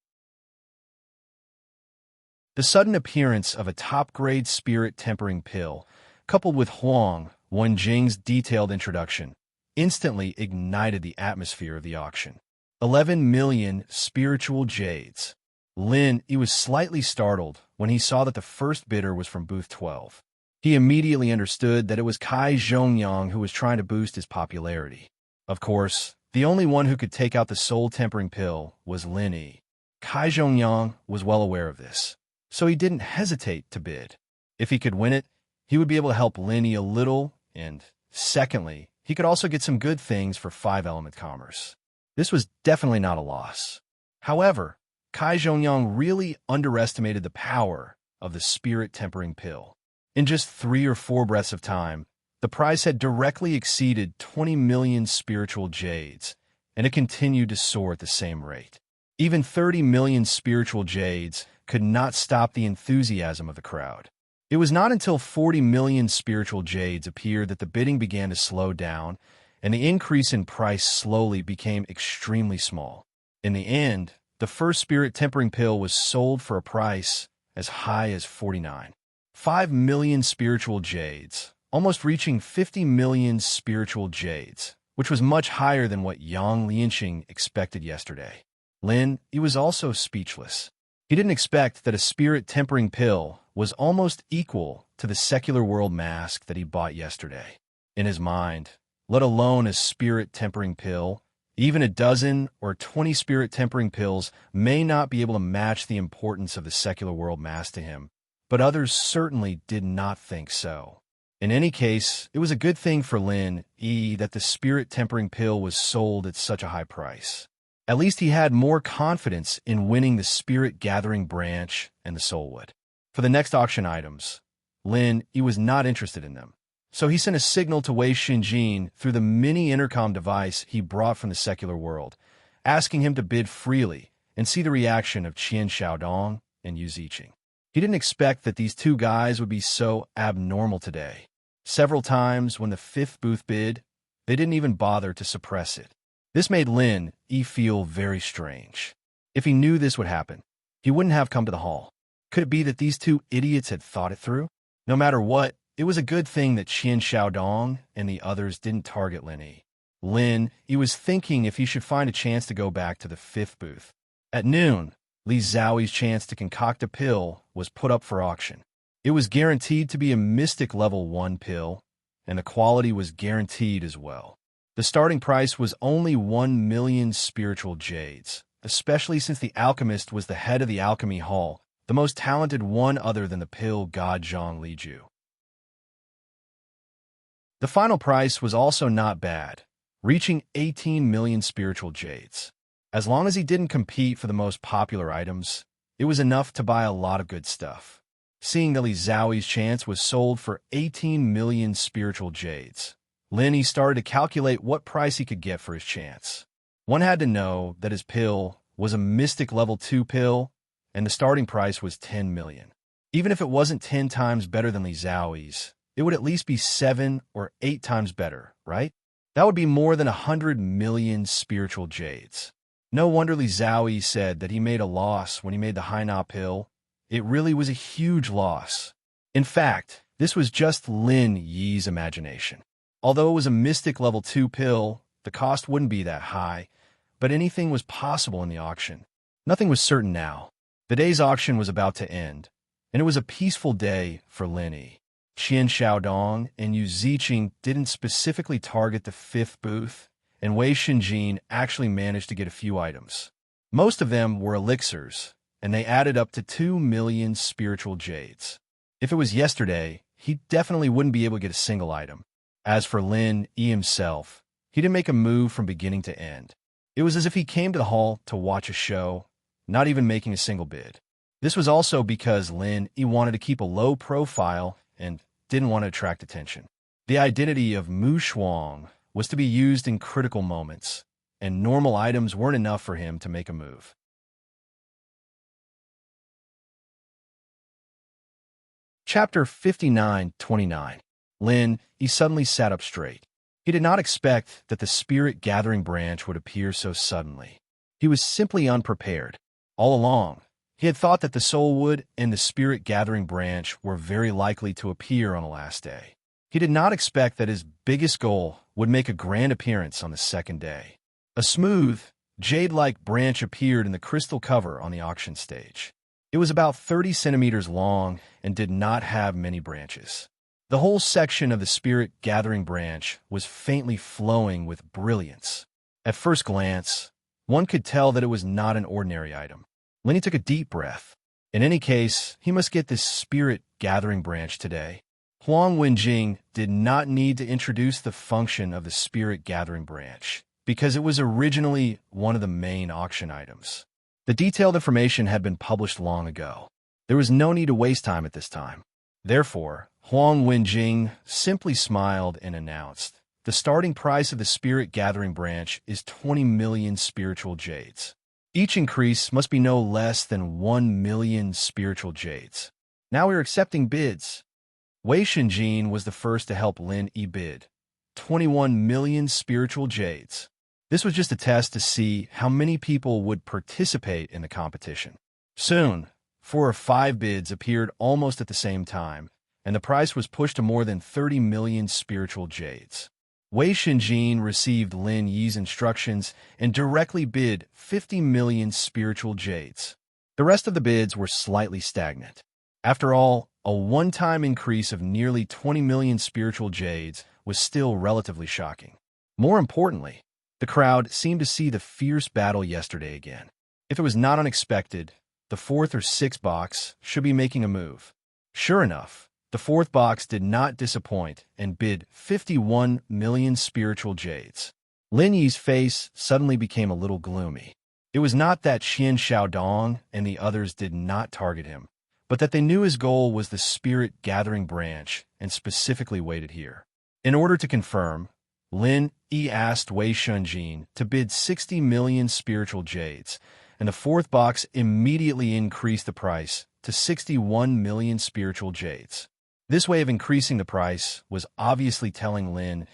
The sudden appearance of a top-grade spirit tempering pill, coupled with Huang Wenjing's detailed introduction, instantly ignited the atmosphere of the auction. 11 million spiritual jades. Lin Yi was slightly startled when he saw that the first bidder was from booth 12. He immediately understood that it was Kai Zhongyang who was trying to boost his popularity. Of course, the only one who could take out the soul tempering pill was Lin Yi. Kai Zhongyang was well aware of this, so he didn't hesitate to bid. If he could win it, he would be able to help Lin Yi a little, and secondly, he could also get some good things for 5-element commerce. This was definitely not a loss. However, Kai Zhongyang really underestimated the power of the spirit tempering pill. In just 3 or 4 breaths of time, the price had directly exceeded 20 million spiritual jades, and it continued to soar at the same rate. Even 30 million spiritual jades could not stop the enthusiasm of the crowd. It was not until 40 million spiritual jades appeared that the bidding began to slow down, and the increase in price slowly became extremely small. In the end, the first spirit tempering pill was sold for a price as high as 49. 5 million spiritual jades, almost reaching 50 million spiritual jades, which was much higher than what Yang Lianxing expected yesterday. Lin Yi was also speechless. He didn't expect that a spirit tempering pill was almost equal to the secular world mask that he bought yesterday. In his mind, let alone a spirit tempering pill, even a dozen or 20 spirit tempering pills may not be able to match the importance of the secular world mask to him, but others certainly did not think so. In any case, it was a good thing for Lin Yi that the spirit tempering pill was sold at such a high price. At least he had more confidence in winning the spirit gathering branch and the soulwood. For the next auction items, Lin Yi was not interested in them. So he sent a signal to Wei Xinjin through the mini intercom device he brought from the secular world, asking him to bid freely and see the reaction of Qian Xiaodong and Yu Ziqing. He didn't expect that these two guys would be so abnormal today. Several times when the 5th booth bid, they didn't even bother to suppress it. This made Lin Yi feel very strange. If he knew this would happen, he wouldn't have come to the hall. Could it be that these two idiots had thought it through? No matter what, it was a good thing that Qian Xiaodong and the others didn't target Lin Yi. Lin Yi was thinking if he should find a chance to go back to the 5th booth. At noon, Li Zhaoyi's chance to concoct a pill was put up for auction. It was guaranteed to be a mystic level 1 pill, and the quality was guaranteed as well. The starting price was only 1 million spiritual jades, especially since the alchemist was the head of the alchemy hall, the most talented one other than the pill god Zhang Liju. The final price was also not bad, reaching 18 million spiritual jades. As long as he didn't compete for the most popular items, it was enough to buy a lot of good stuff. Seeing that Li Zhaoyi's chance was sold for 18 million spiritual jades, Lin Yi started to calculate what price he could get for his chance. One had to know that his pill was a mystic level 2 pill, and the starting price was 10 million. Even if it wasn't 10 times better than Li Zhaoyi's, it would at least be 7 or 8 times better, right? That would be more than 100 million spiritual jades. No wonder Li Zhaoyi said that he made a loss when he made the Haina pill. It really was a huge loss. In fact, this was just Lin Yi's imagination. Although it was a mystic level 2 pill, the cost wouldn't be that high, but anything was possible in the auction. Nothing was certain now. The day's auction was about to end, and it was a peaceful day for Lin Yi. Qian Xiaodong and Yu Ziqing didn't specifically target the 5th booth, and Wei Shinjin actually managed to get a few items. Most of them were elixirs, and they added up to 2 million spiritual jades. If it was yesterday, he definitely wouldn't be able to get a single item. As for Lin Yi himself, he didn't make a move from beginning to end. It was as if he came to the hall to watch a show, not even making a single bid. This was also because Lin Yi wanted to keep a low profile and didn't want to attract attention. The identity of Mu Shuang was to be used in critical moments, and normal items weren't enough for him to make a move. Chapter 59-29. Lin Yi suddenly sat up straight. He did not expect that the spirit gathering branch would appear so suddenly. He was simply unprepared. All along, he had thought that the soul wood and the spirit gathering branch were very likely to appear on the last day. He did not expect that his biggest goal would make a grand appearance on the second day. A smooth, jade-like branch appeared in the crystal cover on the auction stage. It was about 30 centimeters long and did not have many branches. The whole section of the spirit gathering branch was faintly flowing with brilliance. At first glance, one could tell that it was not an ordinary item. Lin Yi took a deep breath. In any case, he must get this spirit gathering branch today. Huang Wenjing did not need to introduce the function of the spirit gathering branch, because it was originally one of the main auction items. The detailed information had been published long ago. There was no need to waste time at this time. Therefore, Huang Wenjing simply smiled and announced, "The starting price of the spirit gathering branch is 20 million spiritual jades. Each increase must be no less than 1 million spiritual jades. Now we are accepting bids." Wei Shinjin was the first to help Lin Yi bid. 21 million spiritual jades. This was just a test to see how many people would participate in the competition. Soon, 4 or 5 bids appeared almost at the same time, and the price was pushed to more than 30 million spiritual jades. Wei Shinjin received Lin Yi's instructions and directly bid 50 million spiritual jades. The rest of the bids were slightly stagnant. After all, a one-time increase of nearly 20 million spiritual jades was still relatively shocking. More importantly, the crowd seemed to see the fierce battle yesterday again. If it was not unexpected, the 4th or 6th box should be making a move. Sure enough, the 4th box did not disappoint and bid 51 million spiritual jades. Lin Yi's face suddenly became a little gloomy. It was not that Qian Xiaodong and the others did not target him, but that they knew his goal was the spirit gathering branch and specifically waited here. In order to confirm, Lin Yi asked Wei Shinjin to bid 60 million spiritual jades, and the 4th box immediately increased the price to 61 million spiritual jades. This way of increasing the price was obviously telling Lin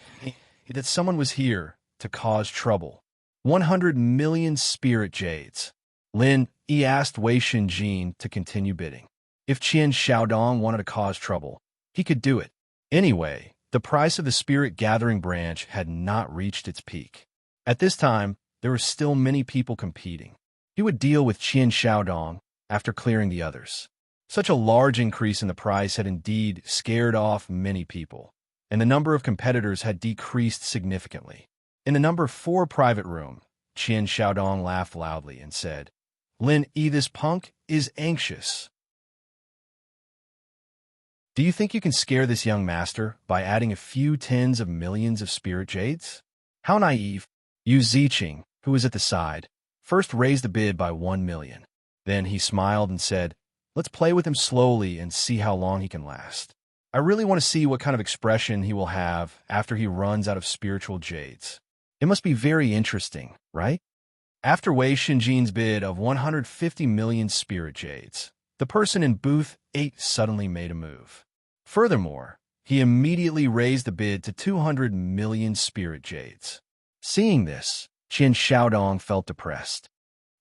that someone was here to cause trouble. 100 million spirit jades. Lin Yi asked Wei Shinjin to continue bidding. If Qian Xiaodong wanted to cause trouble, he could do it. Anyway, the price of the spirit gathering branch had not reached its peak. At this time, there were still many people competing. He would deal with Qian Xiaodong after clearing the others. Such a large increase in the price had indeed scared off many people, and the number of competitors had decreased significantly. In the number 4 private room, Qian Xiaodong laughed loudly and said, "Lin Yi, this punk is anxious. Do you think you can scare this young master by adding a few tens of millions of spirit jades?" How naive. Yu Ziqing, who was at the side, first raised the bid by 1 million. Then he smiled and said, "Let's play with him slowly and see how long he can last. I really want to see what kind of expression he will have after he runs out of spiritual jades. It must be very interesting, right?" After Wei Shinjin's bid of 150 million spirit jades, the person in booth 8 suddenly made a move. Furthermore, he immediately raised the bid to 200 million spirit jades. Seeing this, Qian Xiaodong felt depressed.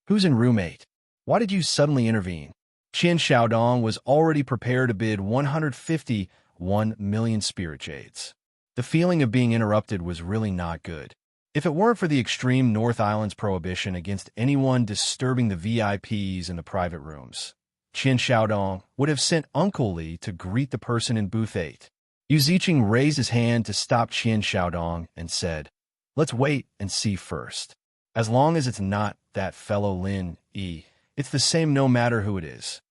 "Who's in room 8? Why did you suddenly intervene?" Qian Xiaodong was already prepared to bid 151 million spirit jades. The feeling of being interrupted was really not good. If it weren't for the extreme North Island's prohibition against anyone disturbing the VIPs in the private rooms, Qian Xiaodong would have sent Uncle Li to greet the person in booth 8. Yu Ziqing raised his hand to stop Qian Xiaodong and said, Let's wait and see first. As long as it's not that fellow Lin Yi, it's the same no matter who it is.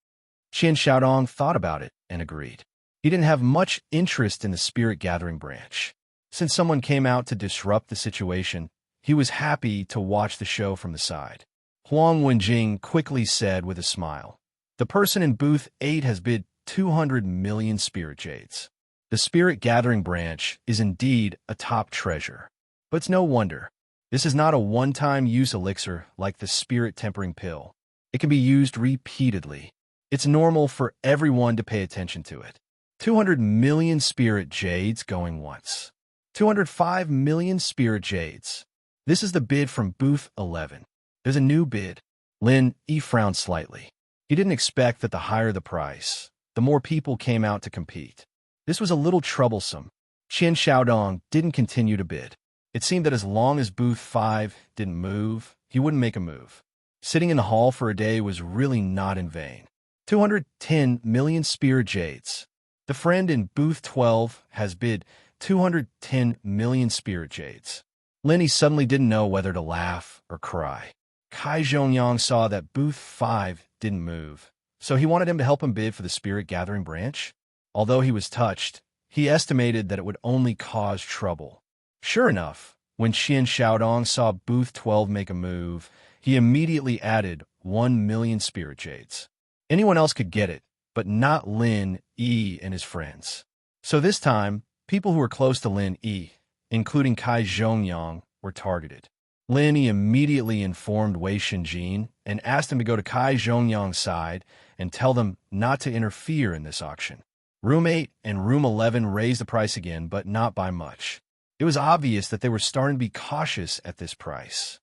Qian Xiaodong thought about it and agreed. He didn't have much interest in the spirit gathering branch. Since someone came out to disrupt the situation, he was happy to watch the show from the side. Huang Wenjing quickly said with a smile, "The person in booth 8 has bid 200 million spirit jades. The spirit gathering branch is indeed a top treasure. But it's no wonder. This is not a one-time use elixir like the spirit tempering pill. It can be used repeatedly. It's normal for everyone to pay attention to it. 200 million spirit jades going once. 205 million spirit jades. This is the bid from booth 11. There's a new bid." Lin Yi frowned slightly. He didn't expect that the higher the price, the more people came out to compete. This was a little troublesome. Qian Xiaodong didn't continue to bid. It seemed that as long as booth 5 didn't move, he wouldn't make a move. Sitting in the hall for a day was really not in vain. 210 million spirit jades. The friend in booth 12 has bid 210 million spirit jades. Lin suddenly didn't know whether to laugh or cry. Kai Zhongyang saw that booth 5 didn't move, so he wanted him to help him bid for the spirit gathering branch. Although he was touched, he estimated that it would only cause trouble. Sure enough, when Qian Xiaodong saw booth 12 make a move, he immediately added 1 million spirit jades. Anyone else could get it, but not Lin Yi and his friends. So this time, people who were close to Lin Yi, including Kai Zhongyang, were targeted. Lin Yi immediately informed Wei Shinjin and asked him to go to Kai Zhongyang's side and tell them not to interfere in this auction. Room 8 and Room 11 raised the price again, but not by much. It was obvious that they were starting to be cautious at this price.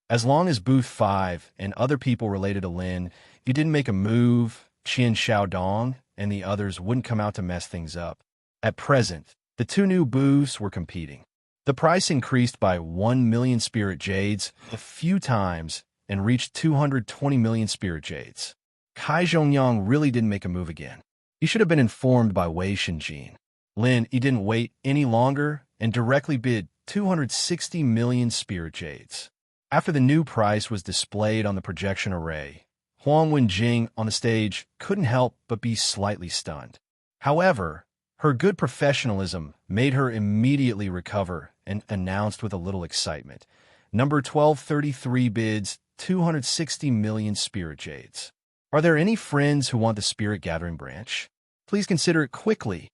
As long as booth 5 and other people related to Lin Yi didn't make a move, Qian Xiaodong and the others wouldn't come out to mess things up. At present, the two new booths were competing. The price increased by 1 million spirit jades a few times and reached 220 million spirit jades. Kai Zhongyang really didn't make a move again. He should have been informed by Wei Shinjin. Lin Yi didn't wait any longer and directly bid 260 million spirit jades. After the new price was displayed on the projection array, Huang Wenjing on the stage couldn't help but be slightly stunned. However, her good professionalism made her immediately recover and announced with a little excitement, "Number 1233 bids 260 million spirit jades. Are there any friends who want the spirit gathering branch? Please consider it quickly."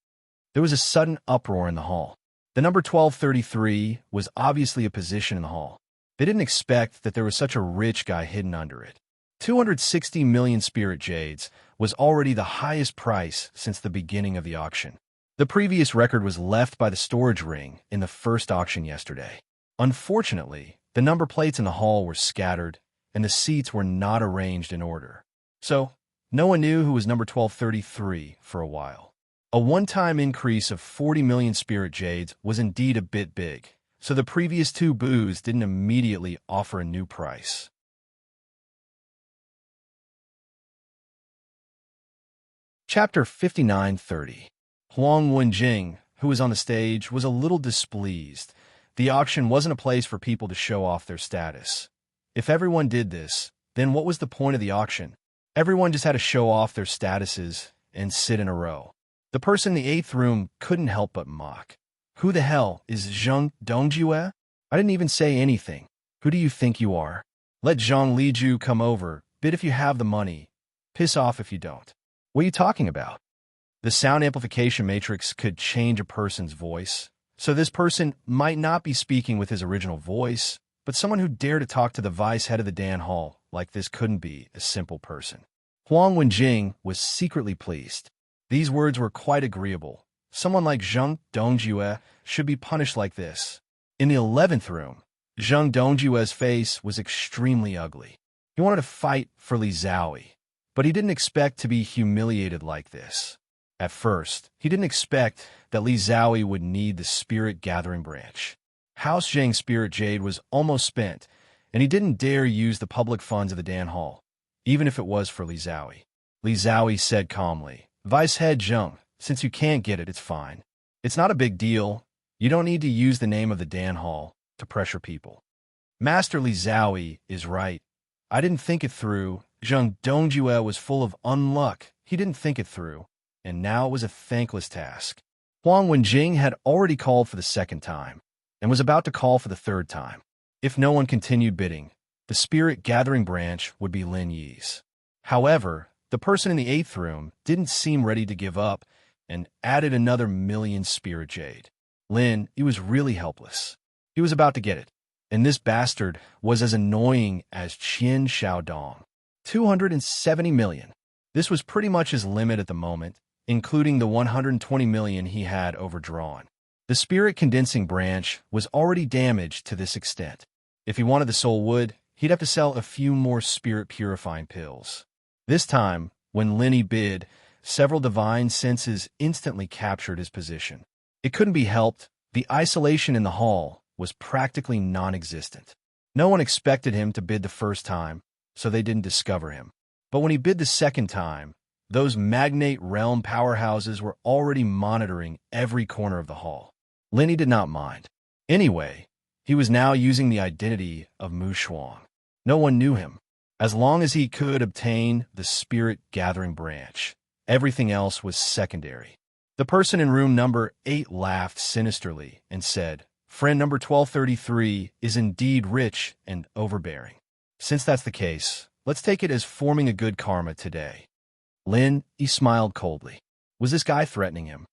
There was a sudden uproar in the hall. The number 1233 was obviously a position in the hall. They didn't expect that there was such a rich guy hidden under it. 260 million spirit jades was already the highest price since the beginning of the auction. The previous record was left by the storage ring in the first auction yesterday. Unfortunately, the number plates in the hall were scattered, and the seats were not arranged in order. So, no one knew who was number 1233 for a while. A one-time increase of 40 million spirit jades was indeed a bit big, so the previous two booths didn't immediately offer a new price. Chapter 5930. Huang Wenjing, who was on the stage, was a little displeased. The auction wasn't a place for people to show off their status. If everyone did this, then what was the point of the auction? Everyone just had to show off their statuses and sit in a row. The person in the 8th room couldn't help but mock. "Who the hell is Zhang Dongjue? I didn't even say anything. Who do you think you are? Let Zhang Liju come over, bid if you have the money. Piss off if you don't." What are you talking about? The sound amplification matrix could change a person's voice, so this person might not be speaking with his original voice, but someone who dared to talk to the vice head of the Dan Hall like this couldn't be a simple person. Huang Wenjing was secretly pleased. These words were quite agreeable. Someone like Zhang Dongjue should be punished like this. In the 11th room, Zhang Dongjue's face was extremely ugly. He wanted to fight for Li Zhaoyi, but he didn't expect to be humiliated like this. At first, he didn't expect that Li Zhaoyi would need the spirit gathering branch. House Zhang's spirit jade was almost spent, and he didn't dare use the public funds of the Dan Hall, even if it was for Li Zhaoyi. Li Zhaoyi said calmly, "Vice Head Zhang, since you can't get it, it's fine. It's not a big deal. You don't need to use the name of the Dan Hall to pressure people. Master Li Zhaoyi is right. I didn't think it through. Zheng Dongjue was full of unluck. He didn't think it through, and now it was a thankless task. Huang Wenjing had already called for the second time, and was about to call for the third time. If no one continued bidding, the spirit gathering branch would be Lin Yi's. However, the person in the 8th room didn't seem ready to give up and added another 1,000,000 spirit jade. Lin, he was really helpless. He was about to get it, and this bastard was as annoying as Qian Xiaodong. 270 million. This was pretty much his limit at the moment, including the 120 million he had overdrawn. The spirit condensing branch was already damaged to this extent. If he wanted the soul wood, he'd have to sell a few more spirit purifying pills. This time, when Linny bid, several divine senses instantly captured his position. It couldn't be helped. The isolation in the hall was practically non-existent. No one expected him to bid the first time, so they didn't discover him. But when he bid the second time, those magnate realm powerhouses were already monitoring every corner of the hall. Linny did not mind. Anyway, he was now using the identity of Mu Shuang. No one knew him. As long as he could obtain the spirit gathering branch, everything else was secondary. The person in room number 8 laughed sinisterly and said, "Friend number 1233 is indeed rich and overbearing. Since that's the case, let's take it as forming a good karma today." Lin, he smiled coldly. Was this guy threatening him?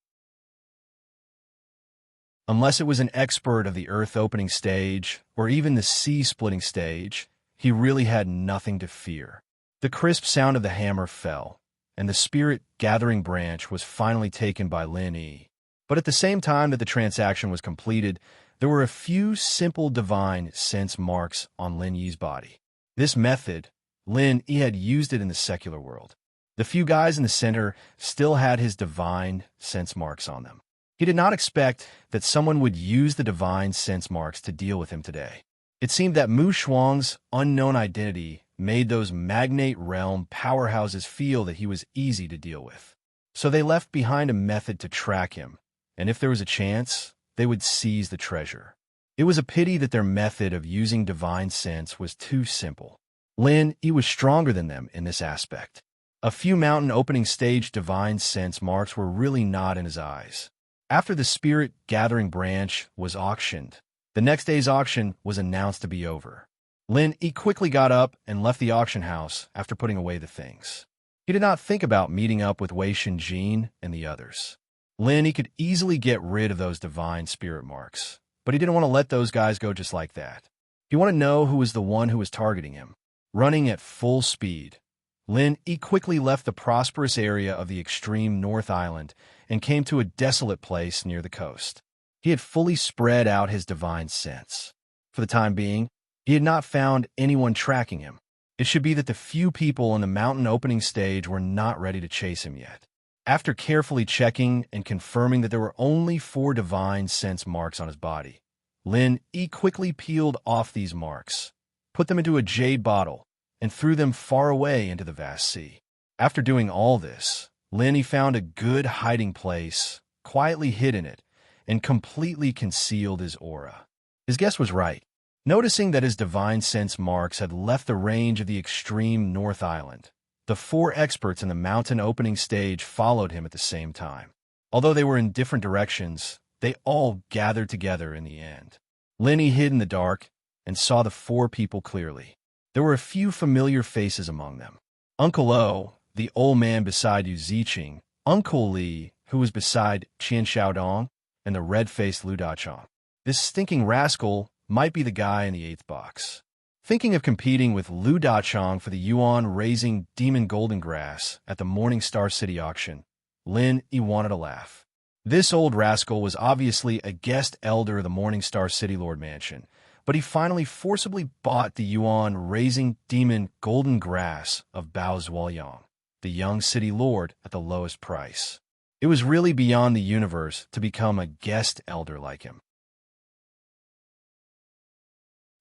Unless it was an expert of the earth opening stage or even the sea splitting stage, he really had nothing to fear. The crisp sound of the hammer fell, and the spirit gathering branch was finally taken by Lin Yi. But at the same time that the transaction was completed, there were a few simple divine sense marks on Lin Yi's body. This method, Lin Yi had used it in the secular world. The few guys in the center still had his divine sense marks on them. He did not expect that someone would use the divine sense marks to deal with him today. It seemed that Mu Shuang's unknown identity made those magnate realm powerhouses feel that he was easy to deal with. So they left behind a method to track him, and if there was a chance, they would seize the treasure. It was a pity that their method of using divine sense was too simple. Lin, he was stronger than them in this aspect. A few mountain opening stage divine sense marks were really not in his eyes. After the spirit gathering branch was auctioned, the next day's auction was announced to be over. Lin Yi quickly got up and left the auction house after putting away the things. He did not think about meeting up with Wei Shinjin and the others. Lin Yi could easily get rid of those divine spirit marks, but he didn't want to let those guys go just like that. He wanted to know who was the one who was targeting him. Running at full speed, Lin Yi quickly left the prosperous area of the extreme North Island and came to a desolate place near the coast. He had fully spread out his divine sense. For the time being, he had not found anyone tracking him. It should be that the few people in the mountain opening stage were not ready to chase him yet. After carefully checking and confirming that there were only 4 divine sense marks on his body, Lin Yi quickly peeled off these marks, put them into a jade bottle, and threw them far away into the vast sea. After doing all this, Lin Yi found a good hiding place, quietly hid in it, and completely concealed his aura. His guess was right. Noticing that his divine sense marks had left the range of the extreme North Island, the 4 experts in the mountain opening stage followed him at the same time. Although they were in different directions, they all gathered together in the end. Lin Yi hid in the dark and saw the 4 people clearly. There were a few familiar faces among them. Uncle O, the old man beside Yu Ziqing, Uncle Li, who was beside Qian Xiaodong, and the red-faced Lu Dachong. This stinking rascal might be the guy in the 8th box. Thinking of competing with Lu Dachong for the yuan-raising demon golden grass at the Morning Star City auction, Lin Yi wanted to laugh. This old rascal was obviously a guest elder of the Morning Star City Lord Mansion, but he finally forcibly bought the yuan-raising demon golden grass of Bao Zhuoyang, the young city lord, at the lowest price. It was really beyond the universe to become a guest elder like him.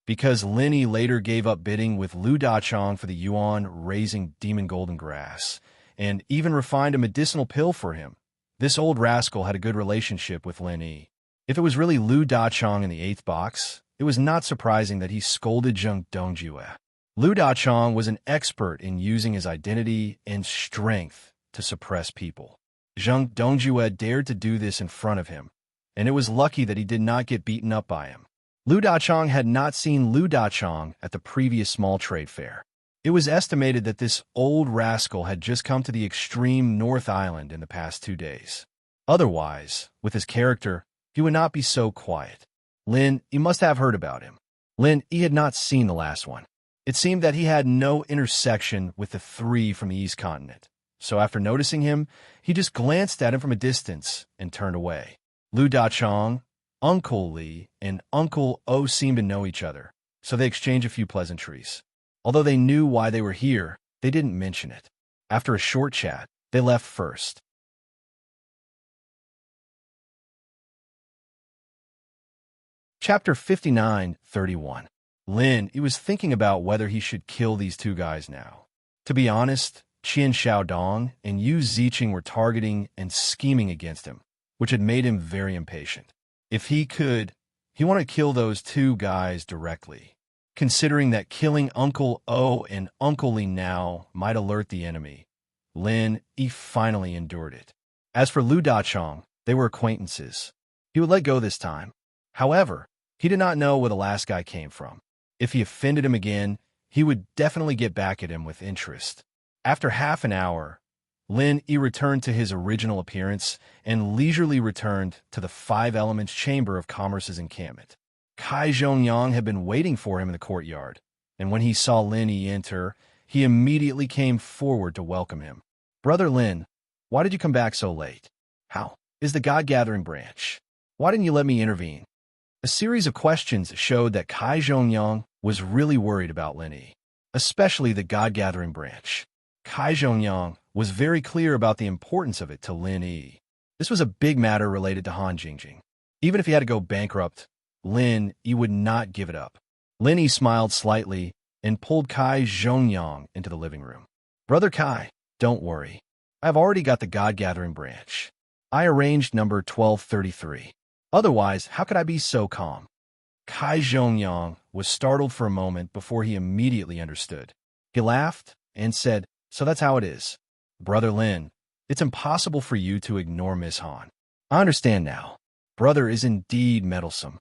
Because Lin Yi later gave up bidding with Lu Dachong for the yuan-raising demon golden grass, and even refined a medicinal pill for him, this old rascal had a good relationship with Lin Yi. If it was really Lu Dachong in the 8th box, it was not surprising that he scolded Zheng Dongjue. Lu Dachong was an expert in using his identity and strength to suppress people. Zheng Dongjue dared to do this in front of him, and it was lucky that he did not get beaten up by him. Lu Dachong had not seen Lu Dachong at the previous small trade fair. It was estimated that this old rascal had just come to the extreme North Island in the past 2 days. Otherwise, with his character, he would not be so quiet. Lin, he must have heard about him. Lin, he had not seen the last one. It seemed that he had no intersection with the 3 from the East Continent. So after noticing him, he just glanced at him from a distance and turned away. Lu Dachong, Uncle Li, and Uncle O seemed to know each other, so they exchanged a few pleasantries. Although they knew why they were here, they didn't mention it. After a short chat, they left first. Chapter 59:31. Lin, he was thinking about whether he should kill these 2 guys now. To be honest, Qian Xiaodong and Yu Ziqing were targeting and scheming against him, which had made him very impatient. If he could, he wanted to kill those 2 guys directly, considering that killing Uncle O and Uncle Li now might alert the enemy. Lin, he finally endured it. As for Lu Dachong, they were acquaintances. He would let go this time. However, he did not know where the last guy came from. If he offended him again, he would definitely get back at him with interest. After half an hour, Lin Yi returned to his original appearance and leisurely returned to the 5 Elements Chamber of Commerce's encampment. Kai Zhongyang had been waiting for him in the courtyard, and when he saw Lin Yi enter, he immediately came forward to welcome him. "Brother Lin, why did you come back so late? How is the God-gathering branch? Why didn't you let me intervene?" A series of questions showed that Kai Zhongyang was really worried about Lin Yi, especially the God-gathering branch. Kai Zhongyang was very clear about the importance of it to Lin Yi. This was a big matter related to Han Jingjing. Even if he had to go bankrupt, Lin Yi would not give it up. Lin Yi smiled slightly and pulled Kai Zhongyang into the living room. "Brother Kai, don't worry. I've already got the God-gathering branch. I arranged number 1233. Otherwise, how could I be so calm?" Kai Zhongyang was startled for a moment before he immediately understood. He laughed and said, "So that's how it is. Brother Lin, it's impossible for you to ignore Miss Han. I understand now. Brother is indeed meddlesome."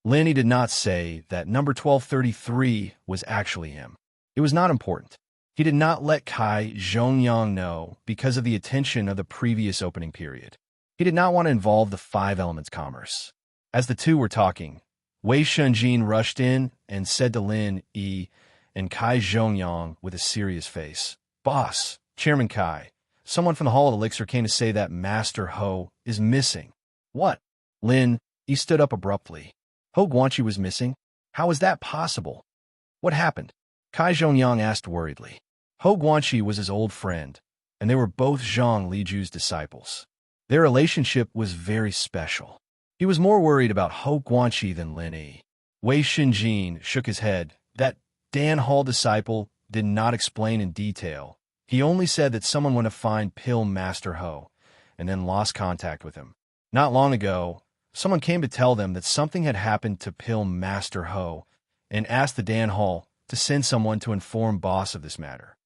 Lin Yi did not say that number 1233 was actually him. It was not important. He did not let Kai Zhongyang know because of the attention of the previous opening period. He did not want to involve the 5 Elements Commerce. As the 2 were talking, Wei Shunjin rushed in and said to Lin Yi and Kai Zhongyang with a serious face, "Boss, Chairman Kai, someone from the Hall of Elixir came to say that Master Ho is missing." "What?" Lin Yi stood up abruptly. "Ho Guanqi was missing? How is that possible? What happened?" Kai Zhongyang asked worriedly. Ho Guanqi was his old friend, and they were both Zhang Liju's disciples. Their relationship was very special. He was more worried about Ho Guanqi than Lin Yi. Wei Shunjin shook his head. That Dan Hall disciple did not explain in detail. He only said that someone went to find Pill Master Ho, and then lost contact with him. Not long ago, someone came to tell them that something had happened to Pill Master Ho, and asked the Dan Hall to send someone to inform boss of this matter.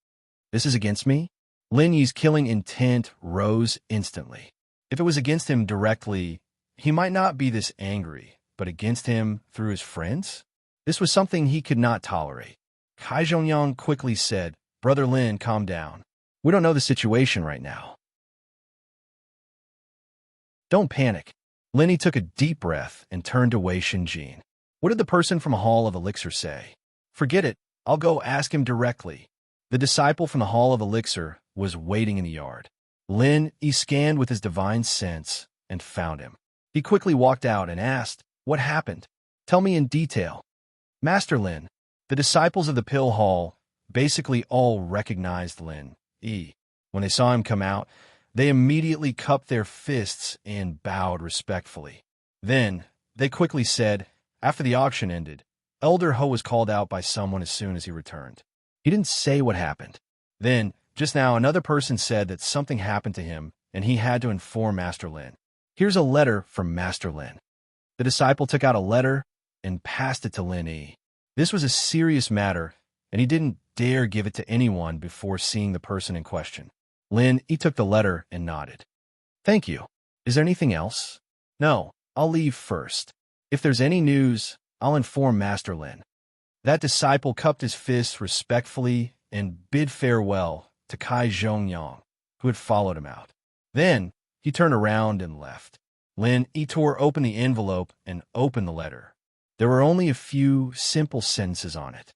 "This is against me?" Lin Yi's killing intent rose instantly. If it was against him directly, he might not be this angry, but against him through his friends? This was something he could not tolerate. Kai Zhongyang quickly said, "Brother Lin, calm down. We don't know the situation right now. Don't panic." Lin Yi took a deep breath and turned to Wei Shunjin. "What did the person from Hall of Elixir say?" "Forget it. I'll go ask him directly." The disciple from the Hall of Elixir was waiting in the yard. Lin Yi scanned with his divine sense and found him. He quickly walked out and asked, "What happened? Tell me in detail." "Master Lin." The disciples of the Pill Hall basically all recognized Lin Yi. When they saw him come out, they immediately cupped their fists and bowed respectfully. Then, they quickly said, after the auction ended, Elder Ho was called out by someone as soon as he returned. He didn't say what happened. Then, just now, another person said that something happened to him, and he had to inform Master Lin. "Here's a letter from Master Lin." The disciple took out a letter and passed it to Lin Yi. This was a serious matter, and he didn't dare give it to anyone before seeing the person in question. Lin Yi took the letter and nodded. Thank you. Is there anything else? No, I'll leave first. If there's any news, I'll inform Master Lin. That disciple cupped his fists respectfully and bid farewell to Kai Zhongyang, who had followed him out. Then he turned around and left. Lin Yi tore open the envelope and opened the letter. There were only a few simple sentences on it.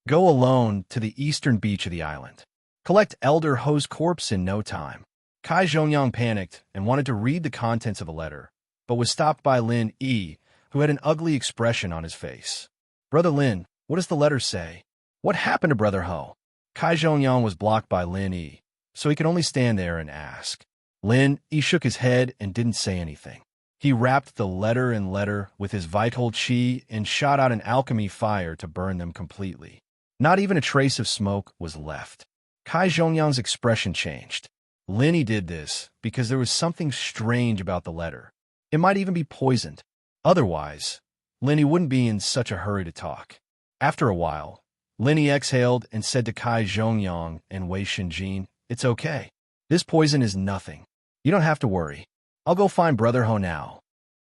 Go alone to the eastern beach of the island. Collect Elder Ho's corpse in no time. Kai Zhongyang panicked and wanted to read the contents of the letter, but was stopped by Lin Yi, who had an ugly expression on his face. Brother Lin, what does the letter say? What happened to Brother Ho? Kai Zhongyang was blocked by Lin Yi, so he could only stand there and ask. Lin Yi shook his head and didn't say anything. He wrapped the letter and letter with his vital qi and shot out an alchemy fire to burn them completely. Not even a trace of smoke was left. Kai Zhongyang's expression changed. Lin Yi did this because there was something strange about the letter. It might even be poisoned. Otherwise, Lin Yi wouldn't be in such a hurry to talk. After a while, Lin Yi exhaled and said to Kai Zhongyang and Wei Shinjin, "It's okay. This poison is nothing. You don't have to worry. I'll go find Brother Ho now."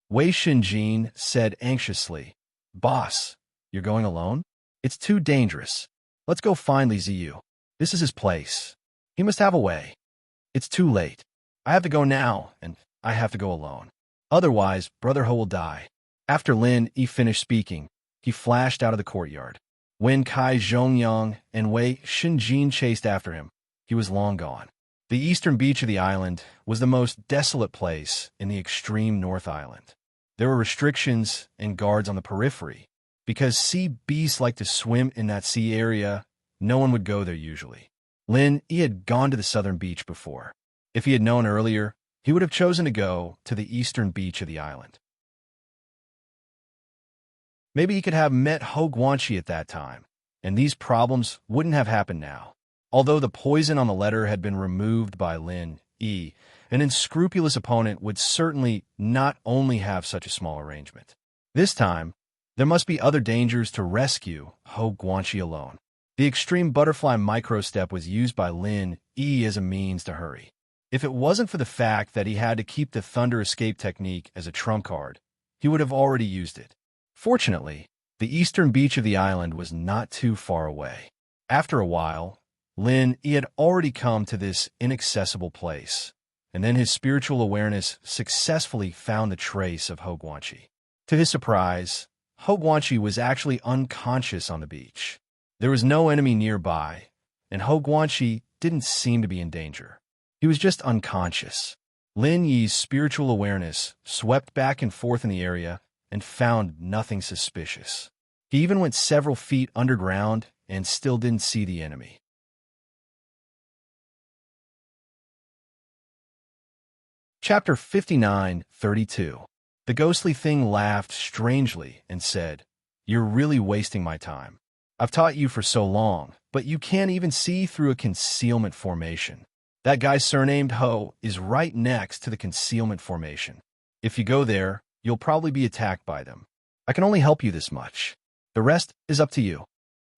Wei Shinjin said anxiously, "Boss, you're going alone? It's too dangerous. Let's go find Li Ziyu. This is his place. He must have a way." "It's too late. I have to go now, and I have to go alone. Otherwise, Brother Ho will die." After Lin Yi finished speaking, he flashed out of the courtyard. When Kai Zhongyang and Wei Shinjin chased after him, he was long gone. The eastern beach of the island was the most desolate place in the extreme North Island. There were restrictions and guards on the periphery. Because sea beasts like to swim in that sea area, no one would go there usually. Lin Yi had gone to the southern beach before. If he had known earlier, he would have chosen to go to the eastern beach of the island. Maybe he could have met Ho Guanxi at that time, and these problems wouldn't have happened now. Although the poison on the letter had been removed by Lin Yi, an unscrupulous opponent would certainly not only have such a small arrangement. This time, there must be other dangers to rescue Ho Guanxi alone. The extreme butterfly microstep was used by Lin Yi as a means to hurry. If it wasn't for the fact that he had to keep the thunder escape technique as a trump card, he would have already used it. Fortunately, the eastern beach of the island was not too far away. After a while, Lin Yi had already come to this inaccessible place, and then his spiritual awareness successfully found the trace of Ho Guanxi. To his surprise, Ho Guanxi was actually unconscious on the beach. There was no enemy nearby, and Ho Guanxi didn't seem to be in danger. He was just unconscious. Lin Yi's spiritual awareness swept back and forth in the area and found nothing suspicious. He even went several feet underground and still didn't see the enemy. Chapter 59:32. The ghostly thing laughed strangely and said, "You're really wasting my time. I've taught you for so long, but you can't even see through a concealment formation. That guy surnamed Ho is right next to the concealment formation. If you go there, you'll probably be attacked by them. I can only help you this much. The rest is up to you."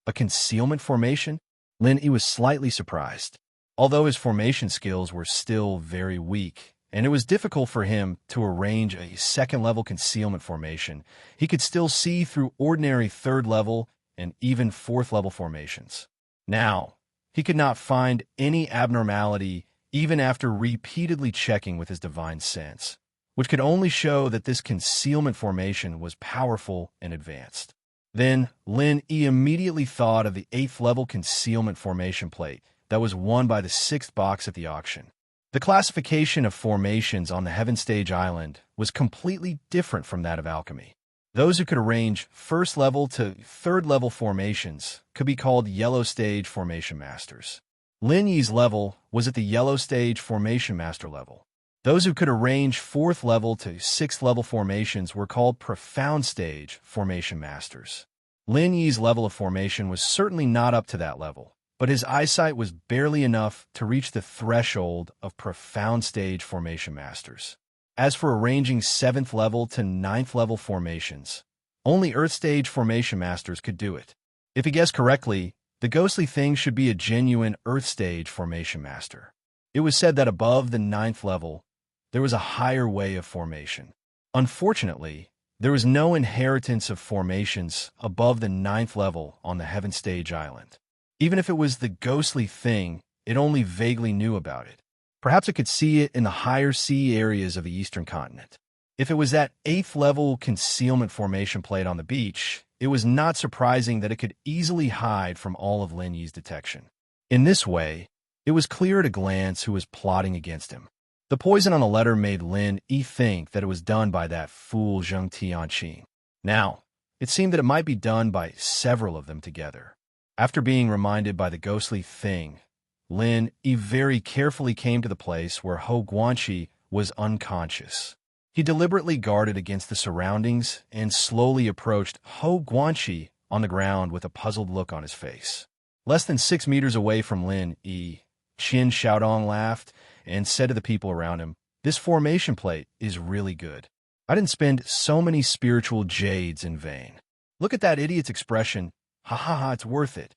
A concealment formation? Lin Yi was slightly surprised. Although his formation skills were still very weak, and it was difficult for him to arrange a second-level concealment formation, he could still see through ordinary third-level and even fourth-level formations. Now, he could not find any abnormality even after repeatedly checking with his divine sense, which could only show that this concealment formation was powerful and advanced. Then, Lin Yi immediately thought of the 8th-level concealment formation plate that was won by the 6th box at the auction. The classification of formations on the Heaven Stage Island was completely different from that of alchemy. Those who could arrange first-level to third-level formations could be called Yellow Stage Formation Masters. Lin Yi's level was at the Yellow Stage Formation Master level. Those who could arrange 4th-level to 6th-level formations were called Profound Stage Formation Masters. Lin Yi's level of formation was certainly not up to that level, but his eyesight was barely enough to reach the threshold of Profound Stage Formation Masters. As for arranging 7th level to 9th level formations, only Earth Stage formation masters could do it. If he guessed correctly, the ghostly thing should be a genuine Earth Stage formation master. It was said that above the 9th level, there was a higher way of formation. Unfortunately, there was no inheritance of formations above the 9th level on the Heaven Stage Island. Even if it was the ghostly thing, it only vaguely knew about it. Perhaps it could see it in the higher sea areas of the eastern continent. If it was that 8th level concealment formation plate on the beach, it was not surprising that it could easily hide from all of Lin Yi's detection. In this way, it was clear at a glance who was plotting against him. The poison on the letter made Lin Yi think that it was done by that fool Zheng Tianqing. Now, it seemed that it might be done by several of them together. After being reminded by the ghostly thing, Lin Yi very carefully came to the place where Hou Guanqi was unconscious. He deliberately guarded against the surroundings and slowly approached Hou Guanqi on the ground with a puzzled look on his face. Less than 6 meters away from Lin Yi, Qin Xiaodong laughed and said to the people around him, "This formation plate is really good. I didn't spend so many spiritual jades in vain. Look at that idiot's expression. Ha ha ha, it's worth it."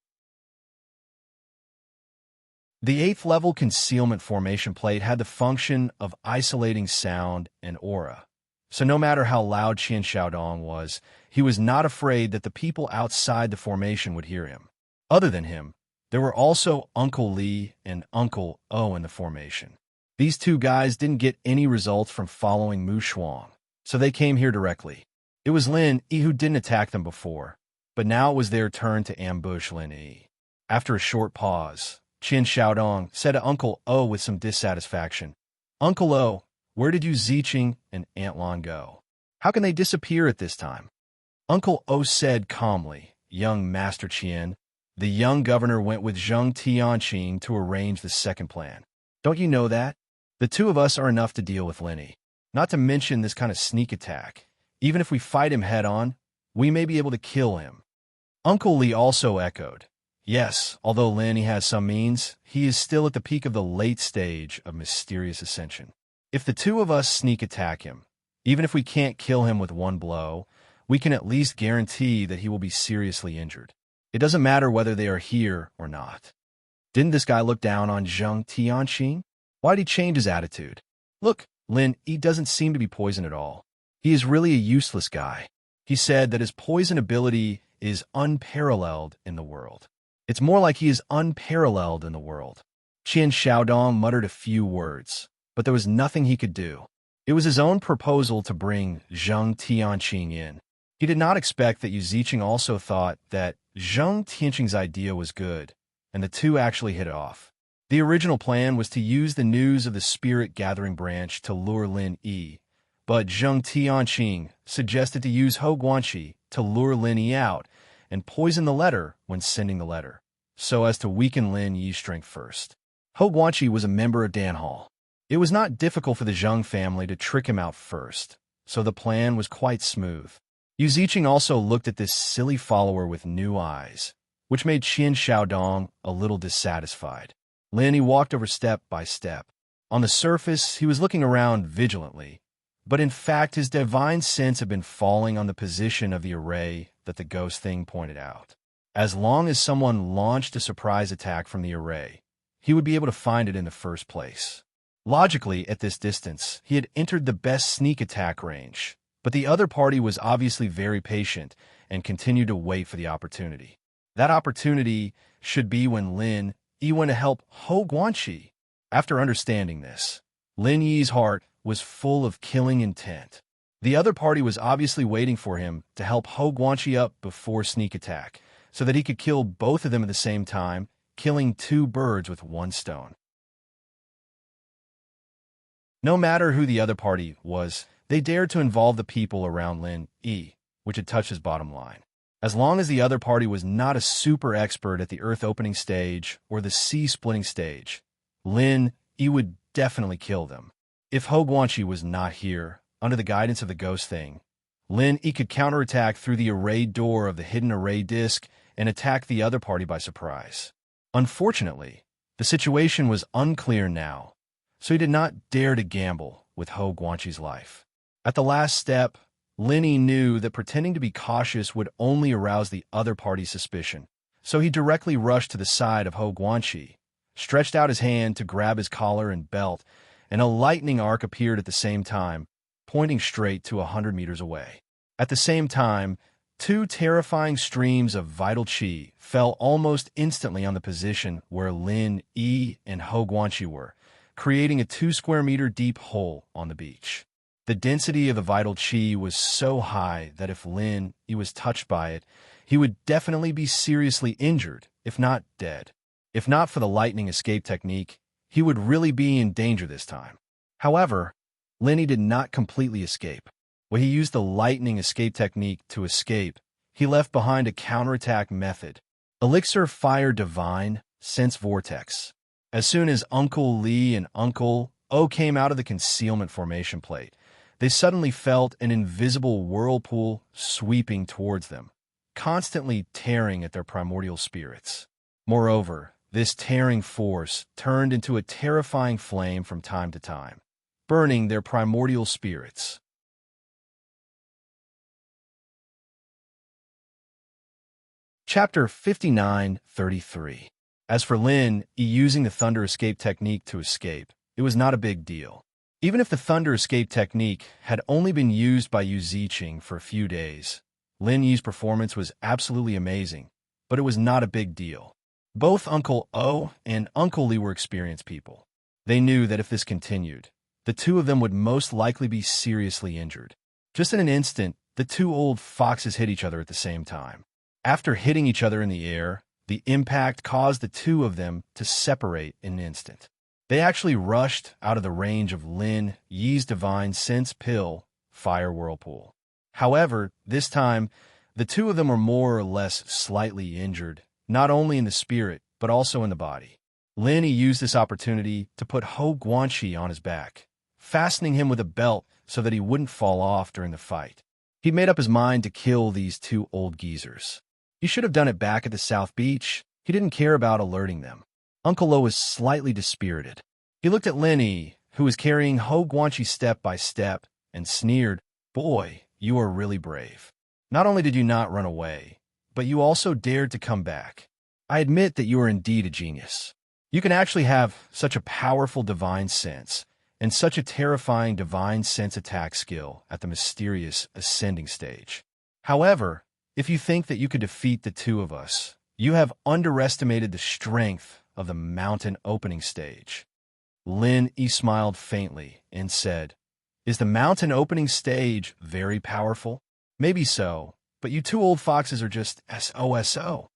The 8th level concealment formation plate had the function of isolating sound and aura. So no matter how loud Qin Xiaodong was, he was not afraid that the people outside the formation would hear him. Other than him, there were also Uncle Li and Uncle O in the formation. These two guys didn't get any results from following Mu Shuang, so they came here directly. It was Lin Yi who didn't attack them before, but now it was their turn to ambush Lin Yi. After a short pause, Qin Xiaodong said to Uncle O with some dissatisfaction, "Uncle O, where did you Ziqing and Aunt Lan go? How can they disappear at this time?" Uncle O said calmly, "Young Master Qian, the young governor went with Zheng Tianqing to arrange the second plan. Don't you know that? The two of us are enough to deal with Lin Yi. Not to mention this kind of sneak attack. Even if we fight him head-on, we may be able to kill him." Uncle Li also echoed, "Yes, although Lin Yi has some means, he is still at the peak of the late stage of mysterious ascension. If the two of us sneak attack him, even if we can't kill him with one blow, we can at least guarantee that he will be seriously injured. It doesn't matter whether they are here or not." Didn't this guy look down on Zheng Tianqing? Why'd he change his attitude? Look, Lin Yi doesn't seem to be poisoned at all. He is really a useless guy. He said that his poison ability is unparalleled in the world. It's more like he is unparalleled in the world. Qin Xiaodong muttered a few words, but there was nothing he could do. It was his own proposal to bring Zheng Tianqing in. He did not expect that Yu Ziqing also thought that Zheng Tianqing's idea was good, and the two actually hit it off. The original plan was to use the news of the Spirit Gathering branch to lure Lin Yi, but Zheng Tianqing suggested to use Hou Guanqi to lure Lin Yi out and poison the letter when sending the letter, so as to weaken Lin Yi's strength first. Hou Guanqi was a member of Dan Hall. It was not difficult for the Zheng family to trick him out first, so the plan was quite smooth. Yu Ziqing also looked at this silly follower with new eyes, which made Qin Xiaodong a little dissatisfied. Lin Yi walked over step by step. On the surface, he was looking around vigilantly, but in fact his divine sense had been falling on the position of the array that the ghost thing pointed out. As long as someone launched a surprise attack from the array, he would be able to find it in the first place. Logically, at this distance, he had entered the best sneak attack range, but the other party was obviously very patient and continued to wait for the opportunity. That opportunity should be when Lin Yi went to help Hou Guanqi. After understanding this, Lin Yi's heart was full of killing intent. The other party was obviously waiting for him to help Hou Guanqi up before sneak attack, so that he could kill both of them at the same time, killing two birds with one stone. No matter who the other party was, they dared to involve the people around Lin Yi, which had touched his bottom line. As long as the other party was not a super expert at the Earth opening stage or the sea splitting stage, Lin Yi would definitely kill them. If Hou Guanqi was not here, under the guidance of the ghost thing, Lin Yi could counterattack through the array door of the hidden array disk and attack the other party by surprise. Unfortunately, the situation was unclear now, so he did not dare to gamble with Ho Guanqi's life. At the last step, Linny knew that pretending to be cautious would only arouse the other party's suspicion, so he directly rushed to the side of Ho Guanqi, stretched out his hand to grab his collar and belt, and a lightning arc appeared at the same time, pointing straight to 100 meters away. At the same time, two terrifying streams of vital qi fell almost instantly on the position where Lin Yi and Ho Guanqi were, creating a 2-square-meter deep hole on the beach. The density of the vital qi was so high that if Lin Yi was touched by it, he would definitely be seriously injured, if not dead. If not for the lightning escape technique, he would really be in danger this time. However, Lin Yi did not completely escape. When he used the lightning escape technique to escape, he left behind a counterattack method. Elixir Fire Divine Sense Vortex. As soon as Uncle Lee and Uncle O came out of the concealment formation plate, they suddenly felt an invisible whirlpool sweeping towards them, constantly tearing at their primordial spirits. Moreover, this tearing force turned into a terrifying flame from time to time, burning their primordial spirits. Chapter 59:33. As for Lin Yi using the thunder escape technique to escape, it was not a big deal. Even if the thunder escape technique had only been used by Yu Ziqing for a few days, Lin Yi's performance was absolutely amazing, but it was not a big deal. Both Uncle O and Uncle Lee were experienced people. They knew that if this continued, the two of them would most likely be seriously injured. Just in an instant, the two old foxes hit each other at the same time. After hitting each other in the air, the impact caused the two of them to separate in an instant. They actually rushed out of the range of Lin Yi's divine sense pill, Fire Whirlpool. However, this time, the two of them were more or less slightly injured, not only in the spirit, but also in the body. Lin Yi used this opportunity to put Ho Guanqi on his back, fastening him with a belt so that he wouldn't fall off during the fight. He made up his mind to kill these two old geezers. He should have done it back at the South Beach. He didn't care about alerting them. Uncle Lo was slightly dispirited. He looked at Lin Yi, who was carrying Ho Guanqi step by step, and sneered, "Boy, you are really brave. Not only did you not run away, but you also dared to come back. I admit that you are indeed a genius. You can actually have such a powerful divine sense, and such a terrifying divine sense attack skill at the mysterious ascending stage. However, if you think that you could defeat the two of us, you have underestimated the strength of the mountain opening stage." Lin Yi smiled faintly and said, "Is the mountain opening stage very powerful? Maybe so, but you two old foxes are just SOSO.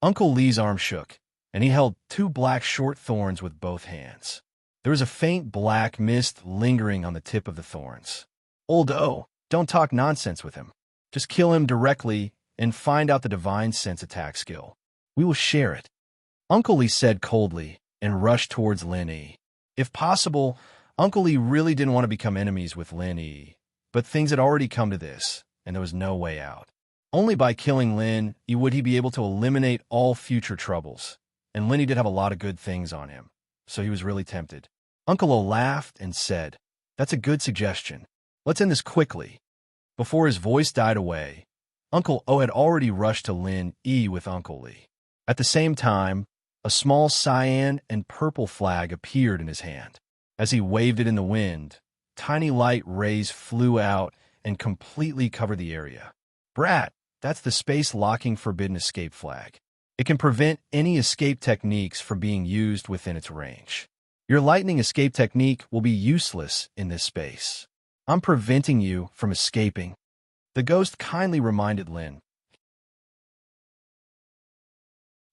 Uncle Lee's arm shook, and he held two black short thorns with both hands. There was a faint black mist lingering on the tip of the thorns. "Old O, don't talk nonsense with him. Just kill him directly and find out the divine sense attack skill. We will share it." Uncle Lee said coldly and rushed towards Lin Yi. If possible, Uncle Lee really didn't want to become enemies with Lin Yi, but things had already come to this, and there was no way out. Only by killing Lin Yi would he be able to eliminate all future troubles, and Lin Yi did have a lot of good things on him, so he was really tempted. Uncle O laughed and said, "That's a good suggestion. Let's end this quickly." Before his voice died away, Uncle O had already rushed to Lin Yi with Uncle Lee. At the same time, a small cyan and purple flag appeared in his hand. As he waved it in the wind, tiny light rays flew out and completely covered the area. "Brat, that's the space-locking forbidden escape flag. It can prevent any escape techniques from being used within its range. Your lightning escape technique will be useless in this space. I'm preventing you from escaping," the ghost kindly reminded Lin.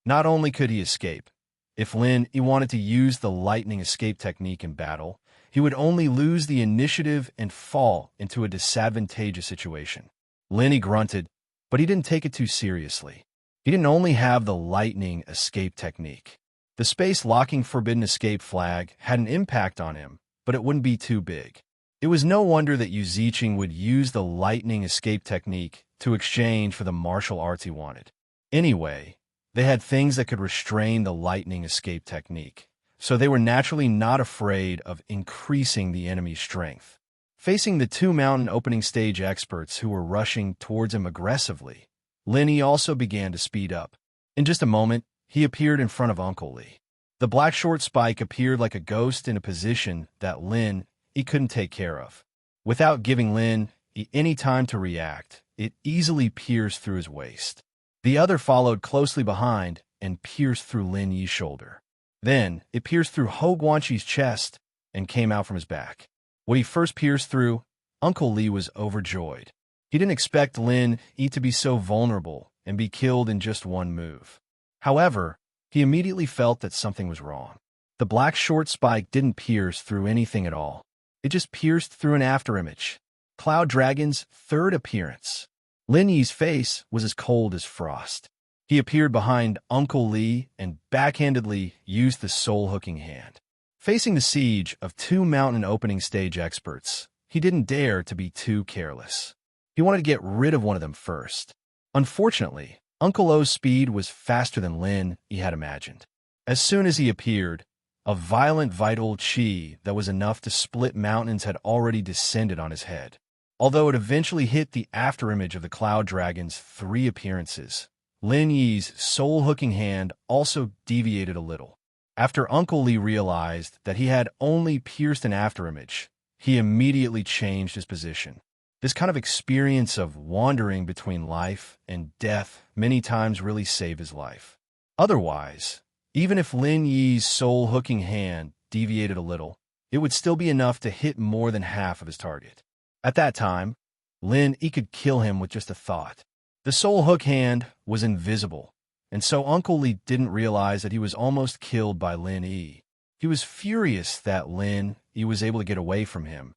Not only could he escape, if Lin Yi wanted to use the lightning escape technique in battle, he would only lose the initiative and fall into a disadvantageous situation. Lin Yi grunted, but he didn't take it too seriously. He didn't only have the lightning escape technique. The space-locking forbidden escape flag had an impact on him, but it wouldn't be too big. It was no wonder that Yu Ziqing would use the lightning escape technique to exchange for the martial arts he wanted. Anyway, they had things that could restrain the lightning escape technique, so they were naturally not afraid of increasing the enemy's strength. Facing the two mountain opening stage experts who were rushing towards him aggressively, Lin Yi also began to speed up. In just a moment, he appeared in front of Uncle Lee. The black short spike appeared like a ghost in a position that Lin Yi couldn't take care of. Without giving Lin Yi any time to react, it easily pierced through his waist. The other followed closely behind and pierced through Lin Yi's shoulder. Then, it pierced through Ho Guanqi's chest and came out from his back. What he first pierced through, Uncle Lee was overjoyed. He didn't expect Lin Yi to be so vulnerable and be killed in just one move. However, he immediately felt that something was wrong. The black short spike didn't pierce through anything at all. It just pierced through an afterimage. Cloud Dragon's third appearance. Lin Yi's face was as cold as frost. He appeared behind Uncle Lee and backhandedly used the soul-hooking hand. Facing the siege of two mountain opening stage experts, he didn't dare to be too careless. He wanted to get rid of one of them first. Unfortunately, Uncle O's speed was faster than Lin Yi had imagined. As soon as he appeared, a violent vital chi that was enough to split mountains had already descended on his head. Although it eventually hit the afterimage of the Cloud Dragon's three appearances, Lin Yi's soul-hooking hand also deviated a little. After Uncle Lee realized that he had only pierced an afterimage, he immediately changed his position. This kind of experience of wandering between life and death many times really saved his life. Otherwise, even if Lin Yi's soul-hooking hand deviated a little, it would still be enough to hit more than half of his target. At that time, Lin Yi could kill him with just a thought. The soul hook hand was invisible, and so Uncle Lee didn't realize that he was almost killed by Lin Yi. He was furious that Lin Yi was able to get away from him,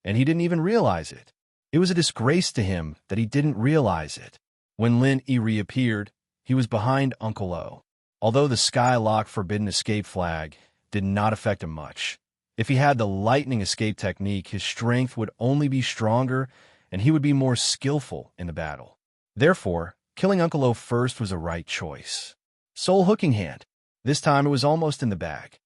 and he didn't even realize it. It was a disgrace to him that he didn't realize it. When Lin Yi reappeared, he was behind Uncle O. Although the Skylock Forbidden Escape flag did not affect him much. If he had the lightning escape technique, his strength would only be stronger and he would be more skillful in the battle. Therefore, killing Uncle O first was a right choice. Soul hooking hand. This time it was almost in the bag.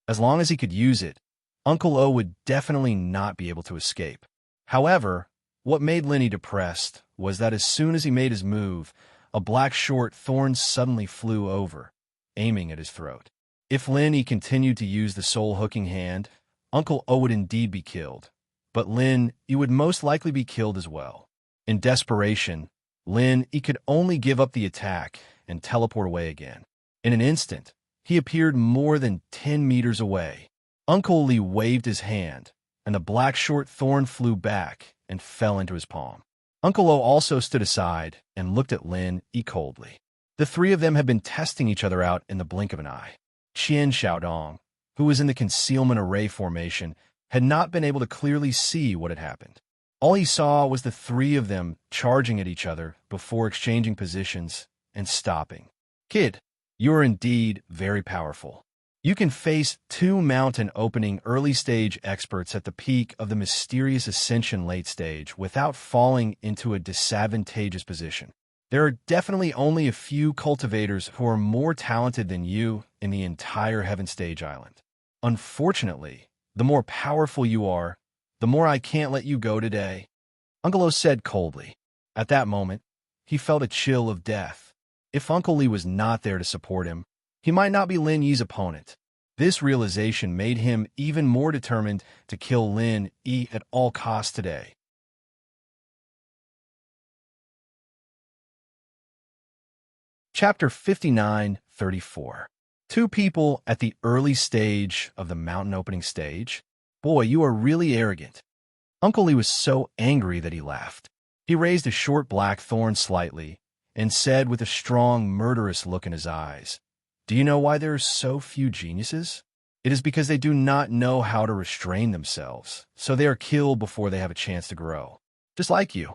As long as he could use it, Uncle O would definitely not be able to escape. However, what made Lin Yi depressed was that as soon as he made his move, a black short thorn suddenly flew over, aiming at his throat. If Lin Yi continued to use the soul-hooking hand, Uncle O would indeed be killed, but Lin Yi would most likely be killed as well. In desperation, Lin Yi could only give up the attack and teleport away again. In an instant, he appeared more than 10 meters away. Uncle Lee waved his hand, and the black short thorn flew back and fell into his palm. Uncle O also stood aside and looked at Lin Yi coldly. The three of them had been testing each other out in the blink of an eye. Qian Xiaodong, who was in the concealment array formation, had not been able to clearly see what had happened. All he saw was the three of them charging at each other before exchanging positions and stopping. Kid, you are indeed very powerful. You can face two mountain opening early stage experts at the peak of the mysterious ascension late stage without falling into a disadvantageous position. There are definitely only a few cultivators who are more talented than you in the entire Heaven Stage Island. Unfortunately, the more powerful you are, the more I can't let you go today, Uncle O said coldly. At that moment, he felt a chill of death. If Uncle Lee was not there to support him, he might not be Lin Yi's opponent. This realization made him even more determined to kill Lin Yi at all costs today. Chapter 59-34. Two people at the early stage of the mountain opening stage. Boy, you are really arrogant. Uncle Lee was so angry that he laughed. He raised a short black thorn slightly and said with a strong, murderous look in his eyes, "Do you know why there are so few geniuses? It is because they do not know how to restrain themselves, so they are killed before they have a chance to grow. Just like you."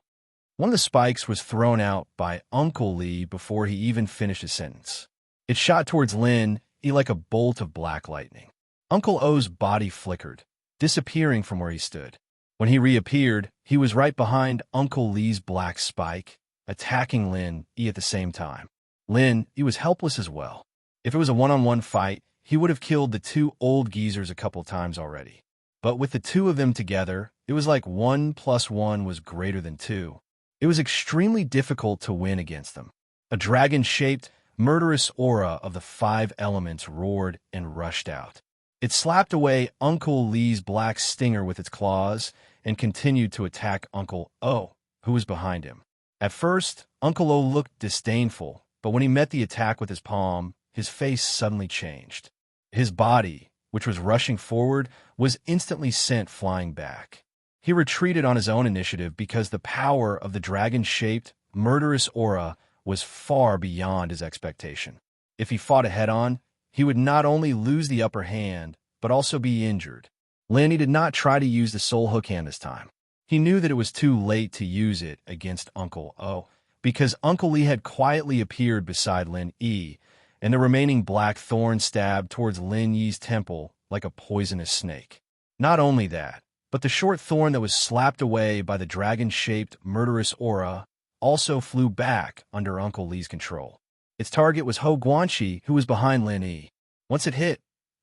One of the spikes was thrown out by Uncle Lee before he even finished his sentence. It shot towards Lin Yi like a bolt of black lightning. Uncle O's body flickered, disappearing from where he stood. When he reappeared, he was right behind Uncle Lee's black spike, attacking Lin Yi at the same time. Lin Yi was helpless as well. If it was a one-on-one fight, he would have killed the two old geezers a couple times already. But with the two of them together, it was like 1 + 1 was greater than 2. It was extremely difficult to win against them. A dragon-shaped, murderous aura of the 5 elements roared and rushed out. It slapped away Uncle Lee's black stinger with its claws and continued to attack Uncle O, who was behind him. At first, Uncle O looked disdainful, but when he met the attack with his palm, his face suddenly changed. His body, which was rushing forward, was instantly sent flying back. He retreated on his own initiative because the power of the dragon-shaped, murderous aura was far beyond his expectation. If he fought it head-on, he would not only lose the upper hand, but also be injured. Lenny did not try to use the soul hook hand this time. He knew that it was too late to use it against Uncle O, because Uncle Lee had quietly appeared beside Lin Yi, and the remaining black thorn stabbed towards Lin Yi's temple like a poisonous snake. Not only that, but the short thorn that was slapped away by the dragon-shaped murderous aura also flew back under Uncle Lee's control. Its target was Ho Guanxi, who was behind Lin Yi. Once it hit,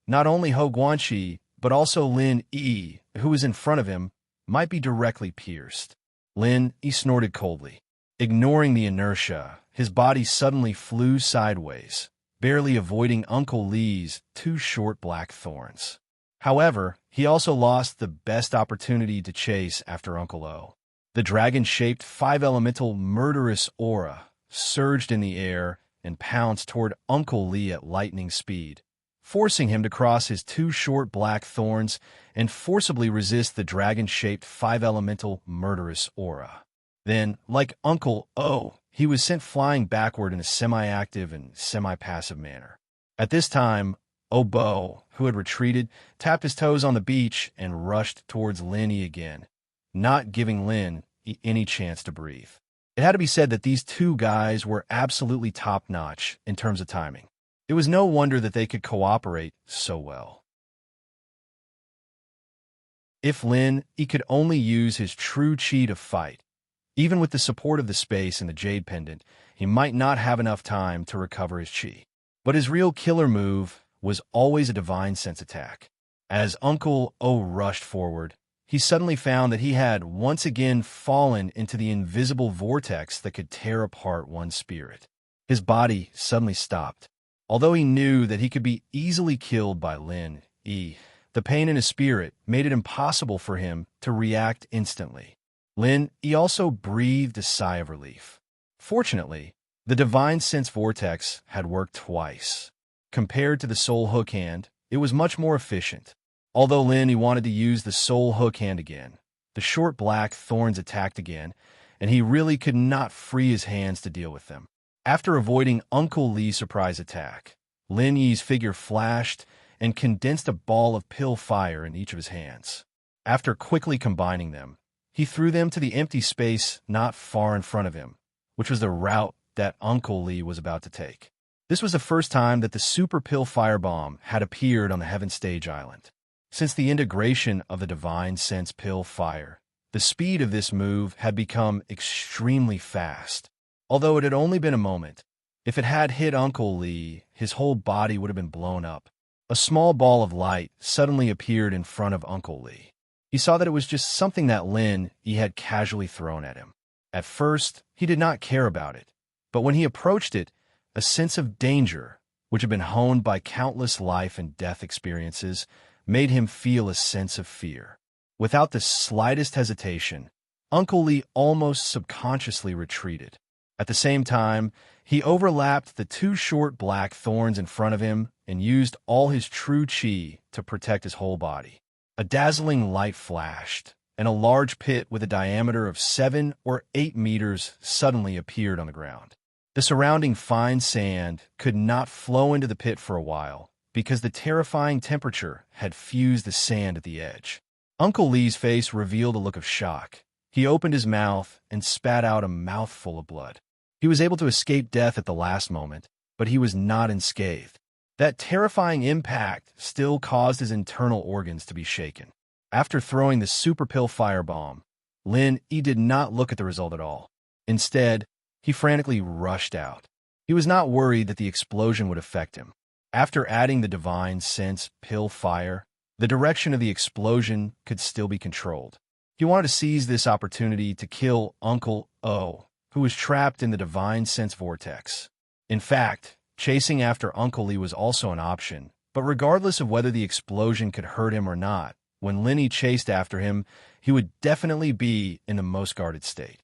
not only Ho Guanxi, but also Lin Yi, who was in front of him, might be directly pierced. Lin Yi snorted coldly. Ignoring the inertia, his body suddenly flew sideways, barely avoiding Uncle Lee's 2 short black thorns. However, he also lost the best opportunity to chase after Uncle O. The dragon-shaped 5-elemental murderous aura surged in the air and pounced toward Uncle Lee at lightning speed, forcing him to cross his 2 short black thorns and forcibly resist the dragon-shaped 5-elemental murderous aura. Then, like Uncle O, he was sent flying backward in a semi-active and semi-passive manner. At this time, Obo, who had retreated, tapped his toes on the beach and rushed towards Lin Yi again, not giving Lin any chance to breathe. It had to be said that these two guys were absolutely top-notch in terms of timing. It was no wonder that they could cooperate so well. If Lin Yi could only use his true chi to fight, even with the support of the space and the jade pendant, he might not have enough time to recover his chi. But his real killer move was always a divine sense attack. As Uncle O rushed forward, he suddenly found that he had once again fallen into the invisible vortex that could tear apart one's spirit. His body suddenly stopped. Although he knew that he could be easily killed by Lin Yi, the pain in his spirit made it impossible for him to react instantly. Lin Yi also breathed a sigh of relief. Fortunately, the divine sense vortex had worked twice. Compared to the soul hook hand, it was much more efficient. Although Lin Yi wanted to use the soul hook hand again, the short black thorns attacked again, and he really could not free his hands to deal with them. After avoiding Uncle Lee's surprise attack, Lin Yi's figure flashed and condensed a ball of pill fire in each of his hands. After quickly combining them, he threw them to the empty space not far in front of him, which was the route that Uncle Lee was about to take. This was the first time that the Super Pill Firebomb had appeared on the Heaven Stage Island. Since the integration of the Divine Sense Pill Fire, the speed of this move had become extremely fast. Although it had only been a moment, if it had hit Uncle Lee, his whole body would have been blown up. A small ball of light suddenly appeared in front of Uncle Lee. He saw that it was just something that Lin Yi had casually thrown at him. At first, he did not care about it, but when he approached it, a sense of danger, which had been honed by countless life and death experiences, made him feel a sense of fear. Without the slightest hesitation, Uncle Lee almost subconsciously retreated. At the same time, he overlapped the 2 short black thorns in front of him and used all his true chi to protect his whole body. A dazzling light flashed, and a large pit with a diameter of 7 or 8 meters suddenly appeared on the ground. The surrounding fine sand could not flow into the pit for a while because the terrifying temperature had fused the sand at the edge. Uncle Lee's face revealed a look of shock. He opened his mouth and spat out a mouthful of blood. He was able to escape death at the last moment, but he was not unscathed. That terrifying impact still caused his internal organs to be shaken. After throwing the Super Pill Firebomb, Lin Yi did not look at the result at all. Instead, he frantically rushed out. He was not worried that the explosion would affect him. After adding the Divine Sense Pill Fire, the direction of the explosion could still be controlled. He wanted to seize this opportunity to kill Uncle O, who was trapped in the Divine Sense Vortex. In fact, chasing after Uncle Lee was also an option, but regardless of whether the explosion could hurt him or not, when Lenny chased after him, he would definitely be in the most guarded state.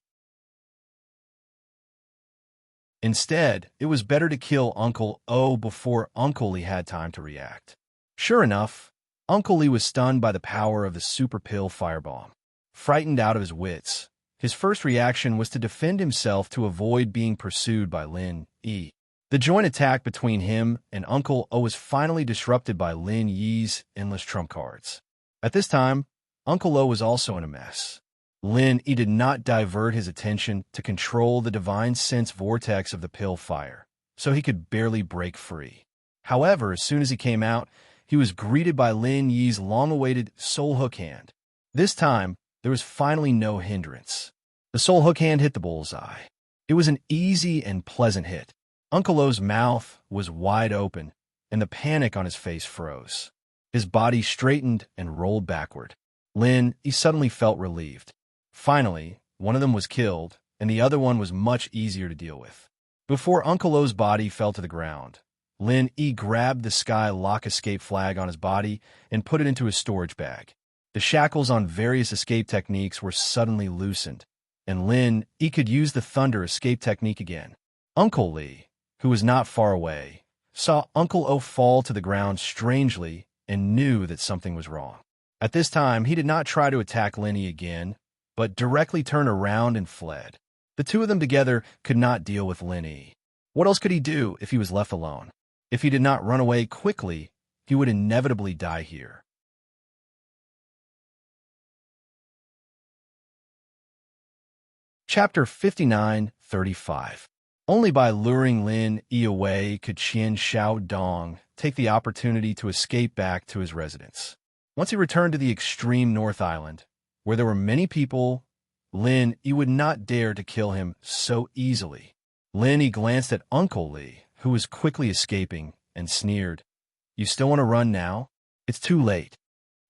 Instead, it was better to kill Uncle O before Uncle Lee had time to react. Sure enough, Uncle Lee was stunned by the power of the super pill firebomb. Frightened out of his wits, his first reaction was to defend himself to avoid being pursued by Lin Yi. The joint attack between him and Uncle O was finally disrupted by Lin Yi's endless trump cards. At this time, Uncle O was also in a mess. Lin Yi did not divert his attention to control the Divine Sense vortex of the pill fire, so he could barely break free. However, as soon as he came out, he was greeted by Lin Yi's long-awaited soul hook hand. This time, there was finally no hindrance. The soul hook hand hit the bullseye. It was an easy and pleasant hit. Uncle O's mouth was wide open, and the panic on his face froze. His body straightened and rolled backward. He suddenly felt relieved. Finally, one of them was killed, and the other one was much easier to deal with. Before Uncle O's body fell to the ground, Lin Yi grabbed the Sky Lock escape flag on his body and put it into his storage bag. The shackles on various escape techniques were suddenly loosened, and Lin Yi could use the Thunder escape technique again. Uncle Lee, who was not far away, saw Uncle O fall to the ground strangely and knew that something was wrong. At this time, he did not try to attack Lin Yi again, but directly turned around and fled. The two of them together could not deal with Lin Yi. What else could he do if he was left alone? If he did not run away quickly, he would inevitably die here. Chapter 59-35. Only by luring Lin Yi away could Qian Xiaodong take the opportunity to escape back to his residence. Once he returned to the extreme North Island, where there were many people, Lin Yi would not dare to kill him so easily. Lin Yi glanced at Uncle Lee, who was quickly escaping, and sneered, "You still want to run now? It's too late."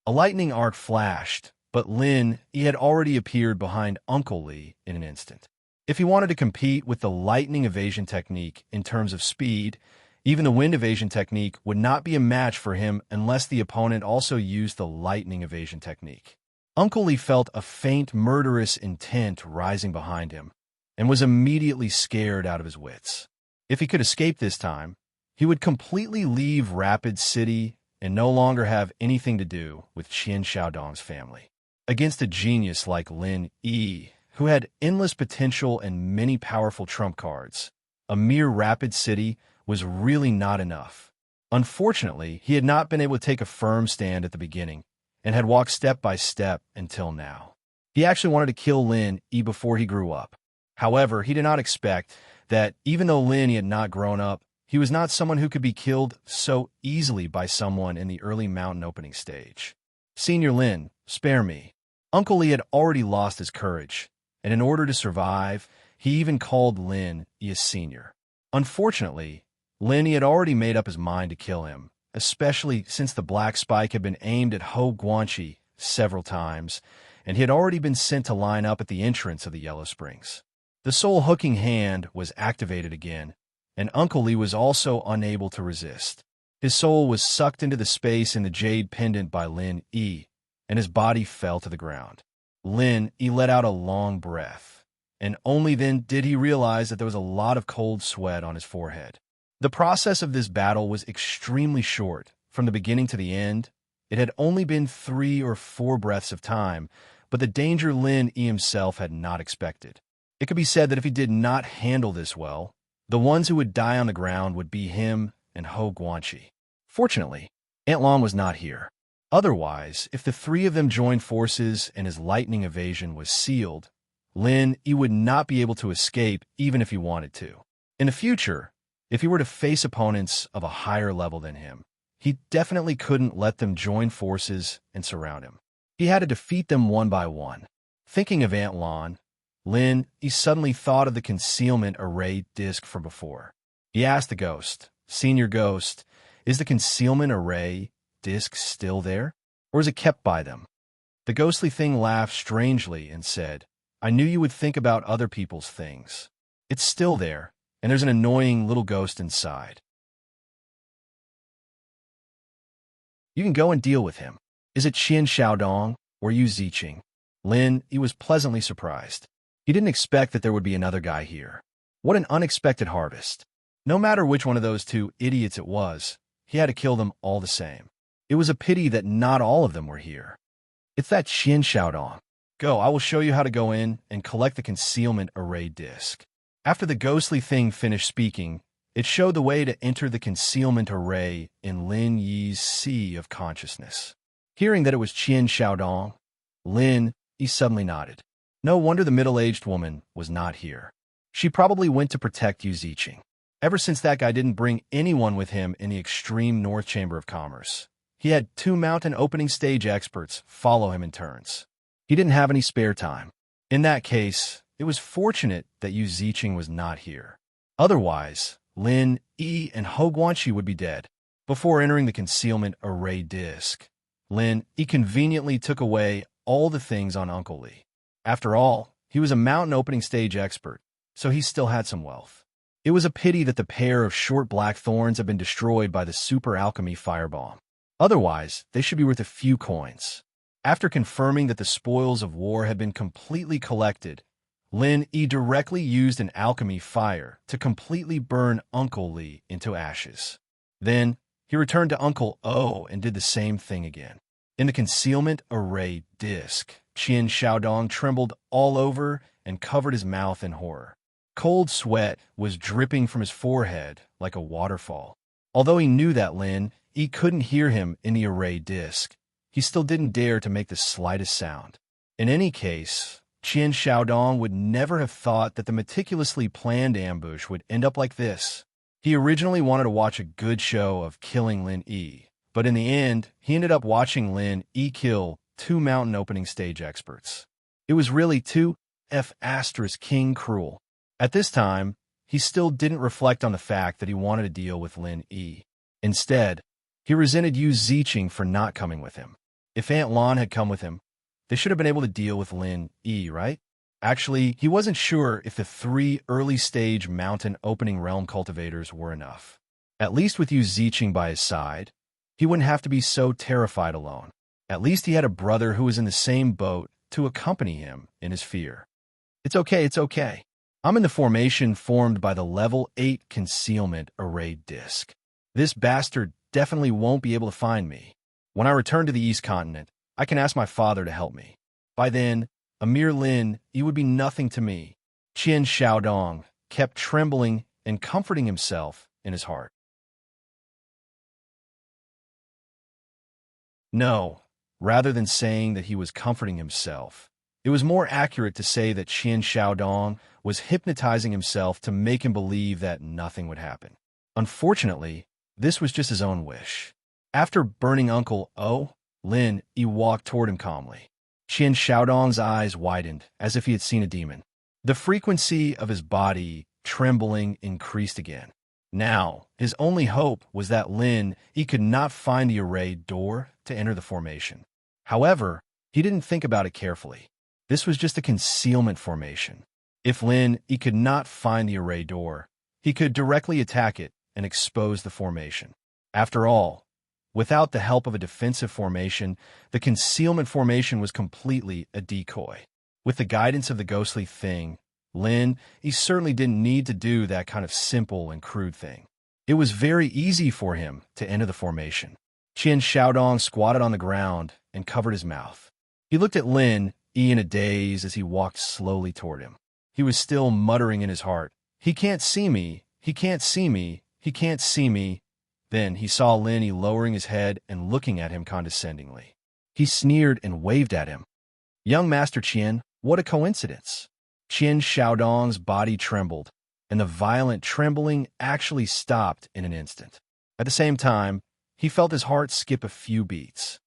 A lightning arc flashed, but Lin Yi had already appeared behind Uncle Lee in an instant. If he wanted to compete with the lightning evasion technique in terms of speed, even the wind evasion technique would not be a match for him unless the opponent also used the lightning evasion technique. Uncle Lee felt a faint murderous intent rising behind him and was immediately scared out of his wits. If he could escape this time, he would completely leave Rapid City and no longer have anything to do with Qian Xiaodong's family. Against a genius like Lin Yi, who had endless potential and many powerful trump cards, a mere Rapid City was really not enough. Unfortunately, he had not been able to take a firm stand at the beginning and had walked step by step until now. He actually wanted to kill Lin Yi before he grew up. However, he did not expect that even though Lin Yi had not grown up, he was not someone who could be killed so easily by someone in the early mountain opening stage. "Senior Lin, spare me." Uncle Lee had already lost his courage, and in order to survive, he even called Lin Yi a senior. Unfortunately, Lin Yi had already made up his mind to kill him, especially since the black spike had been aimed at Ho Guanqi several times, and he had already been sent to line up at the entrance of the Yellow Springs. The soul hooking hand was activated again, and Uncle Lee was also unable to resist. His soul was sucked into the space in the jade pendant by Lin Yi, and his body fell to the ground. Lin Yi let out a long breath, and only then did he realize that there was a lot of cold sweat on his forehead. The process of this battle was extremely short. From the beginning to the end, it had only been 3 or 4 breaths of time, but the danger Lin Yi himself had not expected. It could be said that if he did not handle this well, the ones who would die on the ground would be him and Ho Guanqi. Fortunately, Aunt Long was not here. Otherwise, if the 3 of them joined forces and his lightning evasion was sealed, Lin Yi would not be able to escape even if he wanted to. In the future, if he were to face opponents of a higher level than him, he definitely couldn't let them join forces and surround him. He had to defeat them one by one. Thinking of Aunt Lon, Lin Yi suddenly thought of the concealment array disc from before. He asked the ghost, "Senior Ghost, Is the concealment array disc still there, or is it kept by them? The ghostly thing laughed strangely and said, I knew you would think about other people's things. It's still there, and there's an annoying little ghost inside. You can go and deal with him. Is it Qian Xiaodong or Yu Ziqing? Lin, he was pleasantly surprised. He didn't expect that there would be another guy here. What an unexpected harvest. No matter which one of those two idiots it was, he had to kill them all the same. It was a pity that not all of them were here. It's that Qian Xiaodong. Go, I will show you how to go in and collect the concealment array disc. After the ghostly thing finished speaking, it showed the way to enter the concealment array in Lin Yi's sea of consciousness. Hearing that it was Qian Xiaodong, Lin Yi suddenly nodded. No wonder the middle-aged woman was not here. She probably went to protect Yu Ziqing. Ever since that guy didn't bring anyone with him in the extreme North Chamber of Commerce, he had 2 mountain opening stage experts follow him in turns. He didn't have any spare time. In that case, it was fortunate that Yu Ziqing was not here. Otherwise, Lin Yi and Hou Guanqi would be dead. Before entering the concealment array disc, Lin Yi conveniently took away all the things on Uncle Li. After all, he was a mountain opening stage expert, so he still had some wealth. It was a pity that the pair of short black thorns had been destroyed by the super alchemy firebomb. Otherwise, they should be worth a few coins. After confirming that the spoils of war had been completely collected, Lin Yi directly used an alchemy fire to completely burn Uncle Li into ashes. Then, he returned to Uncle O and did the same thing again. In the concealment array disc, Qian Xiaodong trembled all over and covered his mouth in horror. Cold sweat was dripping from his forehead like a waterfall. Although he knew that Lin Yi couldn't hear him in the array disc, he still didn't dare to make the slightest sound. In any case, Qian Xiaodong would never have thought that the meticulously planned ambush would end up like this. He originally wanted to watch a good show of killing Lin Yi, but in the end, he ended up watching Lin Yi kill 2 mountain opening stage experts. It was really 2F** King cruel. At this time, he still didn't reflect on the fact that he wanted to deal with Lin Yi. Instead, he resented Yu Ziqing for not coming with him. If Aunt Lan had come with him, they should have been able to deal with Lin Yi, right? Actually, he wasn't sure if the 3 early-stage mountain opening realm cultivators were enough. At least with Yu Ziqing by his side, he wouldn't have to be so terrified alone. At least he had a brother who was in the same boat to accompany him in his fear. It's okay. I'm in the formation formed by the level 8 concealment array disc. This bastard definitely won't be able to find me. When I return to the East Continent, I can ask my father to help me. By then, a mere Lin Yi would be nothing to me. Qian Xiaodong kept trembling and comforting himself in his heart. No, rather than saying that he was comforting himself, it was more accurate to say that Qian Xiaodong was hypnotizing himself to make him believe that nothing would happen. Unfortunately, this was just his own wish. After burning Uncle O, Lin Yi walked toward him calmly. Qian Xiaodong's eyes widened as if he had seen a demon. The frequency of his body trembling increased again. Now, his only hope was that Lin Yi could not find the array door to enter the formation. However, he didn't think about it carefully. This was just a concealment formation. If Lin Yi could not find the array door, he could directly attack it and expose the formation. After all, without the help of a defensive formation, the concealment formation was completely a decoy. With the guidance of the ghostly thing, Lin Yi certainly didn't need to do that kind of simple and crude thing. It was very easy for him to enter the formation. Qian Xiaodong squatted on the ground and covered his mouth. He looked at Lin Yi in a daze as he walked slowly toward him. He was still muttering in his heart, "He can't see me, he can't see me, he can't see me." Then he saw Lin Yi lowering his head and looking at him condescendingly. He sneered and waved at him. "Young Master Qian, what a coincidence." Qian Xiaodong's body trembled, and the violent trembling actually stopped in an instant. At the same time, he felt his heart skip a few beats.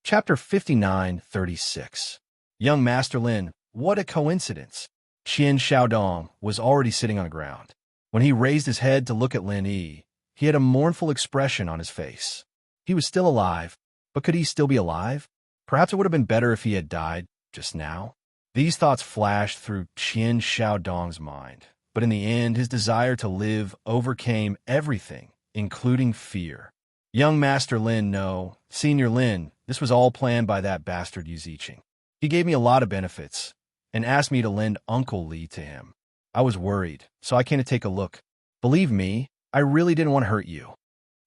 Chapter 59:36. Young Master Lin, what a coincidence. Qian Xiaodong was already sitting on the ground. When he raised his head to look at Lin Yi, he had a mournful expression on his face. He was still alive, but could he still be alive? Perhaps it would have been better if he had died just now. These thoughts flashed through Qian Xiaodong's mind, but in the end, his desire to live overcame everything, including fear. Young Master Lin, no, Senior Lin, this was all planned by that bastard Yu Ziqing. He gave me a lot of benefits and asked me to lend Uncle Li to him. I was worried, so I came to take a look. Believe me, I really didn't want to hurt you.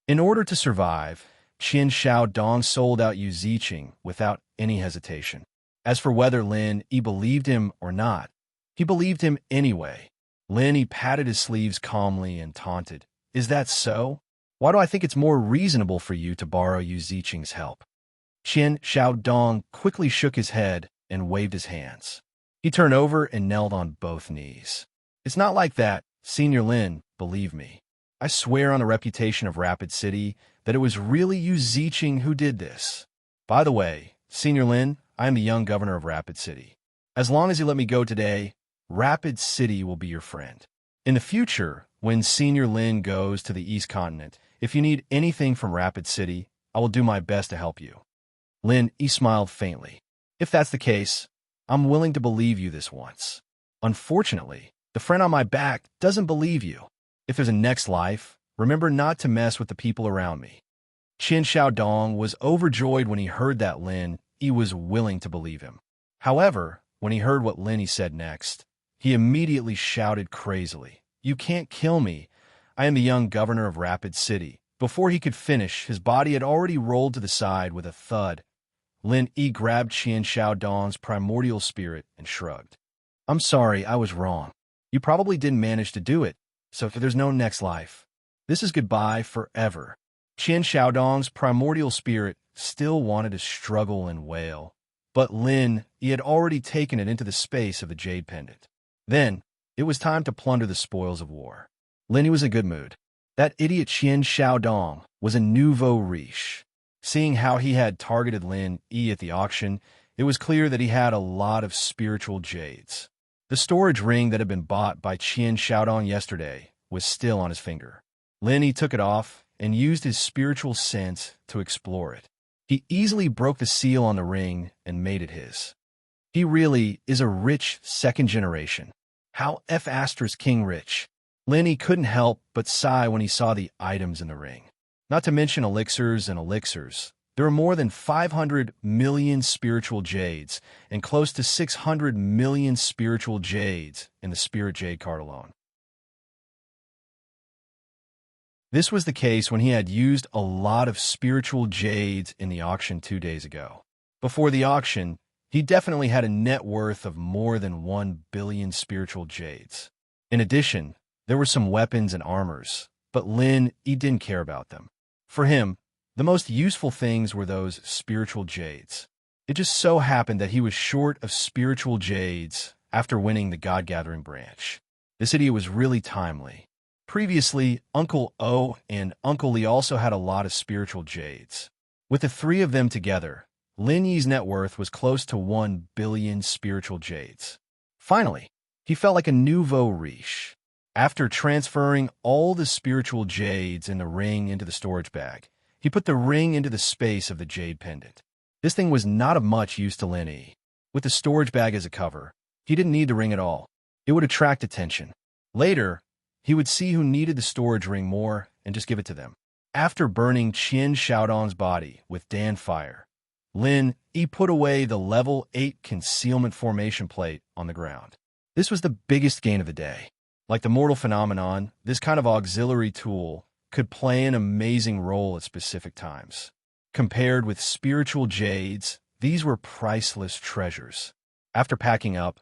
In order to survive, Qian Xiaodong sold out Yu Ziqing without any hesitation. As for whether Lin Yi believed him or not, he believed him anyway. Lin Yi patted his sleeves calmly and taunted. Is that so? Why do I think it's more reasonable for you to borrow Yu Ziqing's help? Qian Xiaodong quickly shook his head and waved his hands. He turned over and knelt on both knees. It's not like that, Senior Lin, believe me. I swear on the reputation of Rapid City that it was really Yu Ziqing who did this. By the way, Senior Lin, I am the young governor of Rapid City. As long as you let me go today, Rapid City will be your friend. In the future, when Senior Lin goes to the East Continent, if you need anything from Rapid City, I will do my best to help you. Lin Yi smiled faintly. If that's the case, I'm willing to believe you this once. Unfortunately, the friend on my back doesn't believe you. If there's a next life, remember not to mess with the people around me. Qian Xiaodong was overjoyed when he heard that Lin Yi was willing to believe him. However, when he heard what Lin Yi said next, he immediately shouted crazily, "You can't kill me. I am the young governor of Rapid City." Before he could finish, his body had already rolled to the side with a thud. Lin Yi grabbed Qian Xiaodong's primordial spirit and shrugged. I'm sorry, I was wrong. You probably didn't manage to do it, so there's no next life. This is goodbye forever. Qian Xiaodong's primordial spirit still wanted to struggle and wail, but Lin Yi had already taken it into the space of the jade pendant. Then, it was time to plunder the spoils of war. Lin Yi was in a good mood. That idiot Qian Xiaodong was a nouveau riche. Seeing how he had targeted Lin Yi at the auction, it was clear that he had a lot of spiritual jades. The storage ring that had been bought by Qian Xiaodong yesterday was still on his finger. Lin Yi took it off and used his spiritual sense to explore it. He easily broke the seal on the ring and made it his. He really is a rich second generation. How F*** King rich. Lin Yi couldn't help but sigh when he saw the items in the ring. Not to mention elixirs and elixirs. There are more than 500 million spiritual jades and close to 600 million spiritual jades in the Spirit Jade card alone. This was the case when he had used a lot of spiritual jades in the auction 2 days ago. Before the auction, he definitely had a net worth of more than 1 billion spiritual jades. In addition, there were some weapons and armors, but Lin Yi didn't care about them. For him, the most useful things were those spiritual jades. It just so happened that he was short of spiritual jades after winning the God-Gathering branch. This idiot was really timely. Previously, Uncle O and Uncle Li also had a lot of spiritual jades. With the three of them together, Lin Yi's net worth was close to 1 billion spiritual jades. Finally, he felt like a nouveau riche. After transferring all the spiritual jades in the ring into the storage bag, he put the ring into the space of the jade pendant. This thing was not of much use to Lin Yi. With the storage bag as a cover, he didn't need the ring at all. It would attract attention. Later, he would see who needed the storage ring more and just give it to them. After burning Qian Xiaodong's body with Dan fire, Lin Yi put away the level 8 concealment formation plate on the ground. This was the biggest gain of the day. Like the mortal phenomenon, this kind of auxiliary tool could play an amazing role at specific times. Compared with spiritual jades, these were priceless treasures. After packing up,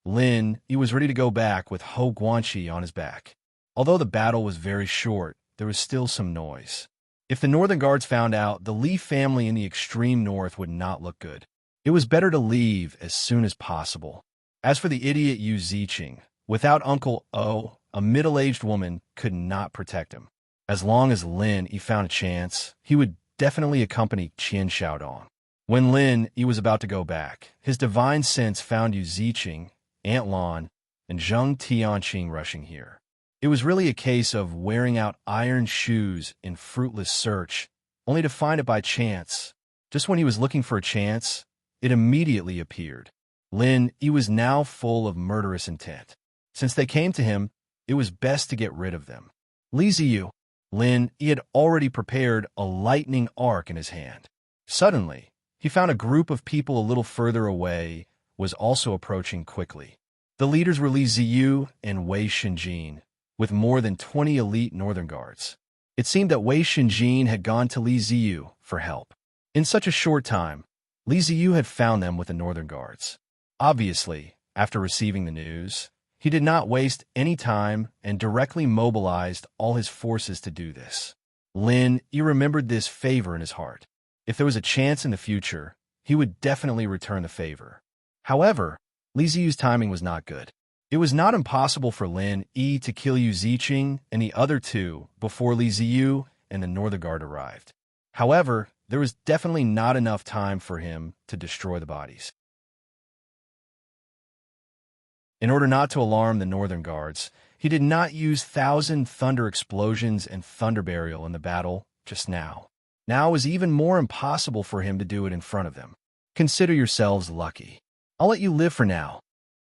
Lin Yi was ready to go back with Ho Guanqi on his back. Although the battle was very short, there was still some noise. If the Northern Guards found out, the Li family in the extreme north would not look good. It was better to leave as soon as possible. As for the idiot Yu Ziqing, without Uncle O, a middle-aged woman could not protect him. As long as Lin Yi found a chance, he would definitely accompany Qian Xiaodong. When Lin Yi was about to go back, his divine sense found Yu Ziqing, Aunt Lon, and Zheng Tianqing rushing here. It was really a case of wearing out iron shoes in fruitless search, only to find it by chance. Just when he was looking for a chance, it immediately appeared. Lin Yi was now full of murderous intent. Since they came to him, it was best to get rid of them. Li Ziyu. Lin Yi had already prepared a lightning arc in his hand. Suddenly, he found a group of people a little further away was also approaching quickly. The leaders were Li Ziyu and Wei Xinjin, with more than 20 elite northern guards. It seemed that Wei Xinjin had gone to Li Ziyu for help. In such a short time, Li Ziyu had found them with the northern guards. Obviously, after receiving the news, he did not waste any time and directly mobilized all his forces to do this. Lin Yi remembered this favor in his heart. If there was a chance in the future, he would definitely return the favor. However, Li Ziyu's timing was not good. It was not impossible for Lin Yi to kill Yu Ziqing and the other two before Li Ziyu and the Northern Guard arrived. However, there was definitely not enough time for him to destroy the bodies. In order not to alarm the Northern Guards, he did not use thousand thunder explosions and thunder burial in the battle just now. Now it was even more impossible for him to do it in front of them. Consider yourselves lucky. I'll let you live for now.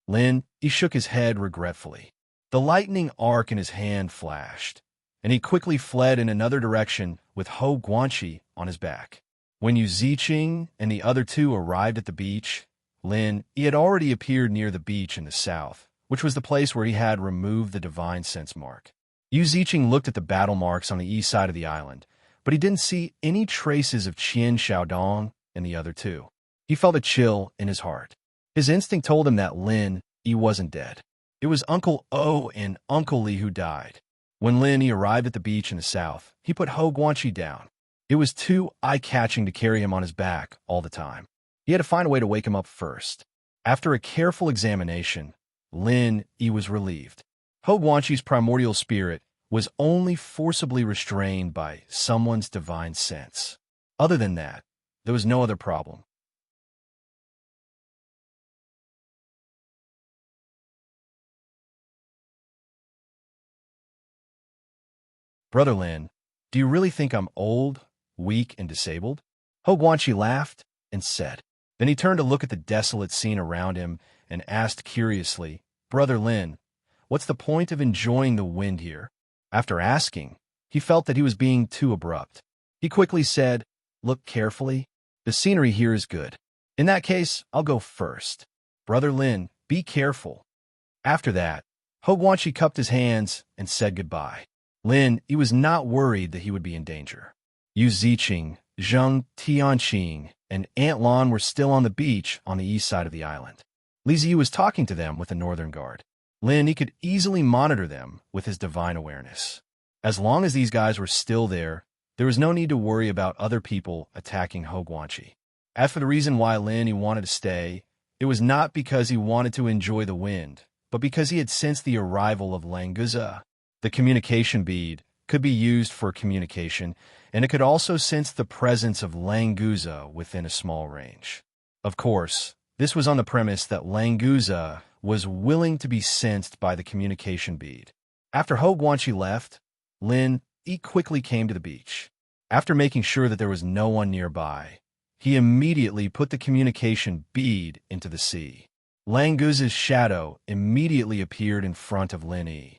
Lin Yi shook his head regretfully. The lightning arc in his hand flashed, and he quickly fled in another direction with Hou Guanqi on his back. When Yu Ziqing and the other two arrived at the beach, Lin Yi had already appeared near the beach in the south, which was the place where he had removed the divine sense mark. Yu Ziqing looked at the battle marks on the east side of the island, but he didn't see any traces of Qian Xiaodong and the other two. He felt a chill in his heart. His instinct told him that Lin Yi wasn't dead. It was Uncle O and Uncle Li who died. When Lin Yi arrived at the beach in the south, he put Hou Guanqi down. It was too eye-catching to carry him on his back all the time. He had to find a way to wake him up first. After a careful examination, Lin Yi was relieved. Hou Guanqi's primordial spirit was only forcibly restrained by someone's divine sense. Other than that, there was no other problem. Brother Lin, do you really think I'm old, weak, and disabled? Hou Guanqi laughed and said. Then he turned to look at the desolate scene around him and asked curiously, Brother Lin, what's the point of enjoying the wind here? After asking, he felt that he was being too abrupt. He quickly said, Look carefully. The scenery here is good. In that case, I'll go first. Brother Lin, be careful. After that, Hou Guanqi cupped his hands and said goodbye. Lin Yi was not worried that he would be in danger. Yu Ziqing, Zheng Tianqing, and Aunt Lan were still on the beach on the east side of the island. Li Ziyu was talking to them with the Northern Guard. Lin Yi could easily monitor them with his divine awareness. As long as these guys were still there was no need to worry about other people attacking Hou Guanqi. As for the reason why Lin Yi wanted to stay, it was not because he wanted to enjoy the wind, but because he had sensed the arrival of Languza. The communication bead could be used for communication, and it could also sense the presence of Languza within a small range. Of course, this was on the premise that Languza was willing to be sensed by the communication bead. After Hou Guanqi left, Lin Yi quickly came to the beach. After making sure that there was no one nearby, he immediately put the communication bead into the sea. Languza's shadow immediately appeared in front of Lin Yi.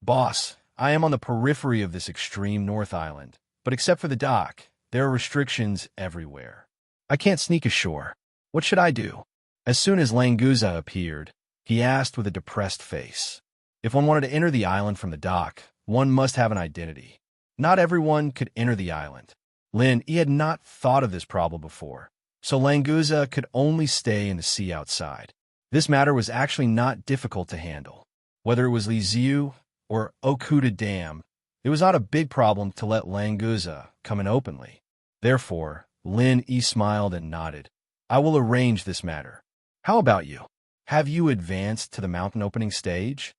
Boss, I am on the periphery of this extreme North Island, but except for the dock, there are restrictions everywhere. I can't sneak ashore. What should I do? As soon as Languza appeared, he asked with a depressed face. If one wanted to enter the island from the dock, one must have an identity. Not everyone could enter the island. Lin Yi had not thought of this problem before, so Languza could only stay in the sea outside. This matter was actually not difficult to handle. Whether it was Li Ziyu or Okuda Dam, it was not a big problem to let Languza come in openly. Therefore, Lin Yi smiled and nodded. I will arrange this matter. How about you? Have you advanced to the mountain opening stage?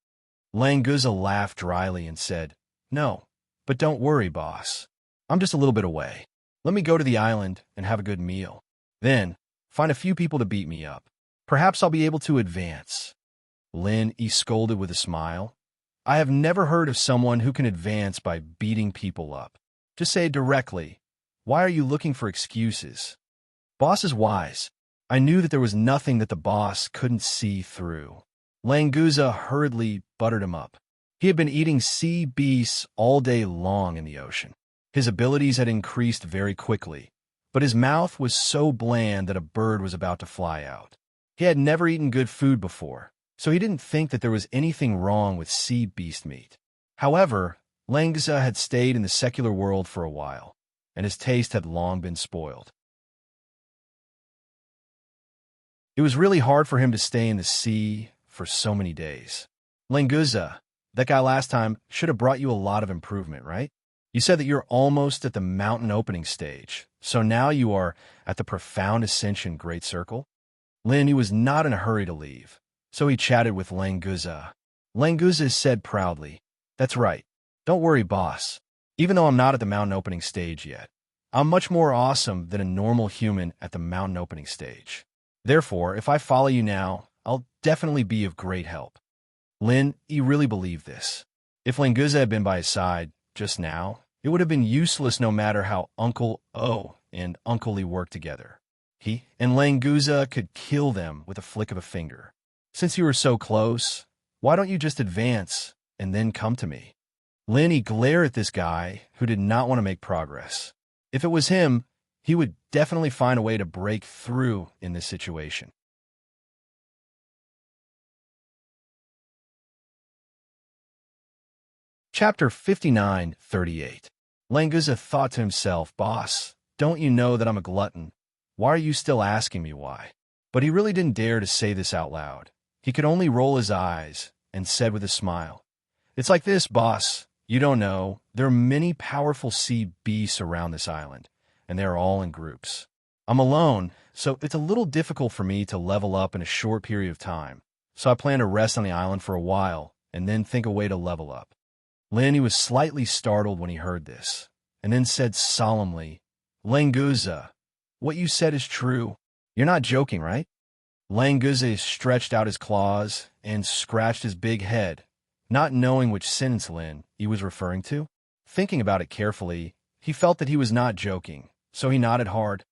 Languza laughed dryly and said, No, but don't worry, boss. I'm just a little bit away. Let me go to the island and have a good meal. Then, find a few people to beat me up. Perhaps I'll be able to advance. Lin Yi scolded with a smile. I have never heard of someone who can advance by beating people up. Just say it directly. Why are you looking for excuses? Boss is wise. I knew that there was nothing that the boss couldn't see through. Languza hurriedly buttered him up. He had been eating sea beasts all day long in the ocean. His abilities had increased very quickly, but his mouth was so bland that a bird was about to fly out. He had never eaten good food before, so he didn't think that there was anything wrong with sea beast meat. However, Languza had stayed in the secular world for a while, and his taste had long been spoiled. It was really hard for him to stay in the sea for so many days. Languza, that guy last time should have brought you a lot of improvement, right? You said that you're almost at the mountain opening stage, so now you are at the profound ascension great circle? Lin was not in a hurry to leave, so he chatted with Languza. Languza said proudly, That's right. Don't worry, boss. Even though I'm not at the mountain opening stage yet, I'm much more awesome than a normal human at the mountain opening stage. Therefore, if I follow you now, I'll definitely be of great help. Lin, he really believed this. If Languza had been by his side just now, it would have been useless no matter how Uncle O and Uncle Lee worked together. He and Languza could kill them with a flick of a finger. Since you were so close, why don't you just advance and then come to me? Lin glared at this guy who did not want to make progress. If it was him, he would definitely find a way to break through in this situation. Chapter 59:38. Languza thought to himself, Boss, don't you know that I'm a glutton? Why are you still asking me why? But he really didn't dare to say this out loud. He could only roll his eyes and said with a smile, It's like this, boss. You don't know. There are many powerful sea beasts around this island, and they are all in groups. I'm alone, so it's a little difficult for me to level up in a short period of time. So I plan to rest on the island for a while and then think a way to level up. Lin was slightly startled when he heard this, and then said solemnly, Languza, what you said is true. You're not joking, right? Languza stretched out his claws and scratched his big head, not knowing which sentence Lin he was referring to. Thinking about it carefully, he felt that he was not joking, so he nodded hard.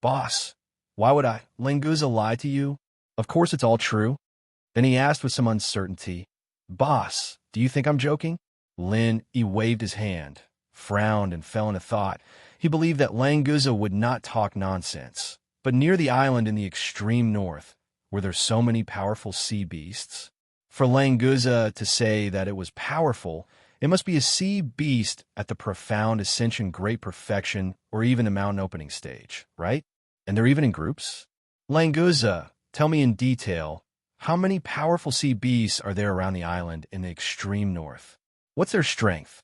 Boss, why would Languza lie to you? Of course it's all true. Then he asked with some uncertainty, Boss, do you think I'm joking? Lin waved his hand, frowned, and fell into thought. He believed that Languza would not talk nonsense. But near the island in the extreme north, were there so many powerful sea beasts? For Languza to say that it was powerful, it must be a sea beast at the profound ascension great perfection or even the mountain opening stage, right? And they're even in groups? Languza, tell me in detail, how many powerful sea beasts are there around the island in the extreme north? What's their strength?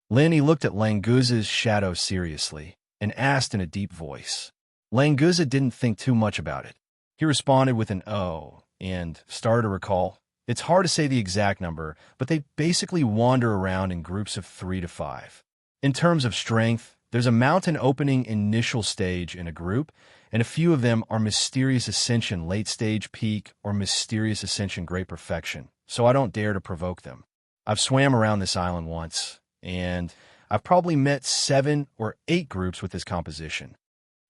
Lin looked at Languza's shadow seriously and asked in a deep voice. Languza didn't think too much about it. He responded with an "oh" and started to recall. It's hard to say the exact number, but they basically wander around in groups of 3 to 5. In terms of strength, there's a mountain opening initial stage in a group, and a few of them are mysterious ascension late stage peak or mysterious ascension great perfection, so I don't dare to provoke them. I've swam around this island once, and I've probably met 7 or 8 groups with this composition.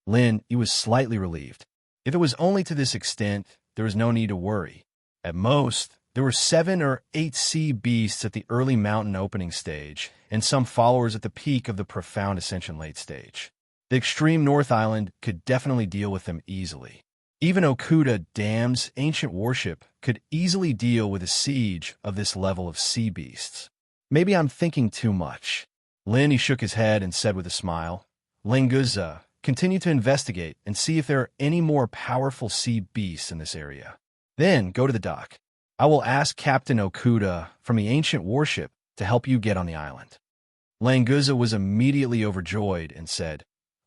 Lin, he was slightly relieved. If it was only to this extent, there was no need to worry. At most, there were 7 or 8 sea beasts at the early mountain opening stage, and some followers at the peak of the profound ascension late stage. The extreme North Island could definitely deal with them easily. Even Okuda Dam's ancient warship could easily deal with a siege of this level of sea beasts. Maybe I'm thinking too much. Lin shook his head and said with a smile, Languza, continue to investigate and see if there are any more powerful sea beasts in this area. Then go to the dock. I will ask Captain Okuda from the ancient warship to help you get on the island. Languza was immediately overjoyed and said,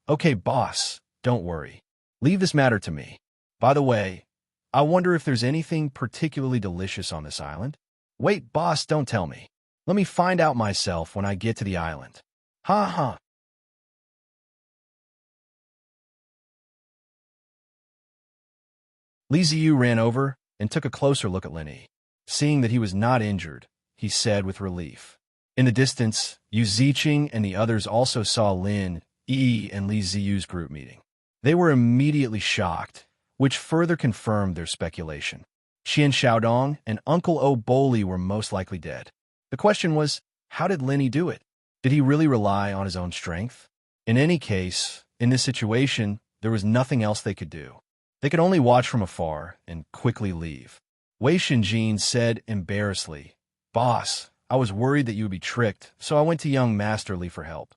Okay, boss, don't worry. Leave this matter to me. By the way, I wonder if there's anything particularly delicious on this island? Wait, boss, don't tell me. Let me find out myself when I get to the island. Ha ha. Li Ziyu ran over and took a closer look at Lin. Seeing that he was not injured, he said with relief. In the distance, Yu Ziqing and the others also saw Lin, Yi, and Li Ziyu's group meeting. They were immediately shocked, which further confirmed their speculation. Qian Xiaodong and Uncle O Boli were most likely dead. The question was, how did Lin Yi do it? Did he really rely on his own strength? In any case, in this situation, there was nothing else they could do. They could only watch from afar and quickly leave. Wei Shinjin said embarrassedly, "Boss, I was worried that you would be tricked, so I went to young Master Li for help."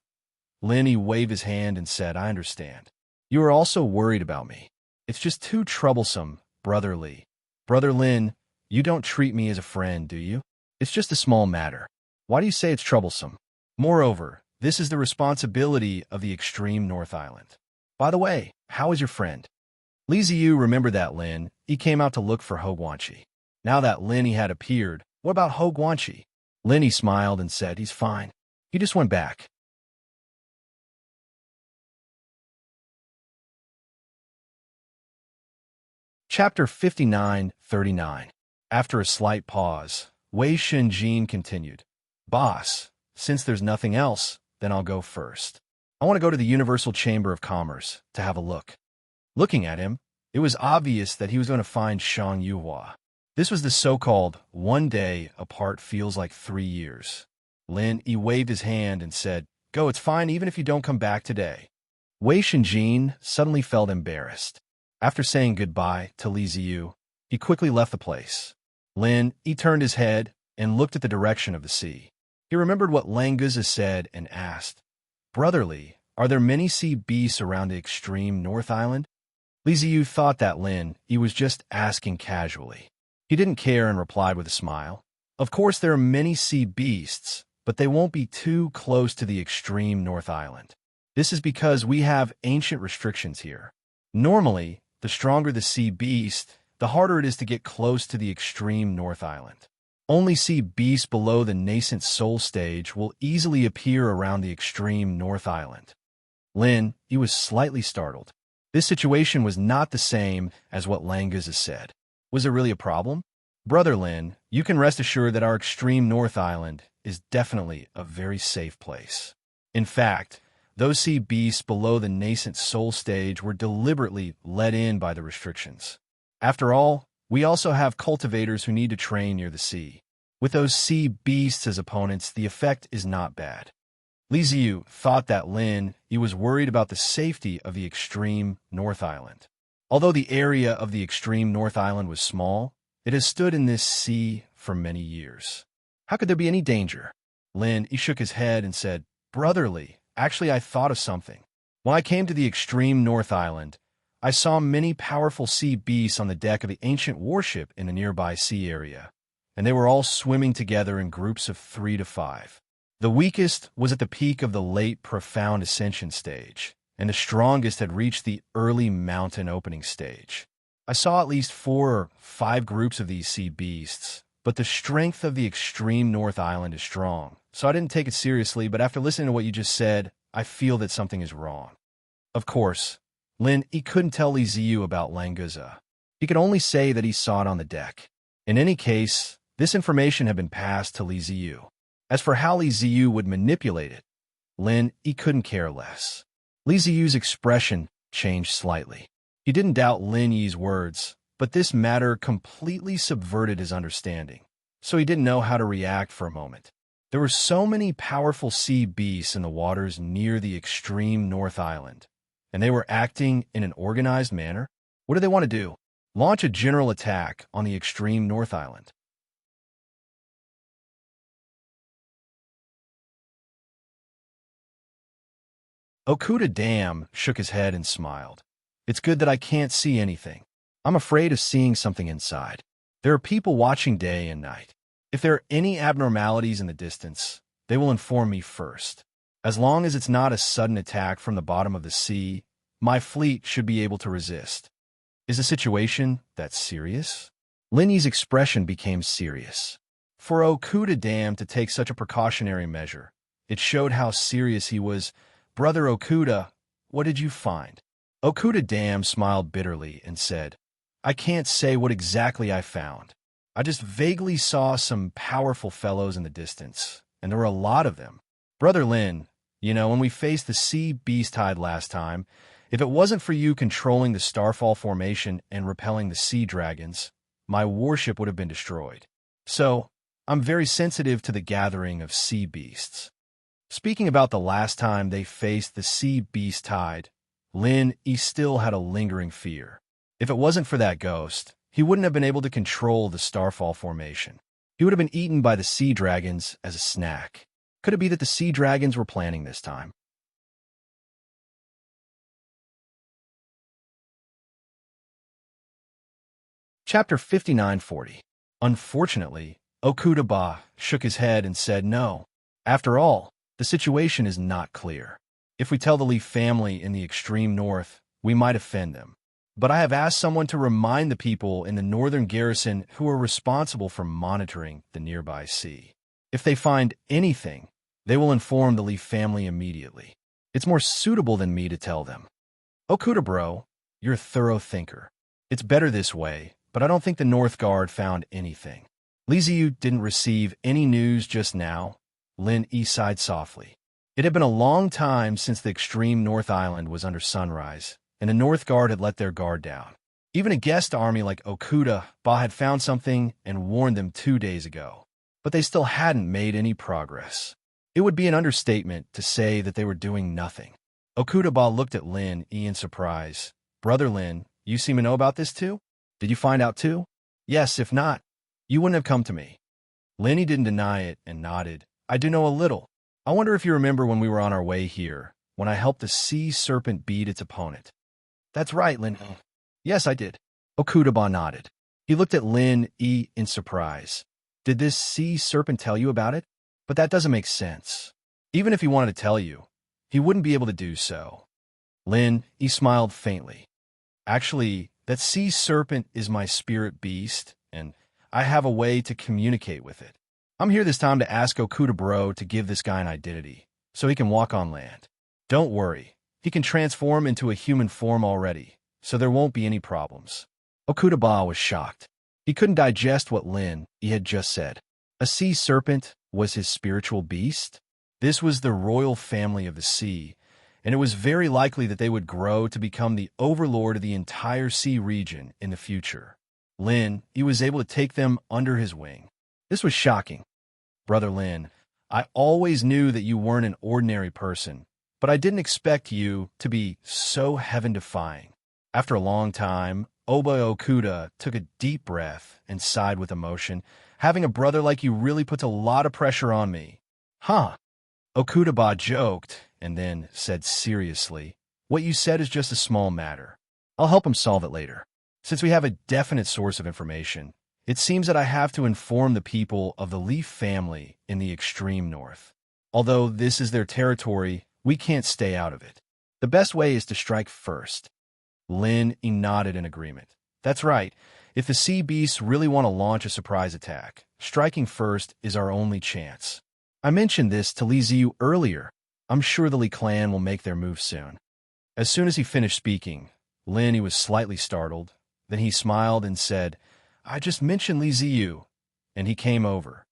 Lin Yi waved his hand and said, "I understand. You are also worried about me. It's just too troublesome, Brother Li. Brother Lin, you don't treat me as a friend, do you? It's just a small matter. Why do you say it's troublesome? Moreover, this is the responsibility of the extreme North Island. By the way, how is your friend?" Li Ziyu remembered that Lin Yi came out to look for Ho Guanqi. Now that Lin Yi had appeared, what about Ho Guanqi? Lin Yi smiled and said, "He's fine. He just went back." Chapter 59-39. After a slight pause, Wei Shinjin continued, "Boss, since there's nothing else, then I'll go first. I want to go to the Universal Chamber of Commerce to have a look." Looking at him, it was obvious that he was going to find Shang Yuhua. This was the so-called one day apart feels like 3 years. Lin Yi waved his hand and said, "Go, it's fine even if you don't come back today." Wei Shinjin suddenly felt embarrassed. After saying goodbye to Li Ziyu, he quickly left the place. Lin Yi turned his head and looked at the direction of the sea. He remembered what Languza said and asked, "Brother Li, are there many sea beasts around the extreme North Island?" Li Ziyu thought that Lin Yi was just asking casually. He didn't care and replied with a smile, "Of course there are many sea beasts, but they won't be too close to the extreme North Island. This is because we have ancient restrictions here. Normally, the stronger the sea beast, the harder it is to get close to the extreme North Island. Only sea beasts below the nascent soul stage will easily appear around the extreme North Island." Lin Yi was slightly startled. This situation was not the same as what Languza said. Was it really a problem? "Brother Lin, you can rest assured that our extreme North Island is definitely a very safe place. In fact, those sea beasts below the nascent soul stage were deliberately let in by the restrictions. After all, we also have cultivators who need to train near the sea. With those sea beasts as opponents, the effect is not bad." Li Ziyu thought that Lin Yi was worried about the safety of the extreme North Island. Although the area of the extreme North Island was small, it has stood in this sea for many years. How could there be any danger? Lin Yi shook his head and said, "Brother Li, actually I thought of something. When I came to the extreme North Island, I saw many powerful sea beasts on the deck of the ancient warship in the nearby sea area, and they were all swimming together in groups of 3 to 5. The weakest was at the peak of the late profound ascension stage, and the strongest had reached the early mountain opening stage. I saw at least 4 or 5 groups of these sea beasts, but the strength of the extreme North Island is strong, so I didn't take it seriously, but after listening to what you just said, I feel that something is wrong." Of course, Lin Yi couldn't tell Li Ziyu about Languza. He could only say that he saw it on the deck. In any case, this information had been passed to Li Ziyu. As for how Li Ziyu would manipulate it, Lin Yi couldn't care less. Li Ziyu's expression changed slightly. He didn't doubt Lin Yi's words, but this matter completely subverted his understanding, so he didn't know how to react for a moment. There were so many powerful sea beasts in the waters near the extreme North Island, and they were acting in an organized manner. What do they want to do? Launch a general attack on the extreme North Island. Okuda Dam shook his head and smiled. "It's good that I can't see anything. I'm afraid of seeing something inside. There are people watching day and night. If there are any abnormalities in the distance, they will inform me first. As long as it's not a sudden attack from the bottom of the sea, my fleet should be able to resist." Is the situation that serious? Lin Yi's expression became serious. For Okuda Dam to take such a precautionary measure, it showed how serious he was. "Brother Okuda, what did you find?" Okuda Dam smiled bitterly and said, "I can't say what exactly I found, I just vaguely saw some powerful fellows in the distance, and there were a lot of them. Brother Lin, when we faced the sea beast tide last time, if it wasn't for you controlling the Starfall formation and repelling the sea dragons, my warship would have been destroyed. So, I'm very sensitive to the gathering of sea beasts. Speaking about the last time they faced the sea beast tide, Lin, he still had a lingering fear. If it wasn't for that ghost, he wouldn't have been able to control the Starfall formation. He would have been eaten by the sea dragons as a snack. Could it be that the sea dragons were planning this time? Chapter 5940. Unfortunately, Okudaba shook his head and said no. After all, the situation is not clear. If we tell the Leaf family in the extreme north, we might offend them. But I have asked someone to remind the people in the northern garrison who are responsible for monitoring the nearby sea. If they find anything, they will inform the Leaf family immediately. It's more suitable than me to tell them. Okuda bro, you're a thorough thinker. It's better this way, but I don't think the North Guard found anything. Liziu didn't receive any news just now. Lin Yi sighed softly. It had been a long time since the extreme North Island was under sunrise, and the North Guard had let their guard down. Even a guest army like Okuda Ba had found something and warned them 2 days ago, but they still hadn't made any progress. It would be an understatement to say that they were doing nothing. Okuda Ba looked at Lin Yi in surprise. Brother Lin, you seem to know about this too? Did you find out too? Yes, if not, you wouldn't have come to me. Lin Yi didn't deny it and nodded. I do know a little. I wonder if you remember when we were on our way here, when I helped the sea serpent beat its opponent. That's right, Lin. Yes, I did. Okuda Ba nodded. He looked at Lin Yi in surprise. Did this sea serpent tell you about it? But that doesn't make sense. Even if he wanted to tell you, he wouldn't be able to do so. Lin Yi smiled faintly. Actually, that sea serpent is my spirit beast, and I have a way to communicate with it. I'm here this time to ask Okuda Bro to give this guy an identity, so he can walk on land. Don't worry, he can transform into a human form already, so there won't be any problems. Okuda Ba was shocked. He couldn't digest what Lin Yi had just said. A sea serpent was his spiritual beast? This was the royal family of the sea, and it was very likely that they would grow to become the overlord of the entire sea region in the future. Lin, he was able to take them under his wing. This was shocking. Brother Lin, I always knew that you weren't an ordinary person, but I didn't expect you to be so heaven-defying. After a long time, Oba Okuda took a deep breath and sighed with emotion. Having a brother like you really puts a lot of pressure on me. Huh? Okuda Ba joked, and then said seriously, what you said is just a small matter. I'll help him solve it later. Since we have a definite source of information, it seems that I have to inform the people of the Leaf family in the extreme north. Although this is their territory, we can't stay out of it. The best way is to strike first. Lin Yi nodded in agreement. That's right. If the sea beasts really want to launch a surprise attack, striking first is our only chance. I mentioned this to Li Ziyu earlier. I'm sure the Li clan will make their move soon. As soon as he finished speaking, Lin Yi was slightly startled. Then he smiled and said, I just mentioned Li Ziyu, and he came over.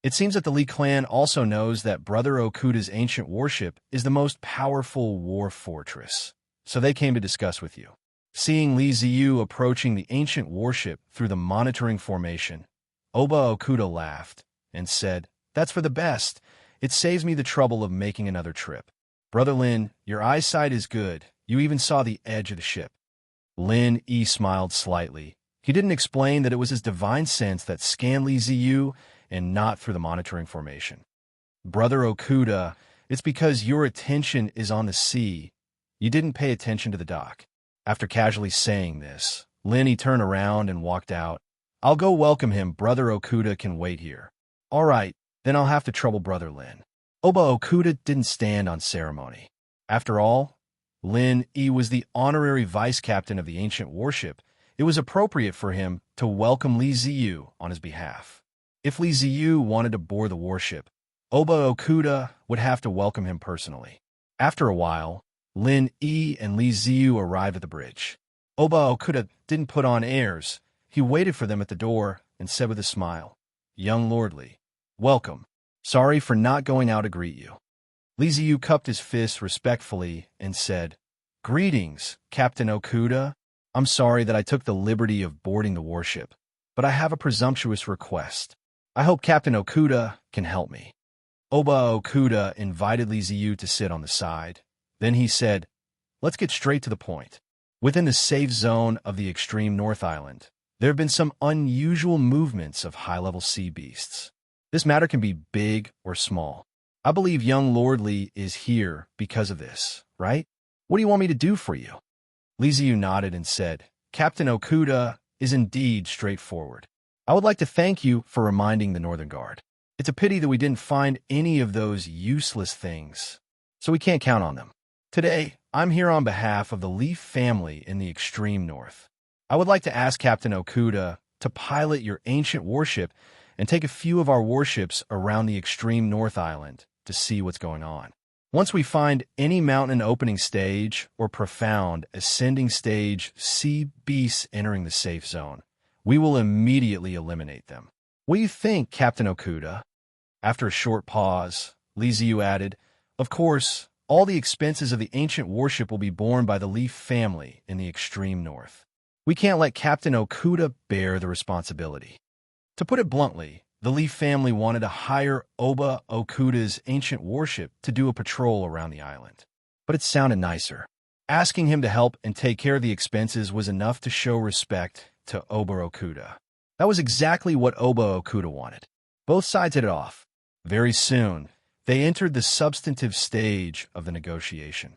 It seems that the Li clan also knows that Brother Okuda's ancient warship is the most powerful war fortress, so they came to discuss with you. Seeing Li Ziyu approaching the ancient warship through the monitoring formation, Oba Okuda laughed and said, That's for the best. It saves me the trouble of making another trip. Brother Lin, your eyesight is good. You even saw the edge of the ship. Lin Yi smiled slightly. He didn't explain that it was his divine sense that scanned Li Ziyu and not through the monitoring formation. Brother Okuda, it's because your attention is on the sea. You didn't pay attention to the dock. After casually saying this, Lin Yi turned around and walked out. I'll go welcome him. Brother Okuda can wait here. All right, then I'll have to trouble Brother Lin. Oba Okuda didn't stand on ceremony. After all, Lin Yi was the honorary vice captain of the ancient warship. It was appropriate for him to welcome Li Ziyu on his behalf. If Li Ziyu wanted to board the warship, Oba Okuda would have to welcome him personally. After a while, Lin Yi and Li Ziyu arrived at the bridge. Oba Okuda didn't put on airs. He waited for them at the door and said with a smile, "Young Lordly, welcome. Sorry for not going out to greet you." Li Ziyu cupped his fists respectfully and said, "Greetings, Captain Okuda. I'm sorry that I took the liberty of boarding the warship, but I have a presumptuous request. I hope Captain Okuda can help me." Oba Okuda invited Li Ziyu to sit on the side. Then he said, "Let's get straight to the point. Within the safe zone of the extreme North Island, there have been some unusual movements of high-level sea beasts. This matter can be big or small. I believe young Lordly is here because of this, right? What do you want me to do for you?" Li Ziyu nodded and said, "Captain Okuda is indeed straightforward. I would like to thank you for reminding the Northern Guard. It's a pity that we didn't find any of those useless things, so we can't count on them. Today, I'm here on behalf of the Leaf family in the extreme north. I would like to ask Captain Okuda to pilot your ancient warship and take a few of our warships around the extreme North Island to see what's going on. Once we find any mountain opening stage or profound ascending stage sea beasts entering the safe zone, we will immediately eliminate them. What do you think, Captain Okuda?" After a short pause, Li Ziyu added, "Of course, all the expenses of the ancient warship will be borne by the Leaf family in the extreme north. We can't let Captain Okuda bear the responsibility." To put it bluntly, the Leaf family wanted to hire Oba Okuda's ancient warship to do a patrol around the island. But it sounded nicer. Asking him to help and take care of the expenses was enough to show respect to Oba Okuda. That was exactly what Oba Okuda wanted. Both sides hit it off. Very soon, they entered the substantive stage of the negotiation.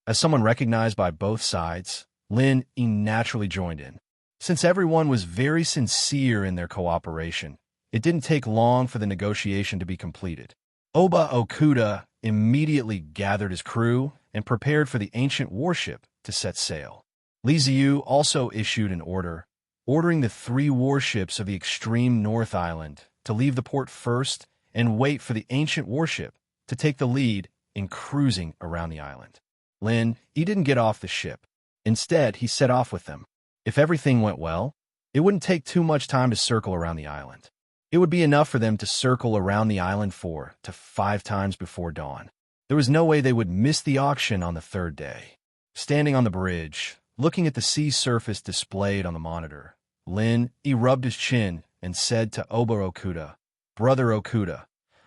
As someone recognized by both sides, Lin Yi naturally joined in. Since everyone was very sincere in their cooperation, it didn't take long for the negotiation to be completed. Oba Okuda immediately gathered his crew and prepared for the ancient warship to set sail. Li Ziyu also issued an order, ordering the 3 warships of the extreme North Island to leave the port first and wait for the ancient warship to take the lead in cruising around the island. Lin Yi didn't get off the ship. Instead, he set off with them. If everything went well, it wouldn't take too much time to circle around the island. It would be enough for them to circle around the island 4 to 5 times before dawn. There was no way they would miss the auction on the 3rd day. Standing on the bridge, looking at the sea surface displayed on the monitor, Lin Yi rubbed his chin and said to Oba Okuda, "Brother Okuda,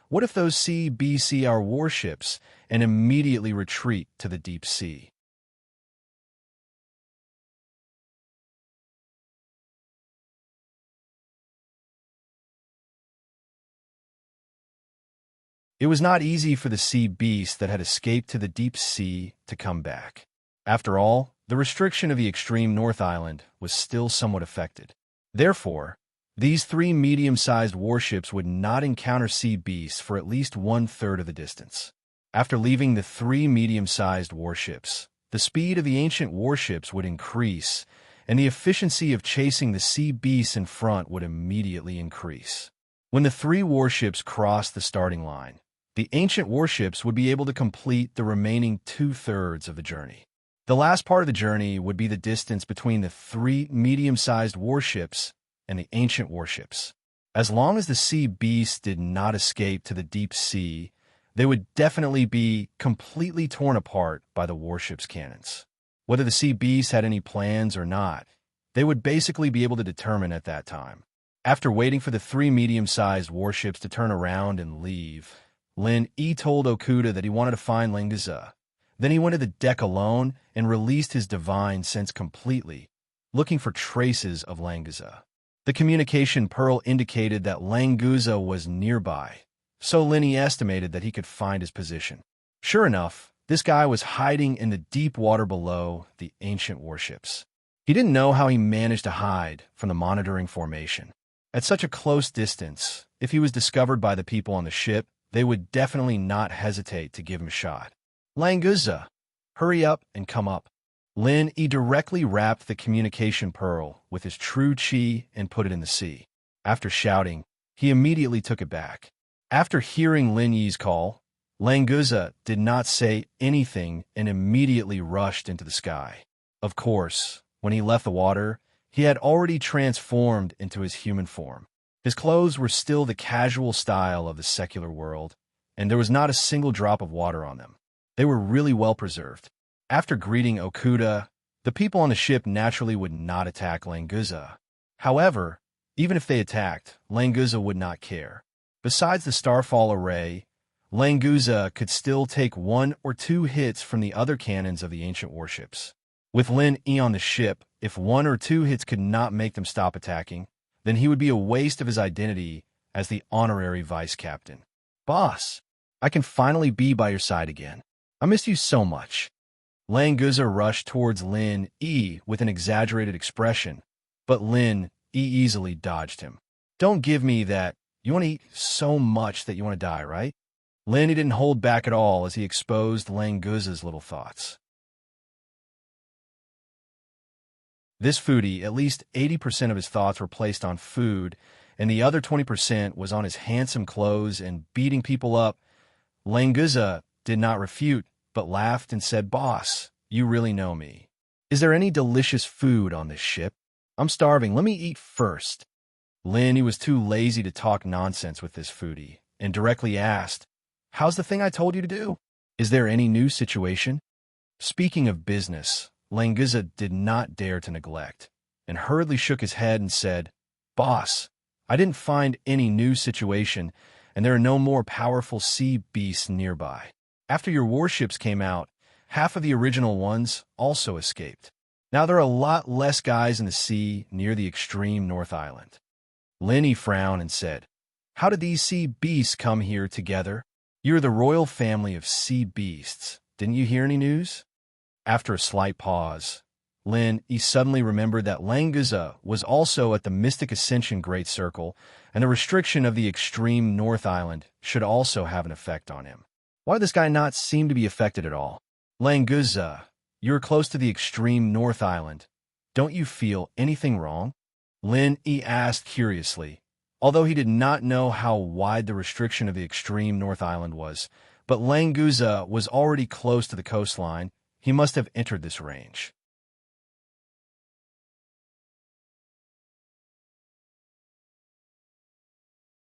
what if those sea beasts see our warships and immediately retreat to the deep sea?" It was not easy for the sea beasts that had escaped to the deep sea to come back. After all, the restriction of the extreme North Island was still somewhat affected. Therefore, these 3 medium-sized warships would not encounter sea beasts for at least 1/3 of the distance. After leaving the 3 medium-sized warships, the speed of the ancient warships would increase, and the efficiency of chasing the sea beasts in front would immediately increase. When the 3 warships crossed the starting line, the ancient warships would be able to complete the remaining 2/3 of the journey. The last part of the journey would be the distance between the 3 medium-sized warships and the ancient warships. As long as the sea beasts did not escape to the deep sea, they would definitely be completely torn apart by the warship's cannons. Whether the sea beasts had any plans or not, they would basically be able to determine at that time. After waiting for the 3 medium-sized warships to turn around and leave, Lin Yi told Okuda that he wanted to find Languza. Then he went to the deck alone and released his divine sense completely, looking for traces of Languza. The communication pearl indicated that Languza was nearby, so Lin Yi estimated that he could find his position. Sure enough, this guy was hiding in the deep water below the ancient warships. He didn't know how he managed to hide from the monitoring formation. At such a close distance, if he was discovered by the people on the ship, they would definitely not hesitate to give him a shot. "Languza, hurry up and come up." Lin Yi directly wrapped the communication pearl with his true chi and put it in the sea. After shouting, he immediately took it back. After hearing Lin Yi's call, Languza did not say anything and immediately rushed into the sky. Of course, when he left the water, he had already transformed into his human form. His clothes were still the casual style of the secular world, and there was not a single drop of water on them. They were really well preserved. After greeting Okuda, the people on the ship naturally would not attack Languza. However, even if they attacked, Languza would not care. Besides the Starfall array, Languza could still take 1 or 2 hits from the other cannons of the ancient warships. With Lin Yi on the ship, if 1 or 2 hits could not make them stop attacking, then he would be a waste of his identity as the honorary vice captain. Boss, I can finally be by your side again. I missed you so much. Languza rushed towards Lin Yi with an exaggerated expression, but Lin Yi easily dodged him. Don't give me that. You want to eat so much that you want to die, right? Lin Yi didn't hold back at all as he exposed Languza's little thoughts. This foodie, at least 80% of his thoughts were placed on food, and the other 20% was on his handsome clothes and beating people up. Languza did not refute, but laughed and said, Boss, you really know me. Is there any delicious food on this ship? I'm starving. Let me eat first. Lin Yi was too lazy to talk nonsense with this foodie, and directly asked, How's the thing I told you to do? Is there any new situation? Speaking of business, Languza did not dare to neglect, and hurriedly shook his head and said, Boss, I didn't find any new situation, and there are no more powerful sea beasts nearby. After your warships came out, half of the original ones also escaped. Now there are a lot less guys in the sea near the extreme North Island. Lin Yi frowned and said, How did these sea beasts come here together? You're the royal family of sea beasts. Didn't you hear any news? After a slight pause, Lin Yi suddenly remembered that Languza was also at the Mystic Ascension Great Circle, and the restriction of the extreme North Island should also have an effect on him. Why did this guy not seem to be affected at all? Languza, you're close to the extreme North Island. Don't you feel anything wrong? Lin Yi asked curiously, although he did not know how wide the restriction of the extreme North Island was. But Languza was already close to the coastline. He must have entered this range.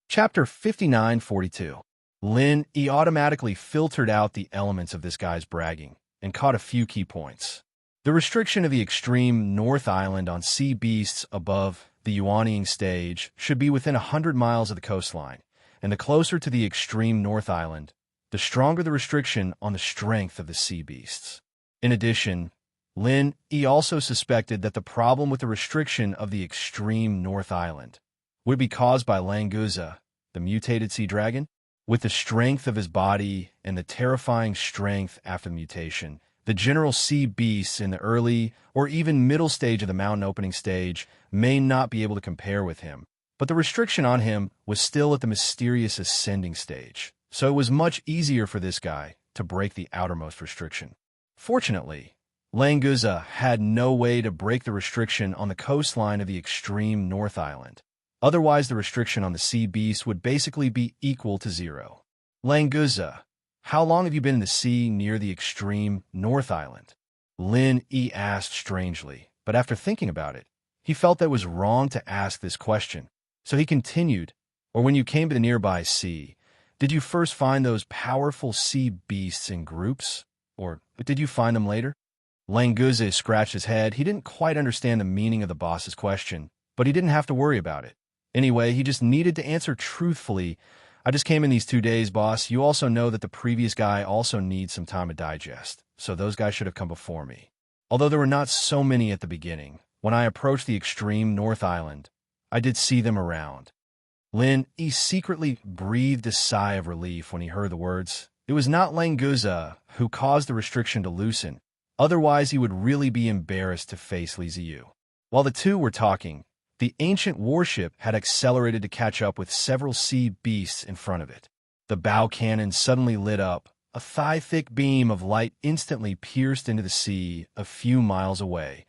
Chapter 5942. Lin Yi automatically filtered out the elements of this guy's bragging and caught a few key points. The restriction of the extreme North Island on sea beasts above the Yuanying stage should be within 100 miles of the coastline, and the closer to the extreme North Island, the stronger the restriction on the strength of the sea beasts. In addition, Lin Yi also suspected that the problem with the restriction of the extreme North Island would be caused by Languza, the mutated sea dragon. With the strength of his body and the terrifying strength after the mutation, the general sea beasts in the early or even middle stage of the mountain opening stage may not be able to compare with him, but the restriction on him was still at the mysterious ascending stage, so it was much easier for this guy to break the outermost restriction. Fortunately, Languza had no way to break the restriction on the coastline of the extreme North Island. Otherwise, the restriction on the sea beast would basically be equal to 0. Languza, how long have you been in the sea near the extreme North Island? Lin Yi asked strangely, but after thinking about it, he felt that it was wrong to ask this question. So he continued, Or when you came to the nearby sea, did you first find those powerful sea beasts in groups? Or did you find them later? Languza scratched his head. He didn't quite understand the meaning of the boss's question, but he didn't have to worry about it. Anyway, he just needed to answer truthfully. I just came in these 2 days, boss. You also know that the previous guy also needs some time to digest, so those guys should have come before me. Although there were not so many at the beginning, when I approached the extreme North Island, I did see them around. Lin Yi secretly breathed a sigh of relief when he heard the words. It was not Languza who caused the restriction to loosen. Otherwise, he would really be embarrassed to face Li Ziyu. While the two were talking, the ancient warship had accelerated to catch up with several sea beasts in front of it. The bow cannon suddenly lit up. A thigh-thick beam of light instantly pierced into the sea a few miles away,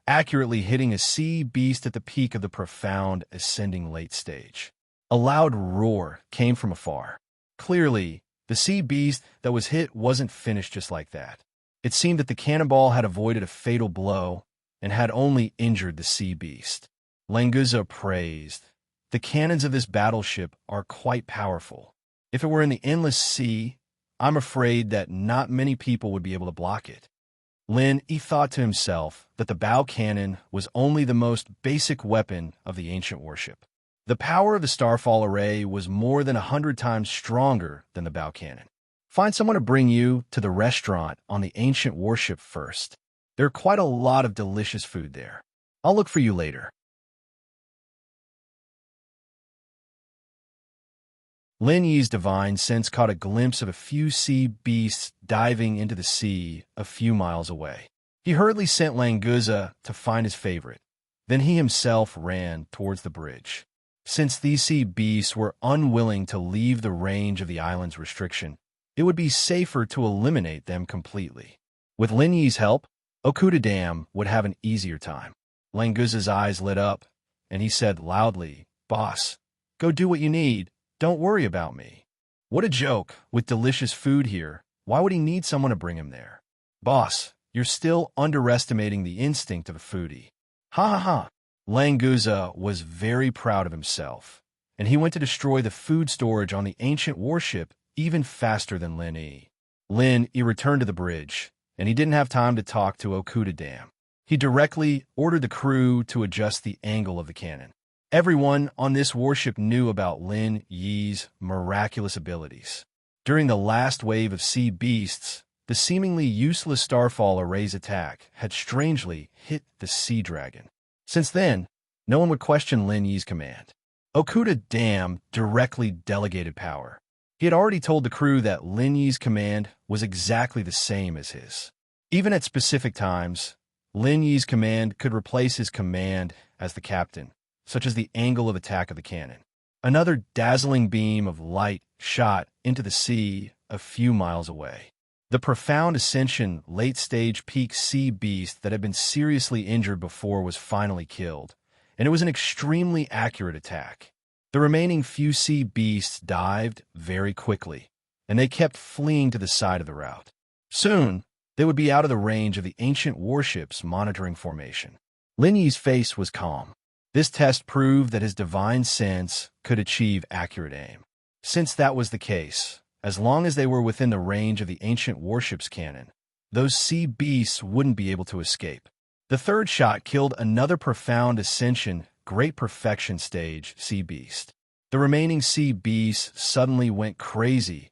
accurately hitting a sea beast at the peak of the profound ascending late stage. A loud roar came from afar. Clearly, The sea beast that was hit wasn't finished just like that. It seemed that the cannonball had avoided a fatal blow and had only injured the sea beast. Languza praised, "The cannons of this battleship are quite powerful. If it were in the endless sea, I'm afraid that not many people would be able to block it." He thought to himself that the bow cannon was only the most basic weapon of the ancient warship. The power of the Starfall array was more than 100 times stronger than the bow cannon. Find someone to bring you to the restaurant on the ancient warship first. There are quite a lot of delicious food there. I'll look for you later. Lin Yi's divine sense caught a glimpse of a few sea beasts diving into the sea a few miles away. He hurriedly sent Languza to find his favorite. Then he himself ran towards the bridge. Since these sea beasts were unwilling to leave the range of the island's restriction, it would be safer to eliminate them completely. With Lin Yi's help, Okuda Dam would have an easier time. Languza's eyes lit up, and he said loudly, "Boss, go do what you need. Don't worry about me." What a joke. With delicious food here, why would he need someone to bring him there? Boss, you're still underestimating the instinct of a foodie. Ha ha ha. Languza was very proud of himself, and he went to destroy the food storage on the ancient warship even faster than Lin Yi. Lin Yi returned to the bridge, and he didn't have time to talk to Okuda Dam. He directly ordered the crew to adjust the angle of the cannon. Everyone on this warship knew about Lin Yi's miraculous abilities. During the last wave of sea beasts, the seemingly useless Starfall array's attack had strangely hit the sea dragon. Since then, no one would question Lin Yi's command. Okuda Dam directly delegated power. He had already told the crew that Lin Yi's command was exactly the same as his. Even at specific times, Lin Yi's command could replace his command as the captain, such as the angle of attack of the cannon. Another dazzling beam of light shot into the sea a few miles away. The profound ascension late-stage peak sea beast that had been seriously injured before was finally killed, and it was an extremely accurate attack. The remaining few sea beasts dived very quickly, and they kept fleeing to the side of the route. Soon, they would be out of the range of the ancient warship's monitoring formation. Lin Yi's face was calm. This test proved that his divine sense could achieve accurate aim. Since that was the case, as long as they were within the range of the ancient warship's cannon, those sea beasts wouldn't be able to escape. The third shot killed another profound ascension, great perfection stage sea beast. The remaining sea beasts suddenly went crazy,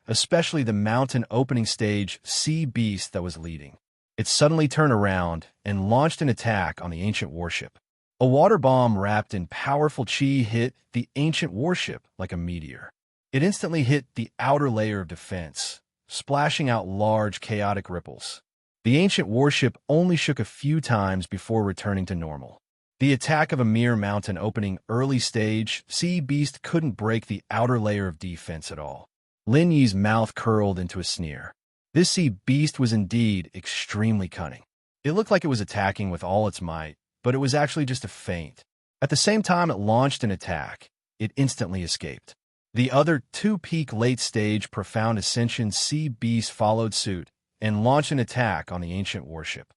especially the mountain opening stage sea beast that was leading. It suddenly turned around and launched an attack on the ancient warship. A water bomb wrapped in powerful chi hit the ancient warship like a meteor. It instantly hit the outer layer of defense, splashing out large chaotic ripples. The ancient warship only shook a few times before returning to normal. The attack of a mere mountain opening early stage sea beast couldn't break the outer layer of defense at all. Lin Yi's mouth curled into a sneer. This sea beast was indeed extremely cunning. It looked like it was attacking with all its might, but it was actually just a feint. At the same time it launched an attack, it instantly escaped. The other two peak late-stage profound ascension sea beasts followed suit and launched an attack on the ancient warship.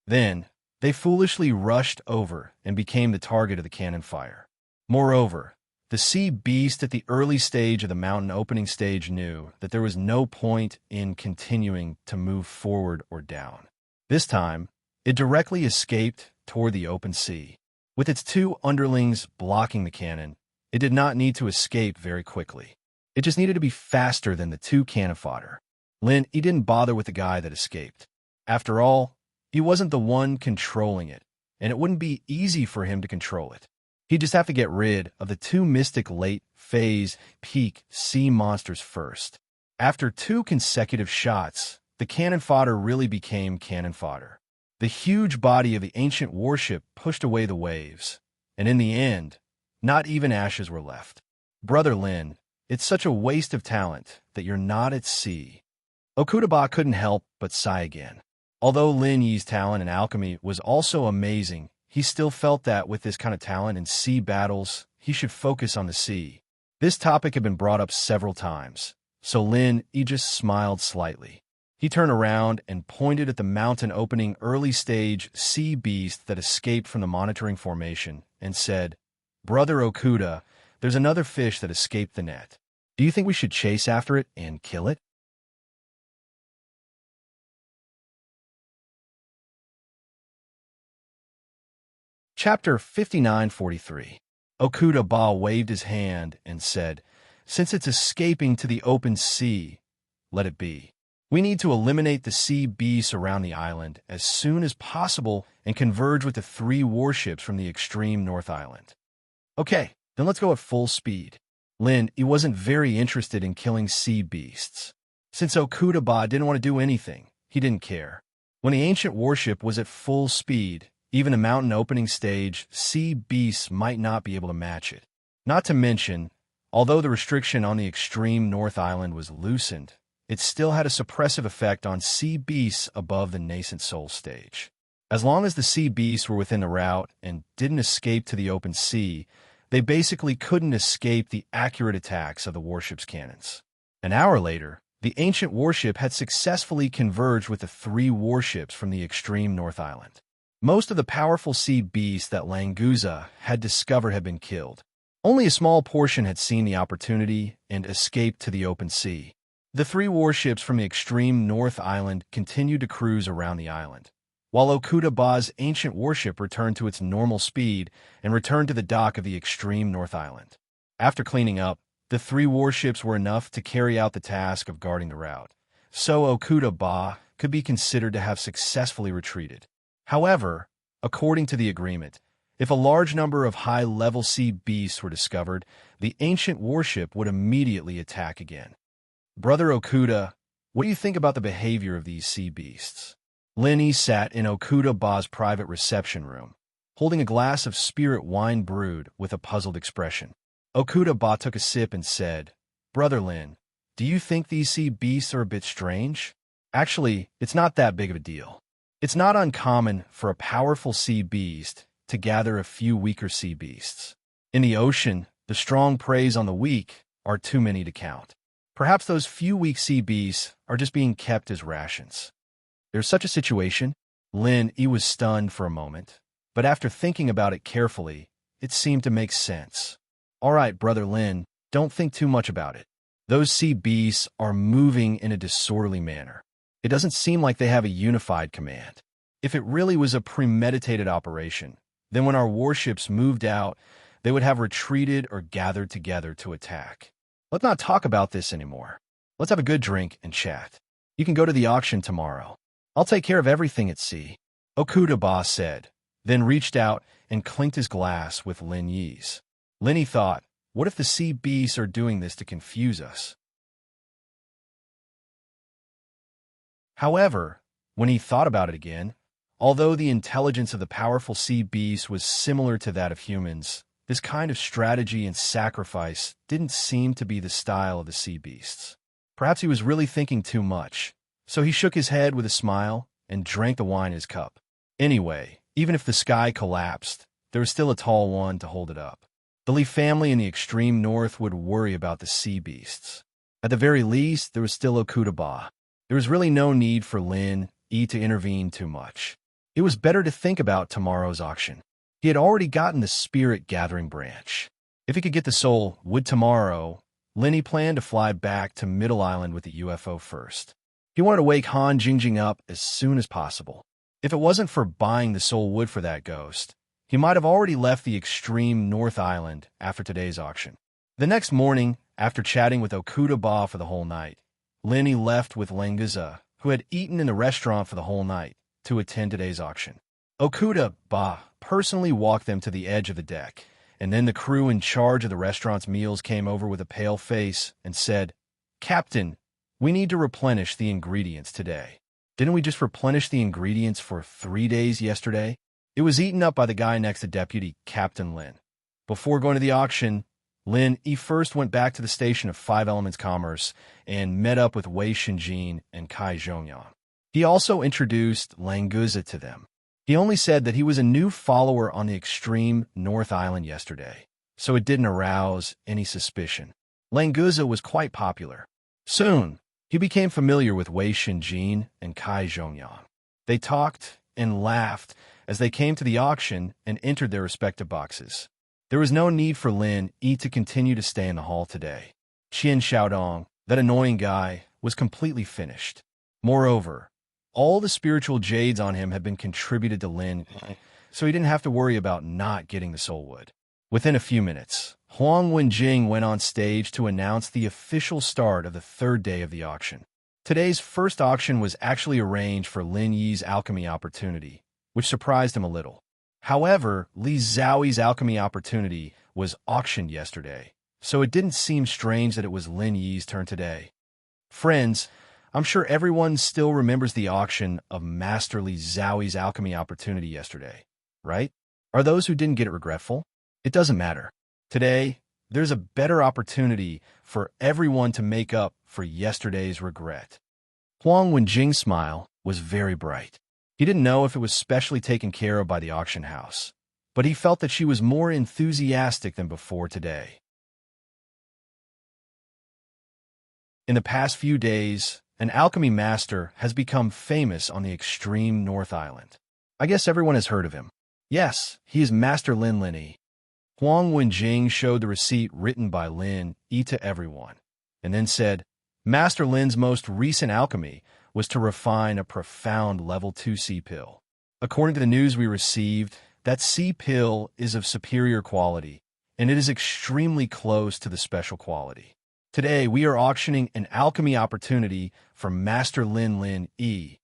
Then, they foolishly rushed over and became the target of the cannon fire. Moreover, the sea beast at the early stage of the mountain opening stage knew that there was no point in continuing to move forward or down. This time, it directly escaped toward the open sea. With its two underlings blocking the cannon, it did not need to escape very quickly. It just needed to be faster than the two cannon fodder. He didn't bother with the guy that escaped. After all, he wasn't the one controlling it, and it wouldn't be easy for him to control it. He'd just have to get rid of the two mystic late-phase peak sea monsters first. After two consecutive shots, the cannon fodder really became cannon fodder. The huge body of the ancient warship pushed away the waves, and in the end, not even ashes were left. Brother Lin, it's such a waste of talent that you're not at sea. Okudaba couldn't help but sigh again. Although Lin Yi's talent in alchemy was also amazing, he still felt that with this kind of talent in sea battles, he should focus on the sea. This topic had been brought up several times, so Lin Yi just smiled slightly. He turned around and pointed at the mountain opening early-stage sea beast that escaped from the monitoring formation and said, "Brother Okuda, there's another fish that escaped the net. Do you think we should chase after it and kill it?" Chapter 5943. Okuda Ba waved his hand and said, "Since it's escaping to the open sea, let it be. We need to eliminate the sea beasts around the island as soon as possible and converge with the 3 warships from the extreme North Island." "Okay, then let's go at full speed." Lin, he wasn't very interested in killing sea beasts. Since Okuda Ba didn't want to do anything, he didn't care. When the ancient warship was at full speed, even a mountain opening stage, sea beasts might not be able to match it. Not to mention, although the restriction on the extreme North Island was loosened, it still had a suppressive effect on sea beasts above the nascent soul stage. As long as the sea beasts were within the route and didn't escape to the open sea, they basically couldn't escape the accurate attacks of the warship's cannons. An hour later, the ancient warship had successfully converged with the 3 warships from the extreme North Island. Most of the powerful sea beasts that Languza had discovered had been killed. Only a small portion had seen the opportunity and escaped to the open sea. The 3 warships from the extreme North Island continued to cruise around the island, while Okuda Ba's ancient warship returned to its normal speed and returned to the dock of the extreme North Island. After cleaning up, the 3 warships were enough to carry out the task of guarding the route, so Okuda Ba could be considered to have successfully retreated. However, according to the agreement, if a large number of high-level sea beasts were discovered, the ancient warship would immediately attack again. "Brother Okuda, what do you think about the behavior of these sea beasts?" Lin Yi sat in Okuda Ba's private reception room, holding a glass of spirit wine brewed with a puzzled expression. Okuda Ba took a sip and said, "Brother Lin, do you think these sea beasts are a bit strange? Actually, it's not that big of a deal. It's not uncommon for a powerful sea beast to gather a few weaker sea beasts. In the ocean, the strong preys on the weak are too many to count. Perhaps those few weak sea beasts are just being kept as rations." There's such a situation? Lin Yi was stunned for a moment, but after thinking about it carefully, it seemed to make sense. "All right, Brother Lin, don't think too much about it. Those sea beasts are moving in a disorderly manner. It doesn't seem like they have a unified command. If it really was a premeditated operation, then when our warships moved out, they would have retreated or gathered together to attack. Let's not talk about this anymore. Let's have a good drink and chat. You can go to the auction tomorrow. I'll take care of everything at sea," Okuda Ba said, then reached out and clinked his glass with Lin Yi's. Lin Yi thought, what if the sea beasts are doing this to confuse us? However, when he thought about it again, although the intelligence of the powerful sea beasts was similar to that of humans, this kind of strategy and sacrifice didn't seem to be the style of the sea beasts. Perhaps he was really thinking too much, so he shook his head with a smile and drank the wine in his cup. Anyway, even if the sky collapsed, there was still a tall one to hold it up. The Li family in the extreme north would worry about the sea beasts. At the very least, there was still Okuda Ba. There was really no need for Lin Yi to intervene too much. It was better to think about tomorrow's auction. He had already gotten the spirit gathering branch. If he could get the soul wood tomorrow, Lin Yi planned to fly back to Middle Island with the UFO first. He wanted to wake Han Jingjing up as soon as possible. If it wasn't for buying the soul wood for that ghost, he might have already left the extreme North Island after today's auction. The next morning, after chatting with Okuda Ba for the whole night, Lin Yi left with Languza, who had eaten in the restaurant for the whole night, to attend today's auction. Okuda Ba personally walked them to the edge of the deck, and then the crew in charge of the restaurant's meals came over with a pale face and said, "Captain, we need to replenish the ingredients today. Didn't we just replenish the ingredients for 3 days yesterday?" It was eaten up by the guy next to Deputy Captain Lin. Before going to the auction, Lin Yi first went back to the station of 5 Elements Commerce and met up with Wei Xinjin and Kai Zhongyang. He also introduced Languza to them. He only said that he was a new follower on the extreme North Island yesterday, so it didn't arouse any suspicion. Languza was quite popular. Soon, he became familiar with Wei Xinjin and Kai Zhongyang. They talked and laughed as they came to the auction and entered their respective boxes. There was no need for Lin Yi to continue to stay in the hall today. Qian Xiaodong, that annoying guy, was completely finished. Moreover, all the spiritual jades on him had been contributed to Lin, so he didn't have to worry about not getting the soulwood. Within a few minutes, Huang Wenjing went on stage to announce the official start of the third day of the auction. Today's first auction was actually arranged for Lin Yi's alchemy opportunity, which surprised him a little. However, Li Zhaoyi's alchemy opportunity was auctioned yesterday, so it didn't seem strange that it was Lin Yi's turn today. Friends, I'm sure everyone still remembers the auction of Master Li Zhaoyi's alchemy opportunity yesterday, right? Are those who didn't get it regretful? It doesn't matter. Today, there's a better opportunity for everyone to make up for yesterday's regret. Huang Wenjing's smile was very bright. He didn't know if it was specially taken care of by the auction house, but he felt that she was more enthusiastic than before today. In the past few days, an alchemy master has become famous on the extreme North Island. I guess everyone has heard of him. Yes, he is Master Lin Yi. Huang Wenjing showed the receipt written by Lin Yi to everyone, and then said, Master Lin's most recent alchemy was to refine a profound level 2 sea pill. According to the news we received, that sea pill is of superior quality, and it is extremely close to the special quality. Today, we are auctioning an alchemy opportunity for Master Lin Yi.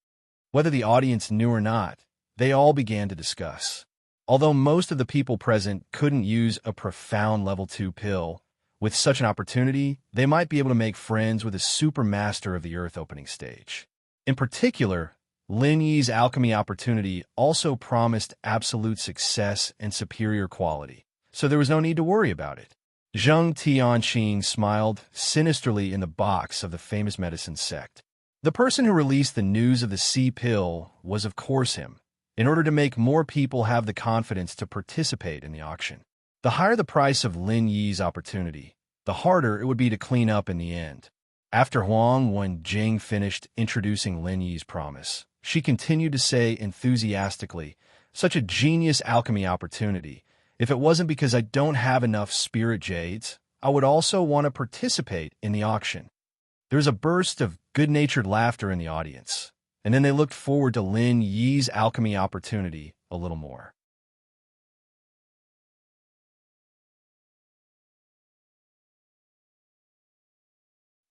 Whether the audience knew or not, they all began to discuss. Although most of the people present couldn't use a profound level 2 pill, with such an opportunity, they might be able to make friends with a super master of the Earth opening stage. In particular, Lin Yi's alchemy opportunity also promised absolute success and superior quality, so there was no need to worry about it. Zheng Tianqing smiled sinisterly in the box of the famous medicine sect. The person who released the news of the sea pill was of course him, in order to make more people have the confidence to participate in the auction. The higher the price of Lin Yi's opportunity, the harder it would be to clean up in the end. After Huang Wenjing finished introducing Lin Yi's promise, she continued to say enthusiastically, such a genius alchemy opportunity. If it wasn't because I don't have enough spirit jades, I would also want to participate in the auction. There was a burst of good-natured laughter in the audience, and then they looked forward to Lin Yi's alchemy opportunity a little more.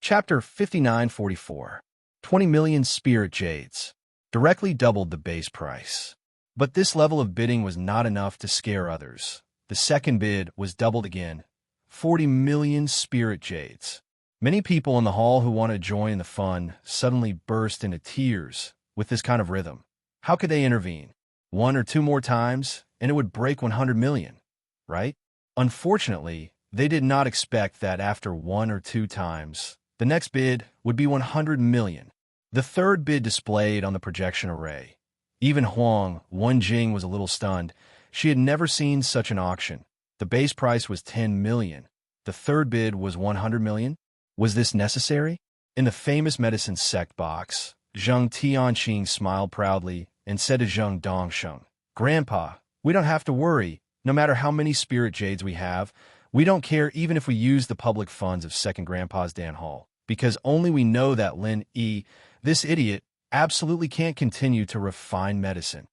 Chapter 5944. 20 million spirit jades. Directly doubled the base price. But this level of bidding was not enough to scare others. The second bid was doubled again. 40 million spirit jades. Many people in the hall who wanted to join the fun suddenly burst into tears with this kind of rhythm. How could they intervene? One or two more times, and it would break 100 million, right? Unfortunately, they did not expect that after one or two times, the next bid would be 100 million. The third bid displayed on the projection array. Even Huang Wenjing was a little stunned. She had never seen such an auction. The base price was 10 million. The third bid was 100 million. Was this necessary? In the famous medicine sect box, Zheng Tianqing smiled proudly and said to Zheng Dongsheng, Grandpa, we don't have to worry. No matter how many spirit jades we have, we don't care even if we use the public funds of Second Grandpa's Dan Hall, because only we know that Lin Yi, this idiot, absolutely can't continue to refine medicine.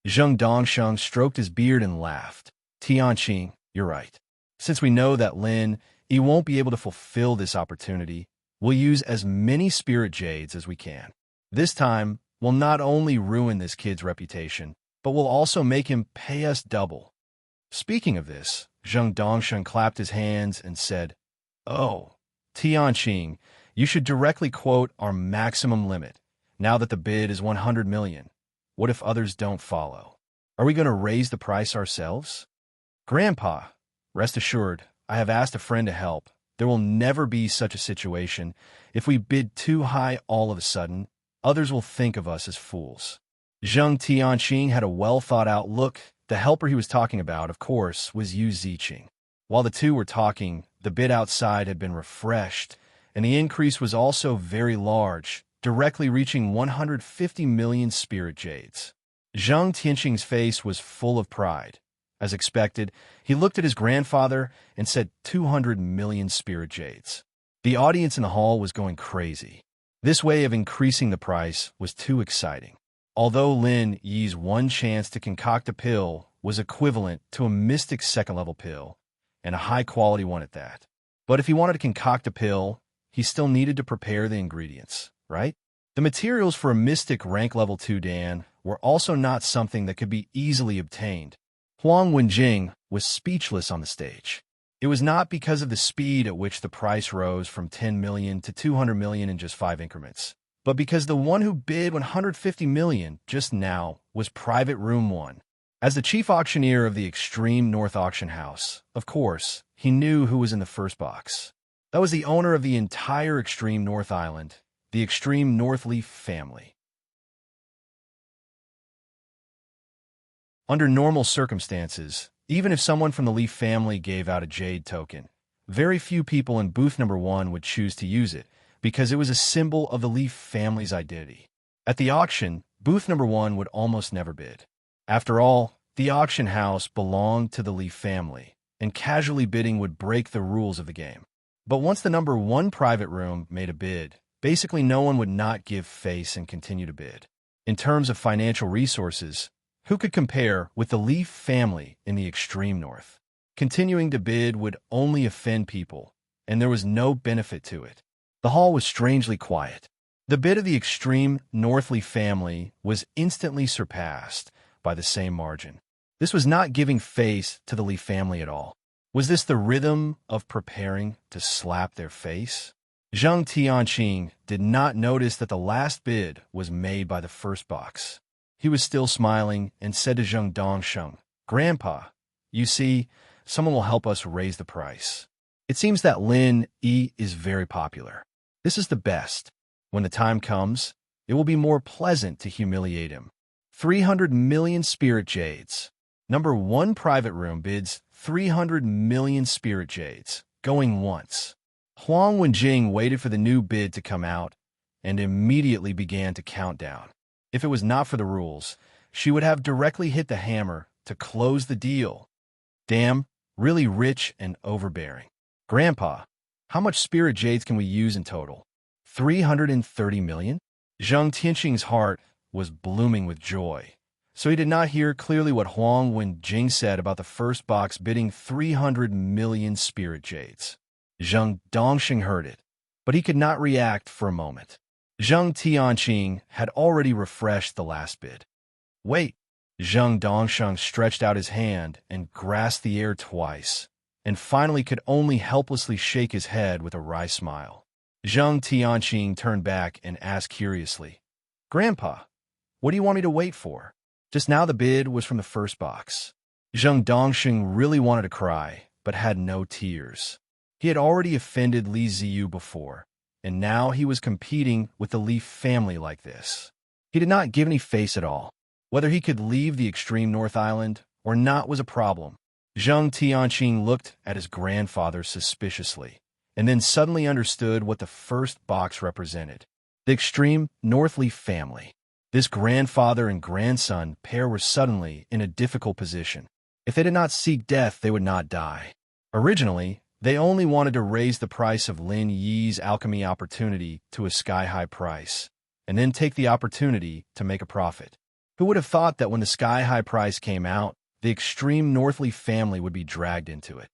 Zheng Dongsheng stroked his beard and laughed. Tianqing, you're right. Since we know that Lin Yi won't be able to fulfill this opportunity, we'll use as many spirit jades as we can. This time, we'll not only ruin this kid's reputation, but we'll also make him pay us double. Speaking of this, Zheng Dongsheng clapped his hands and said, Oh, Tianqing, you should directly quote our maximum limit, now that the bid is 100 million. What if others don't follow? Are we going to raise the price ourselves? Grandpa, rest assured, I have asked a friend to help. There will never be such a situation. If we bid too high all of a sudden, others will think of us as fools. Zheng Tianqing had a well-thought-out look. The helper he was talking about, of course, was Yu Ziqing. While the two were talking, the bid outside had been refreshed, and the increase was also very large, directly reaching 150 million spirit jades. Zhang Tianqing's face was full of pride. As expected, he looked at his grandfather and said 200 million spirit jades. The audience in the hall was going crazy. This way of increasing the price was too exciting. Although Lin Yi's one chance to concoct a pill was equivalent to a mystic second-level pill, and a high-quality one at that. But if he wanted to concoct a pill, he still needed to prepare the ingredients, right? The materials for a mystic rank level 2 Dan were also not something that could be easily obtained. Huang Wenjing was speechless on the stage. It was not because of the speed at which the price rose from 10 million to 200 million in just 5 increments, but because the one who bid 150 million just now was Private Room 1. As the chief auctioneer of the Extreme North Auction House, of course, he knew who was in the first box. That was the owner of the entire Extreme North Island, the Extreme North Leaf family. Under normal circumstances, even if someone from the Leaf family gave out a jade token, very few people in booth number 1 would choose to use it because it was a symbol of the Leaf family's identity. At the auction, booth number 1 would almost never bid. After all, the auction house belonged to the Leaf family, and casually bidding would break the rules of the game. But once the number 1 private room made a bid, basically no one would not give face and continue to bid. In terms of financial resources, who could compare with the Leaf family in the extreme north? Continuing to bid would only offend people, and there was no benefit to it. The hall was strangely quiet. The bid of the extreme North Leaf family was instantly surpassed by the same margin. This was not giving face to the Leaf family at all. Was this the rhythm of preparing to slap their face? Zhang Tianqing did not notice that the last bid was made by the first box. He was still smiling and said to Zhang Dongsheng, "Grandpa, you see, someone will help us raise the price. It seems that Lin Yi is very popular. This is the best. When the time comes, it will be more pleasant to humiliate him." 300 million spirit jades. Number 1 private room bids 300 million spirit jades, going once. Huang Wenjing waited for the new bid to come out and immediately began to count down. If it was not for the rules, she would have directly hit the hammer to close the deal. Damn, really rich and overbearing. "Grandpa, how much spirit jades can we use in total?" 330 million? Zhang Tianqing's heart was blooming with joy, so he did not hear clearly what Huang Wenjing said about the first box bidding 300 million spirit jades. Zhang Dongsheng heard it, but he could not react for a moment. Zhang Tianqing had already refreshed the last bid. "Wait!" Zhang Dongsheng stretched out his hand and grasped the air twice, and finally could only helplessly shake his head with a wry smile. Zhang Tianqing turned back and asked curiously, "Grandpa, what do you want me to wait for?" Just now the bid was from the first box. Zhang Dongsheng really wanted to cry, but had no tears. He had already offended Li Ziyu before, and now he was competing with the Leaf family like this. He did not give any face at all. Whether he could leave the extreme North Island or not was a problem. Zhang Tianqing looked at his grandfather suspiciously, and then suddenly understood what the first box represented. The extreme North Leaf family. This grandfather and grandson pair were suddenly in a difficult position. If they did not seek death, they would not die. Originally, they only wanted to raise the price of Lin Yi's alchemy opportunity to a sky-high price, and then take the opportunity to make a profit. Who would have thought that when the sky-high price came out, the extreme North Leaf family would be dragged into it?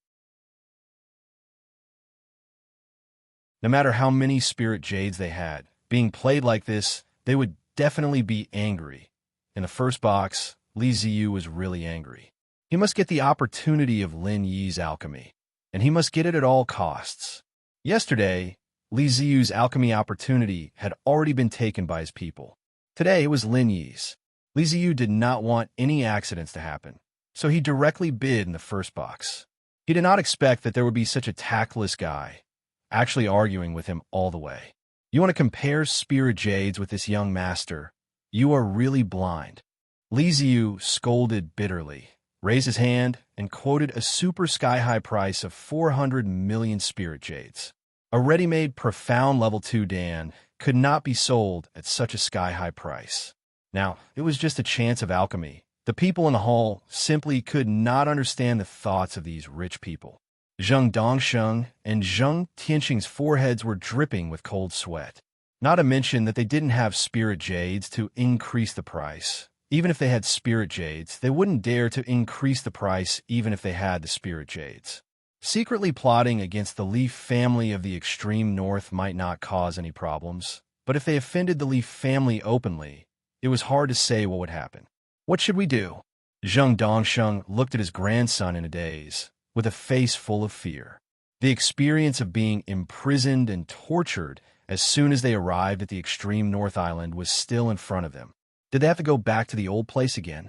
No matter how many spirit jades they had, being played like this, they would definitely be angry. In the first box, Li Ziyu was really angry. He must get the opportunity of Lin Yi's alchemy, and he must get it at all costs. Yesterday, Li Ziyu's alchemy opportunity had already been taken by his people. Today it was Lin Yi's. Li Ziyu did not want any accidents to happen, so he directly bid in the first box. He did not expect that there would be such a tactless guy, actually arguing with him all the way. You want to compare spirit jades with this young master? You are really blind. Li Ziyu scolded bitterly, raised his hand, and quoted a super sky-high price of 400 million spirit jades. A ready-made profound level 2 Dan could not be sold at such a sky-high price. Now, it was just a chance of alchemy. The people in the hall simply could not understand the thoughts of these rich people. Zheng Dongsheng and Zheng Tianqing's foreheads were dripping with cold sweat. Not to mention that they didn't have spirit jades to increase the price. Even if they had spirit jades, they wouldn't dare to increase the price even if they had the spirit jades. Secretly plotting against the Leaf family of the extreme north might not cause any problems, but if they offended the Leaf family openly, it was hard to say what would happen. What should we do? Zheng Dongsheng looked at his grandson in a daze, with a face full of fear. The experience of being imprisoned and tortured as soon as they arrived at the extreme North Island was still in front of them. Did they have to go back to the old place again?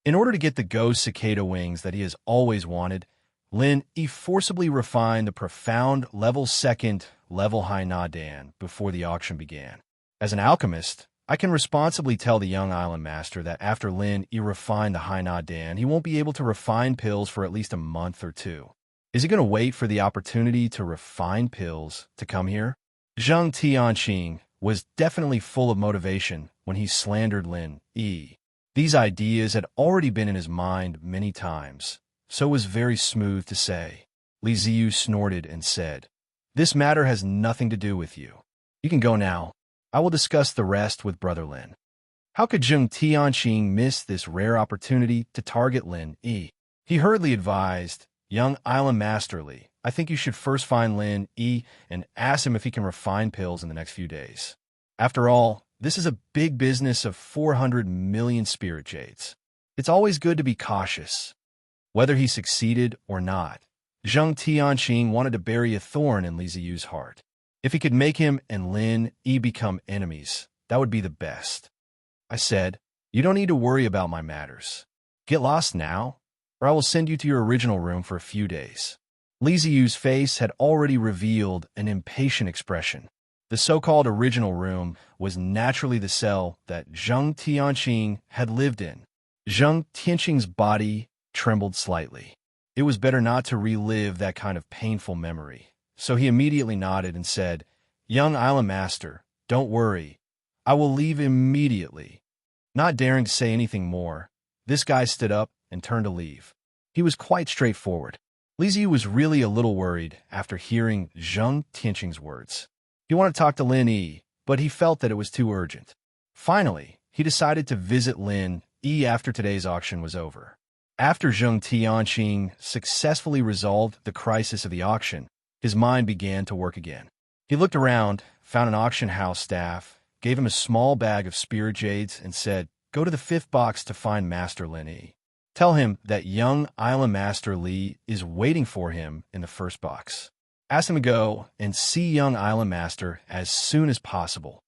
In order to get the ghost cicada wings that he has always wanted, Lin Yi forcibly refined the profound level 2nd level high Nadan before the auction began. As an alchemist, I can responsibly tell the young island master that after Lin Yi refined the high Nadan, he won't be able to refine pills for at least a month or two. Is he going to wait for the opportunity to refine pills to come here? Zheng Tianqing was definitely full of motivation when he slandered Lin Yi. These ideas had already been in his mind many times, so it was very smooth to say. Li Ziyu snorted and said, "This matter has nothing to do with you. You can go now. I will discuss the rest with Brother Lin." How could Zheng Tianqing miss this rare opportunity to target Lin Yi? He hurriedly advised, "Young Island Master Li, I think you should first find Lin Yi and ask him if he can refine pills in the next few days. After all, this is a big business of 400 million spirit jades. It's always good to be cautious." Whether he succeeded or not, Zheng Tianqing wanted to bury a thorn in Li Ziyu's heart. If he could make him and Lin Yi become enemies, that would be the best. I said, "You don't need to worry about my matters. Get lost now, or I will send you to your original room for a few days." Li Ziyu's face had already revealed an impatient expression. The so-called original room was naturally the cell that Zheng Tianqing had lived in. Zheng Tianqing's body trembled slightly. It was better not to relive that kind of painful memory, so he immediately nodded and said, "Young Island Master, don't worry. I will leave immediately." Not daring to say anything more, this guy stood up and turned to leave. He was quite straightforward. Li Ziyu was really a little worried after hearing Zheng Tianqing's words. He wanted to talk to Lin Yi, but he felt that it was too urgent. Finally, he decided to visit Lin Yi after today's auction was over. After Zheng Tianqing successfully resolved the crisis of the auction, his mind began to work again. He looked around, found an auction house staff, gave him a small bag of spirit jades, and said, "Go to the 5th box to find Master Lin Yi. Tell him that young Island Master Li is waiting for him in the 1st box. Ask him to go and see young Island Master as soon as possible."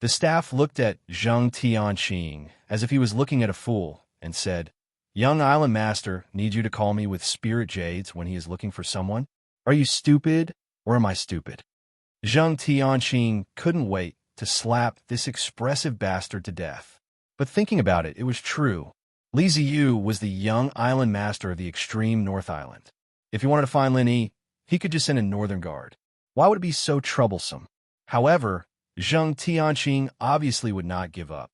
The staff looked at Zheng Tianqing as if he was looking at a fool and said, "Young Island Master needs you to call me with spirit jades when he is looking for someone? Are you stupid, or am I stupid?" Zheng Tianqing couldn't wait to slap this expressive bastard to death. But thinking about it, it was true. Li Ziyu was the young Island Master of the extreme North Island. If he wanted to find Lin Yi, he could just send a northern guard. Why would it be so troublesome? However, Zheng Tianqing obviously would not give up.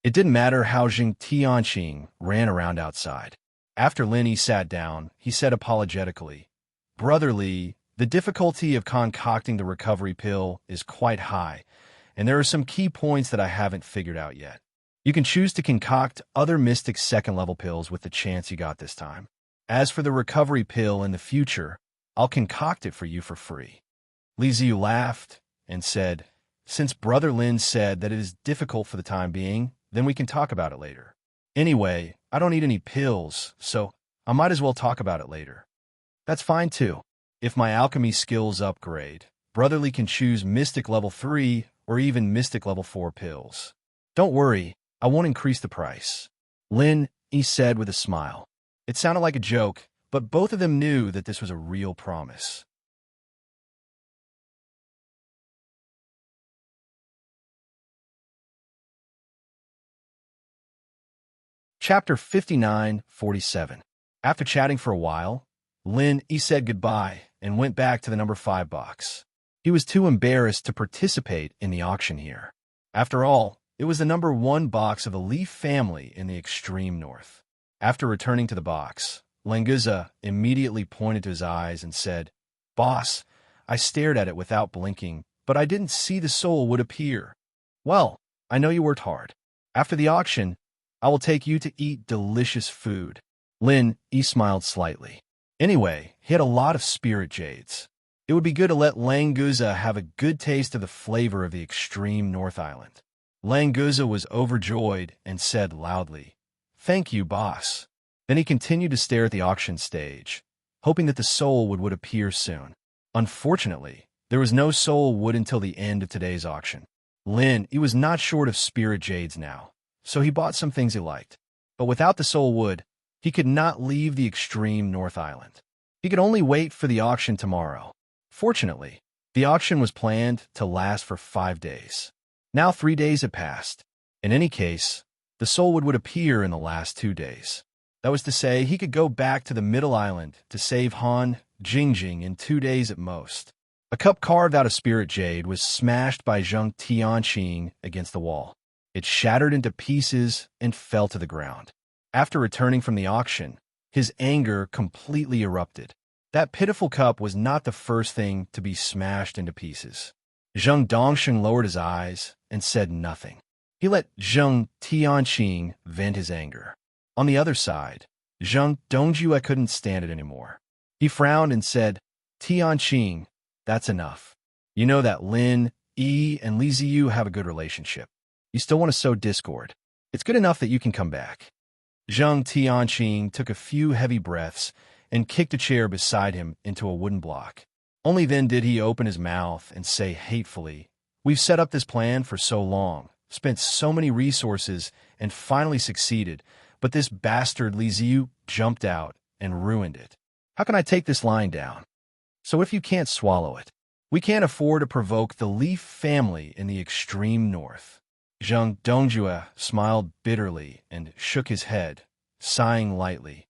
It didn't matter how Zheng Tianqing ran around outside. After Lin Yi sat down, he said apologetically, "Brother Li, the difficulty of concocting the recovery pill is quite high, and there are some key points that I haven't figured out yet. You can choose to concoct other Mystic 2nd level pills with the chance you got this time. As for the recovery pill in the future, I'll concoct it for you for free." Li Ziyu laughed and said, "Since Brother Lin said that it is difficult for the time being, then we can talk about it later. Anyway, I don't need any pills, so I might as well talk about it later." That's fine too. If my alchemy skills upgrade, Brotherly can choose Mystic Level 3 or even Mystic Level 4 pills. Don't worry, I won't increase the price. Lin, he said with a smile. It sounded like a joke, but both of them knew that this was a real promise. Chapter 59-47. After chatting for a while, Lin he said goodbye and went back to the number 5 box. He was too embarrassed to participate in the auction here. After all, it was the number 1 box of the Leaf family in the extreme north. After returning to the box, Languza immediately pointed to his eyes and said, "Boss, I stared at it without blinking, but I didn't see the soul would appear." "Well, I know you worked hard. After the auction, I will take you to eat delicious food." Lin, he smiled slightly. Anyway, he had a lot of spirit jades. It would be good to let Languza have a good taste of the flavor of the extreme North Island. Languza was overjoyed and said loudly, "Thank you, boss." Then he continued to stare at the auction stage, hoping that the soul would appear soon. Unfortunately, there was no soul wood until the end of today's auction. Lin, he was not short of spirit jades now, so he bought some things he liked. But without the soul wood, he could not leave the extreme North Island. He could only wait for the auction tomorrow. Fortunately, the auction was planned to last for 5 days. Now 3 days had passed. In any case, the soul would appear in the last 2 days. That was to say, he could go back to the Middle Island to save Han Jingjing in 2 days at most. A cup carved out of spirit jade was smashed by Zheng Tianqing against the wall. It shattered into pieces and fell to the ground. After returning from the auction, his anger completely erupted. That pitiful cup was not the first thing to be smashed into pieces. Zheng Dongsheng lowered his eyes and said nothing. He let Zheng Tianqing vent his anger. On the other side, Zheng Dongjue couldn't stand it anymore. He frowned and said, "Tianqing, that's enough. You know that Lin, Yi, and Li Ziyu have a good relationship. You still want to sow discord. It's good enough that you can come back." Zheng Tianqing took a few heavy breaths and kicked a chair beside him into a wooden block. Only then did he open his mouth and say hatefully, "We've set up this plan for so long, spent so many resources, and finally succeeded, but this bastard Li Ziyu jumped out and ruined it. How can I take this lying down? So if you can't swallow it, we can't afford to provoke the Leaf family in the extreme north." Zheng Dongjue smiled bitterly and shook his head, sighing lightly.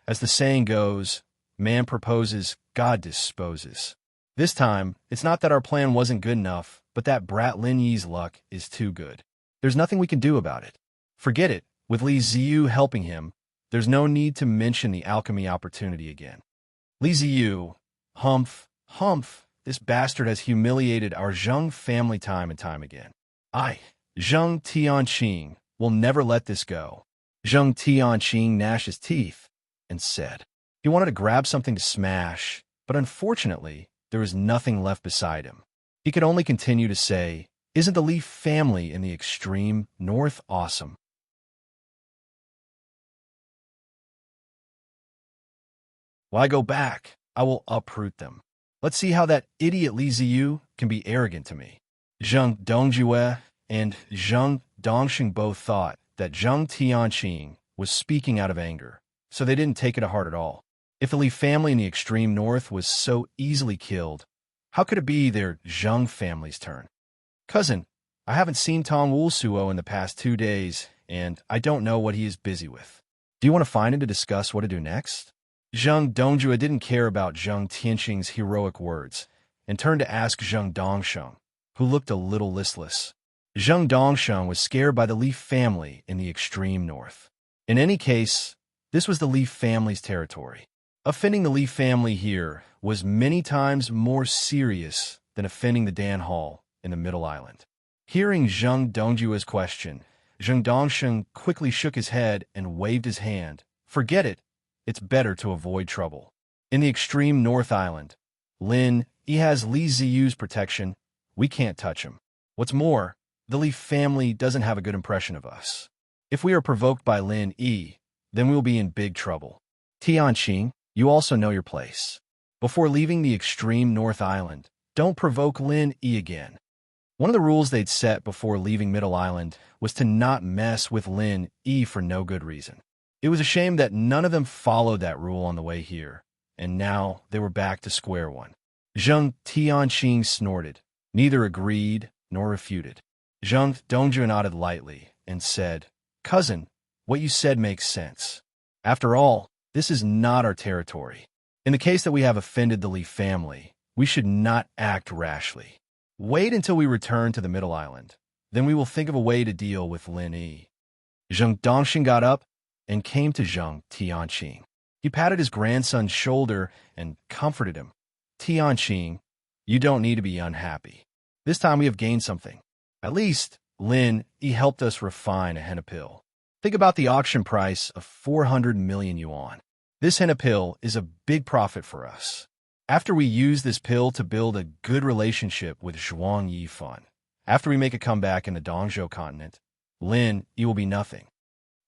As the saying goes, man proposes, God disposes. This time, it's not that our plan wasn't good enough, but that brat Lin Yi's luck is too good. There's nothing we can do about it. Forget it. With Li Ziyu helping him, there's no need to mention the alchemy opportunity again. Li Ziyu, humph, this bastard has humiliated our Zheng family time and time again. Zheng Tianqing will never let this go. Zheng Tianqing gnashed his teeth and said he wanted to grab something to smash, but unfortunately, there was nothing left beside him. He could only continue to say, "Isn't the Leaf family in the extreme north awesome?" Why go back? I will uproot them. Let's see how that idiot Li Ziyu can be arrogant to me. Zheng Dongjue and Zheng Dongsheng both thought that Zheng Tianqing was speaking out of anger, so they didn't take it to heart at all. If the Li family in the extreme north was so easily killed, how could it be their Zheng family's turn? "Cousin, I haven't seen Tong Wulsuo in the past 2 days, and I don't know what he is busy with. Do you want to find him to discuss what to do next?" Zheng Dongjue didn't care about Zheng Tianqing's heroic words and turned to ask Zheng Dongsheng, who looked a little listless. Zheng Dongsheng was scared by the Leaf family in the extreme north. In any case, this was the Leaf family's territory. Offending the Leaf family here was many times more serious than offending the Dan Hall in the Middle Island. Hearing Zheng Dongjue's question, Zheng Dongsheng quickly shook his head and waved his hand. "Forget it. It's better to avoid trouble. In the extreme North Island, Lin, he has Li Ziyu's protection. We can't touch him. What's more, the Leaf family doesn't have a good impression of us. If we are provoked by Lin Yi, then we will be in big trouble." "Tianqing, You also know your place. Before leaving the extreme North Island, don't provoke Lin Yi again. One of the rules they'd set before leaving Middle Island was to not mess with Lin Yi for no good reason. It was a shame that none of them followed that rule on the way here, and now they were back to square one. Zheng Tianqing snorted. Neither agreed nor refuted. Zheng Dongzhu nodded lightly and said, "Cousin, what you said makes sense. After all, this is not our territory. In the case that we have offended the Li family, we should not act rashly. Wait until we return to the Middle Island. Then we will think of a way to deal with Lin Yi." Zheng Dongxing got up and came to Zheng Tianqing. He patted his grandson's shoulder and comforted him. "Tianqing, you don't need to be unhappy. This time we have gained something. At least, Lin Yi helped us refine a henna pill. Think about the auction price of 400 million yuan. This henna pill is a big profit for us. After we use this pill to build a good relationship with Zhuang Yifan, after we make a comeback in the Dongzhou continent, Lin Yi will be nothing."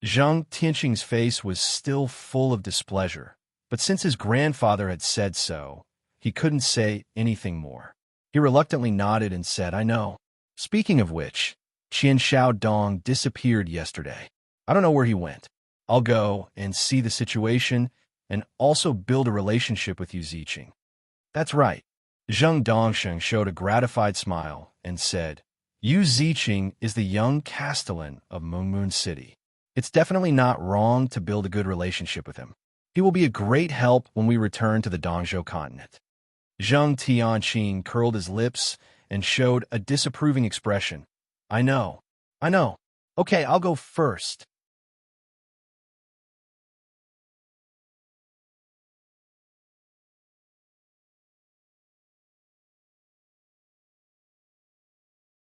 Zheng Tianqing's face was still full of displeasure, but since his grandfather had said so, he couldn't say anything more. He reluctantly nodded and said, "I know. Speaking of which, Qian Xiaodong disappeared yesterday. I don't know where he went. I'll go and see the situation and also build a relationship with you, Ziqing." "That's right." Zheng Dongsheng showed a gratified smile and said, "Yu Ziqing is the young castellan of Moon City. It's definitely not wrong to build a good relationship with him. He will be a great help when we return to the Dongzhou continent." Zheng Tianqing curled his lips and showed a disapproving expression. I know. Okay, I'll go first."